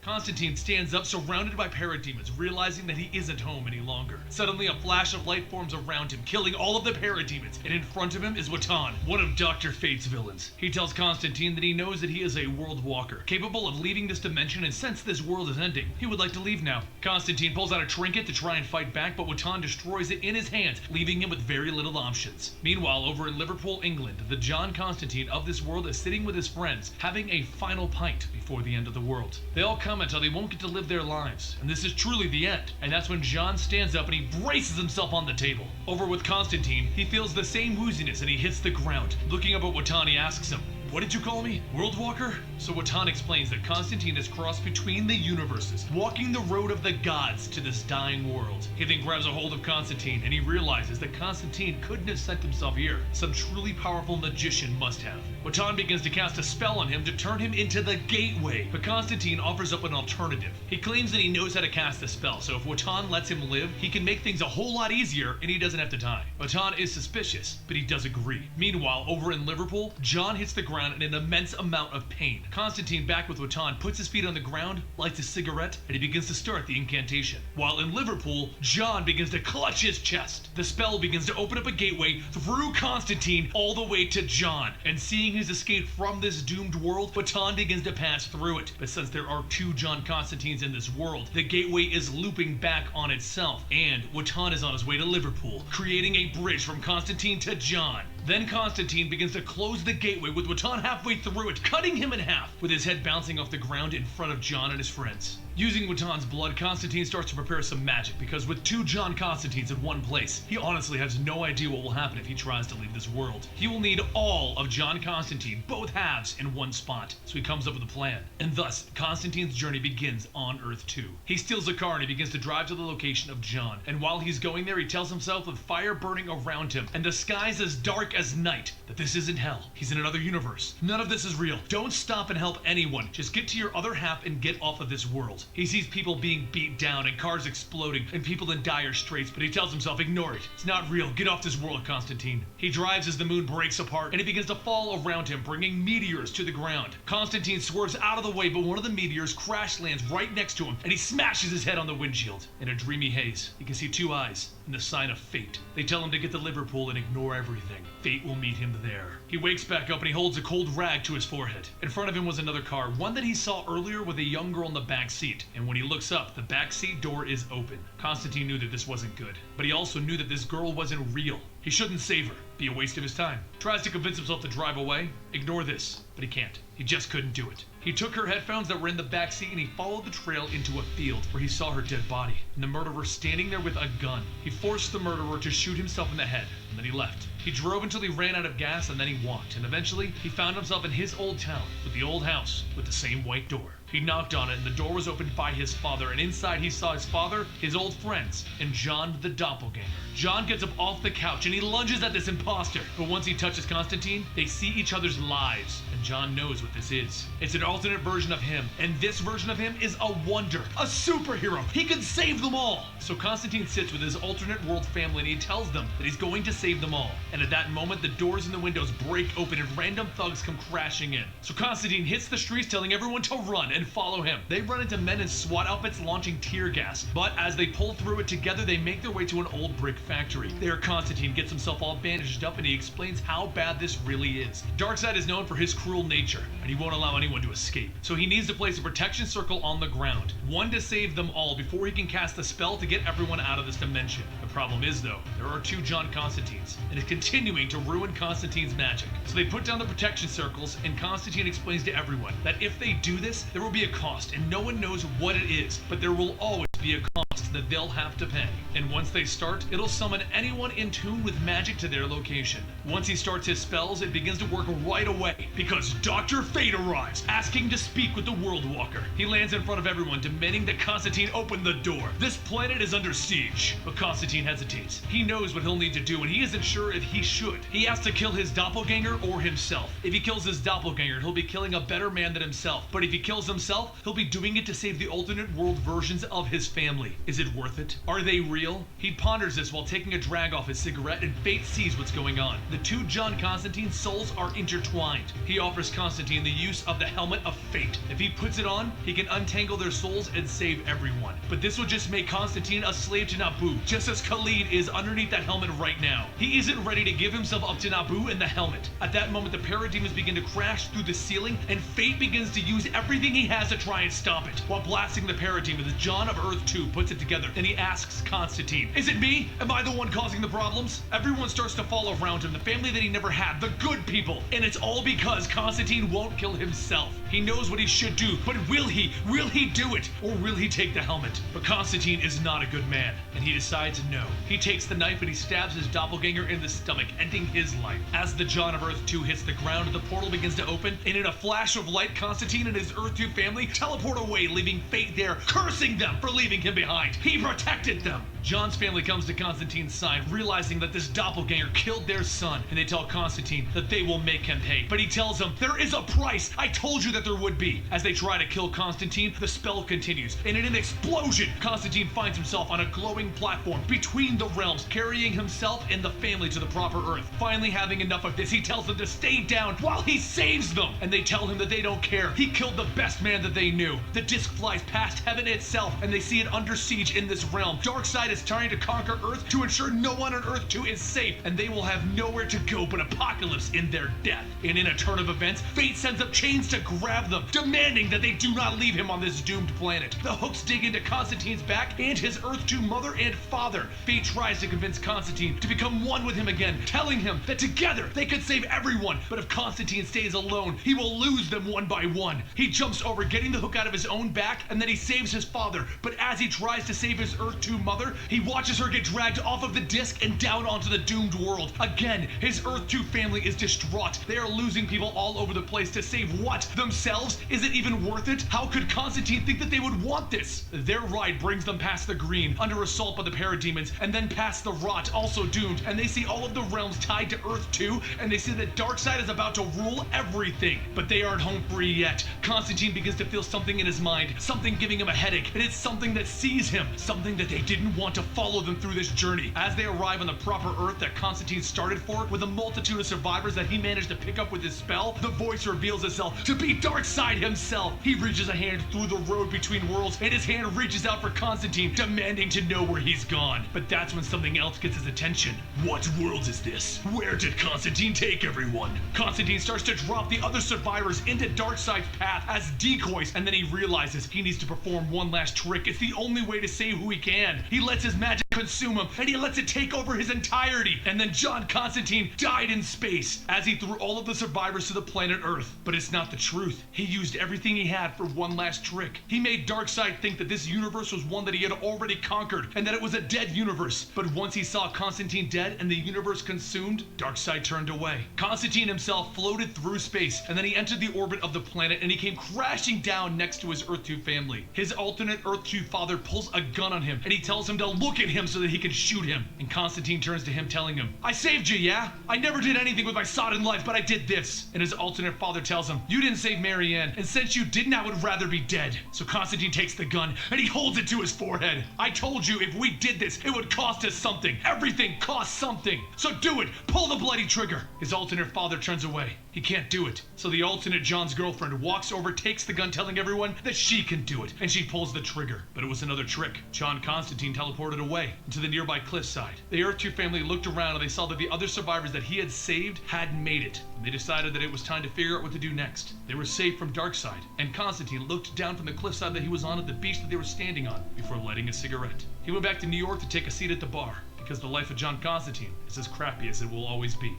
Constantine stands up surrounded by parademons, realizing that he isn't home any longer. Suddenly, a flash of light forms around him, killing all of the parademons, and in front of him is Watan, one of Dr. Fate's villains. He tells Constantine that he knows that he is a world walker, capable of leaving this dimension, and since this world is ending, he would like to leave now. Constantine pulls out a trinket to try and fight back, but Watan destroys it in his hands, leaving him with very little options. Meanwhile, over in Liverpool, England, the John Constantine of this world is sitting with his friends, having a final pint before the end of the world. They all comment how they won't get to live their lives, and this is truly the end. And that's when John stands up and he braces himself on the table. Over with Constantine, he feels the same wooziness and he hits the ground. Looking up at Watan, he asks him, what did you call me? World Walker? So Watan explains that Constantine has crossed between the universes, walking the road of the gods to this dying world. He then grabs a hold of Constantine and he realizes that Constantine couldn't have sent himself here. Some truly powerful magician must have. Watan begins to cast a spell on him to turn him into the Gateway, but Constantine offers up an alternative. He claims that he knows how to cast the spell, so if Watan lets him live, he can make things a whole lot easier and he doesn't have to die. Watan is suspicious, but he does agree. Meanwhile, over in Liverpool, John hits the ground in an immense amount of pain. Constantine, back with Watan, puts his feet on the ground, lights a cigarette, and he begins to start the incantation. While in Liverpool, John begins to clutch his chest. The spell begins to open up a gateway through Constantine all the way to John. And seeing his escape from this doomed world, Watan begins to pass through it. But since there are two John Constantines in this world, the gateway is looping back on itself, and Watan is on his way to Liverpool, creating a bridge from Constantine to John. Then Constantine begins to close the gateway with Watan halfway through it, cutting him in half, with his head bouncing off the ground in front of John and his friends. Using Watan's blood, Constantine starts to prepare some magic, because with two John Constantines in one place, he honestly has no idea what will happen if he tries to leave this world. He will need all of John Constantine, both halves, in one spot, so he comes up with a plan. And thus, Constantine's journey begins on Earth 2. He steals a car and he begins to drive to the location of John, and while he's going there, he tells himself with fire burning around him, and the skies as dark as night, that this isn't hell. He's in another universe. None of this is real. Don't stop and help anyone. Just get to your other half and get off of this world. He sees people being beat down and cars exploding and people in dire straits, but he tells himself, ignore it. It's not real. Get off this world, Constantine. He drives as the moon breaks apart and it begins to fall around him, bringing meteors to the ground. Constantine swerves out of the way, but one of the meteors crash lands right next to him and he smashes his head on the windshield. In a dreamy haze, he can see two eyes and the sign of fate. They tell him to get to Liverpool and ignore everything. Fate will meet him there. He wakes back up and he holds a cold rag to his forehead. In front of him was another car, one that he saw earlier with a young girl in the back seat. And when he looks up, the back seat door is open. Constantine knew that this wasn't good, but he also knew that this girl wasn't real. He shouldn't save her. Be a waste of his time. Tries to convince himself to drive away. Ignore this, but he can't. He just couldn't do it. He took her headphones that were in the back seat and he followed the trail into a field where he saw her dead body and the murderer standing there with a gun. He forced the murderer to shoot himself in the head and then he left. He drove until he ran out of gas and then he walked, and eventually he found himself in his old town with the old house with the same white door. He knocked on it and the door was opened by his father, and inside he saw his father, his old friends, and John the doppelganger. John gets up off the couch and he lunges at this imposter, but once he touches Constantine, they see each other's lives, and John knows what this is. It's an alternate version of him, and this version of him is a wonder, a superhero. He can save them all. So Constantine sits with his alternate world family and he tells them that he's going to save them all. And at that moment, the doors and the windows break open and random thugs come crashing in. So Constantine hits the streets telling everyone to run and follow him. They run into men in SWAT outfits launching tear gas, but as they pull through it together, they make their way to an old brick factory. There, Constantine gets himself all bandaged up and he explains how bad this really is. Darkseid is known for his cruel nature, and he won't allow anyone to escape. So he needs to place a protection circle on the ground, one to save them all before he can cast a spell to get everyone out of this dimension. The problem is, though, there are 2 John Constantines, and it's continuing to ruin Constantine's magic. So they put down the protection circles, and Constantine explains to everyone that if they do this, there will be a cost, and no one knows what it is, but there will always be a cost that they'll have to pay. And once they start, it'll summon anyone in tune with magic to their location. Once he starts his spells, it begins to work right away, because Dr. Fate arrives, asking to speak with the World Walker. He lands in front of everyone, demanding that Constantine open the door. This planet is under siege, but Constantine hesitates. He knows what he'll need to do, and he isn't sure if he should. He has to kill his doppelganger or himself. If he kills his doppelganger, he'll be killing a better man than himself. But if he kills himself, he'll be doing it to save the alternate world versions of his family. Is it worth it? Are they real? He ponders this while taking a drag off his cigarette, and Fate sees what's going on. The 2 John Constantine souls are intertwined. He offers Constantine the use of the Helmet of Fate. If he puts it on, he can untangle their souls and save everyone. But this will just make Constantine a slave to Nabu, just as Khalid is underneath that helmet right now. He isn't ready to give himself up to Nabu and the helmet. At that moment, the parademons begin to crash through the ceiling, and Fate begins to use everything he has to try and stop it. While blasting the parademons, John of Earth 2 puts it together, and he asks Constantine, "Is it me? Am I the one causing the problems?" Everyone starts to fall around him, the family that he never had, the good people. And it's all because Constantine won't kill himself. He knows what he should do, but will he? Will he do it? Or will he take the helmet? But Constantine is not a good man, and he decides no. He takes the knife and he stabs his doppelganger in the stomach, ending his life. As the John of Earth 2 hits the ground, the portal begins to open, and in a flash of light, Constantine and his Earth 2 family teleport away, leaving Fate there, cursing them for leaving him behind. He protected them. John's family comes to Constantine's side, realizing that this doppelganger killed their son, and they tell Constantine that they will make him pay. But he tells them, "There is a price! I told you that there would be!" As they try to kill Constantine, the spell continues, and in an explosion, Constantine finds himself on a glowing platform between the realms, carrying himself and the family to the proper Earth. Finally having enough of this, he tells them to stay down while he saves them, and they tell him that they don't care. He killed the best man that they knew. The disc flies past heaven itself, and they see it under siege in this realm. Darkseid is trying to conquer Earth to ensure no one on Earth 2 is safe, and they will have nowhere to go but apocalypse in their death. And in a turn of events, Fate sends up chains to grab them, demanding that they do not leave him on this doomed planet. The hooks dig into Constantine's back and his Earth 2 mother and father. Fate tries to convince Constantine to become one with him again, telling him that together they could save everyone, but if Constantine stays alone, he will lose them one by one. He jumps over, getting the hook out of his own back, and then he saves his father, but as he tries to save his Earth 2 mother, he watches her get dragged off of the disc and down onto the doomed world. Again, his Earth 2 family is distraught. They are losing people all over the place to save what? Themselves? Is it even worth it? How could Constantine think that they would want this? Their ride brings them past the Green, under assault by the parademons, and then past the Rot, also doomed, and they see all of the realms tied to Earth 2, and they see that Darkseid is about to rule everything. But they aren't home free yet. Constantine begins to feel something in his mind, something giving him a headache, and it's something that sees him, something that they didn't want want to follow them through this journey. As they arrive on the proper Earth that Constantine started for, with a multitude of survivors that he managed to pick up with his spell, the voice reveals itself to be Darkseid himself. He reaches a hand through the road between worlds, and his hand reaches out for Constantine, demanding to know where he's gone. But that's when something else gets his attention. What world is this? Where did Constantine take everyone? Constantine starts to drop the other survivors into Darkseid's path as decoys, and then he realizes he needs to perform one last trick. It's the only way to save who he can. He lets his magic consume him, and he lets it take over his entirety. And then John Constantine died in space as he threw all of the survivors to the planet Earth. But it's not the truth. He used everything he had for one last trick. He made Darkseid think that this universe was one that he had already conquered, and that it was a dead universe. But once he saw Constantine dead and the universe consumed, Darkseid turned away. Constantine himself floated through space, and then he entered the orbit of the planet, and he came crashing down next to his Earth 2 family. His alternate Earth 2 father pulls a gun on him, and he tells him to look at him so that he can shoot him. And Constantine turns to him, telling him, "I saved you, yeah? I never did anything with my sodden life, but I did this." And his alternate father tells him, "You didn't save Marianne, and since you didn't, I would rather be dead." So Constantine takes the gun, and he holds it to his forehead. "I told you if we did this, it would cost us something. Everything costs something. So do it. Pull the bloody trigger." His alternate father turns away. He can't do it. So the alternate John's girlfriend walks over, takes the gun, telling everyone that she can do it, and she pulls the trigger. But it was another trick. John Constantine teleported away to the nearby cliffside. The Earth 2 family looked around, and they saw that the other survivors that he had saved hadn't made it. And they decided that it was time to figure out what to do next. They were saved from Darkseid, and Constantine looked down from the cliffside that he was on at the beach that they were standing on before lighting a cigarette. He went back to New York to take a seat at the bar, because the life of John Constantine is as crappy as it will always be.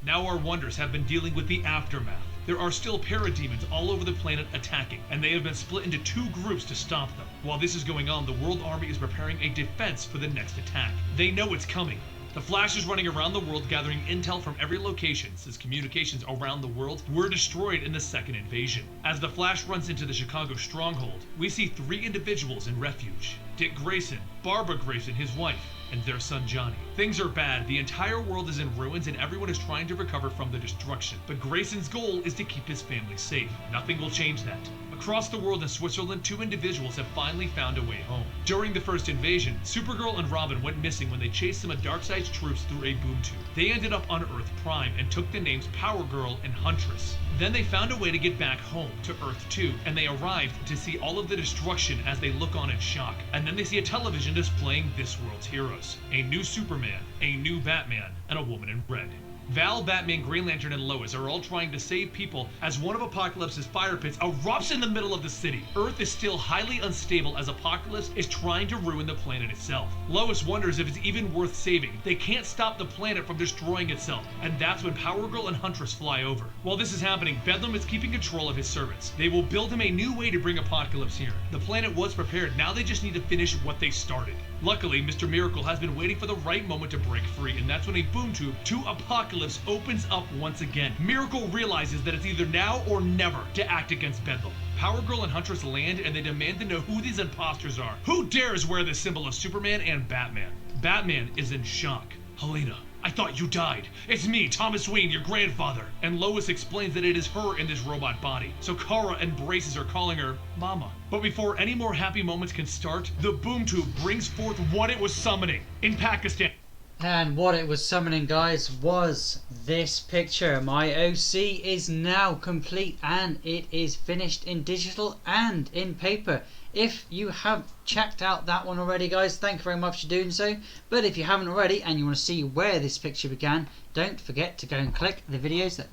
Now our wonders have been dealing with the aftermath. There are still parademons all over the planet attacking, and they have been split into two groups to stop them. While this is going on, the World Army is preparing a defense for the next attack. They know it's coming. The Flash is running around the world gathering intel from every location, since communications around the world were destroyed in the second invasion. As the Flash runs into the Chicago stronghold, we see three individuals in refuge: Dick Grayson, Barbara Grayson, his wife, and their son Johnny. Things are bad. The entire world is in ruins, and everyone is trying to recover from the destruction. But Grayson's goal is to keep his family safe. Nothing will change that. Across the world in Switzerland, two individuals have finally found a way home. During the first invasion, Supergirl and Robin went missing when they chased some of Darkseid's troops through a boom tube. They ended up on Earth Prime and took the names Power Girl and Huntress. Then they found a way to get back home to Earth 2, and they arrived to see all of the destruction as they look on in shock. And then they see a television displaying this world's heroes: a new Superman, a new Batman, and a woman in red. Val, Batman, Green Lantern, and Lois are all trying to save people as one of Apocalypse's fire pits erupts in the middle of the city. Earth is still highly unstable as Apocalypse is trying to ruin the planet itself. Lois wonders if it's even worth saving. They can't stop the planet from destroying itself, and that's when Power Girl and Huntress fly over. While this is happening, Bedlam is keeping control of his servants. They will build him a new way to bring Apocalypse here. The planet was prepared, now they just need to finish what they started. Luckily, Mr. Miracle has been waiting for the right moment to break free, and that's when a boom tube to Apocalypse opens up once again. Miracle realizes that it's either now or never to act against Bedlam. Power Girl and Huntress land, and they demand to know who these imposters are. Who dares wear the symbol of Superman and Batman? Batman is in shock. "Helena, I thought you died. It's me, Thomas Wayne, your grandfather." And Lois explains that it is her in this robot body. So Kara embraces her, calling her Mama. But before any more happy moments can start, the boom tube brings forth what it was summoning in Pakistan. And what it was summoning, guys, was this picture. My OC is now complete, and it is finished in digital and in paper. If you have checked out that one already, guys, thank you very much for doing so. But if you haven't already and you want to see where this picture began, don't forget to go and click the videos that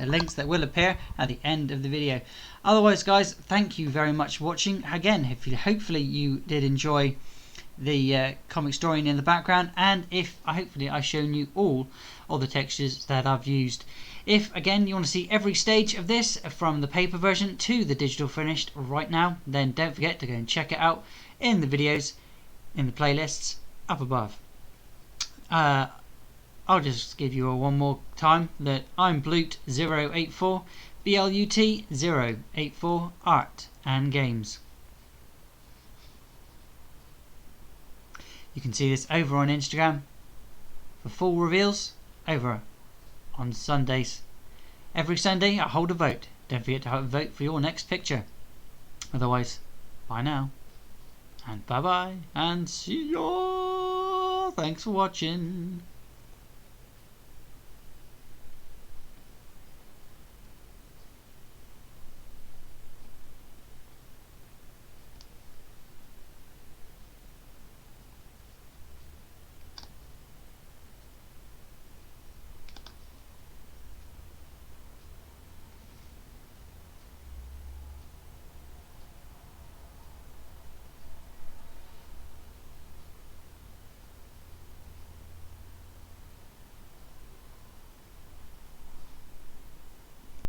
links that will appear at the end of the video. Otherwise, guys, thank you very much for watching. Again, hopefully you did enjoy the comic story in the background, and hopefully I've shown you all the textures that I've used. If again you want to see every stage of this from the paper version to the digital finished right now, then don't forget to go and check it out in the videos in the playlists up above. I'll just give you one more time that I'm Blut084, BLUT084 Art and Games. You can see this over on Instagram for full reveals over on Sundays. Every Sunday I hold a vote. Don't forget to vote for your next picture. Otherwise, bye now. And bye bye. And see you. Thanks for watching.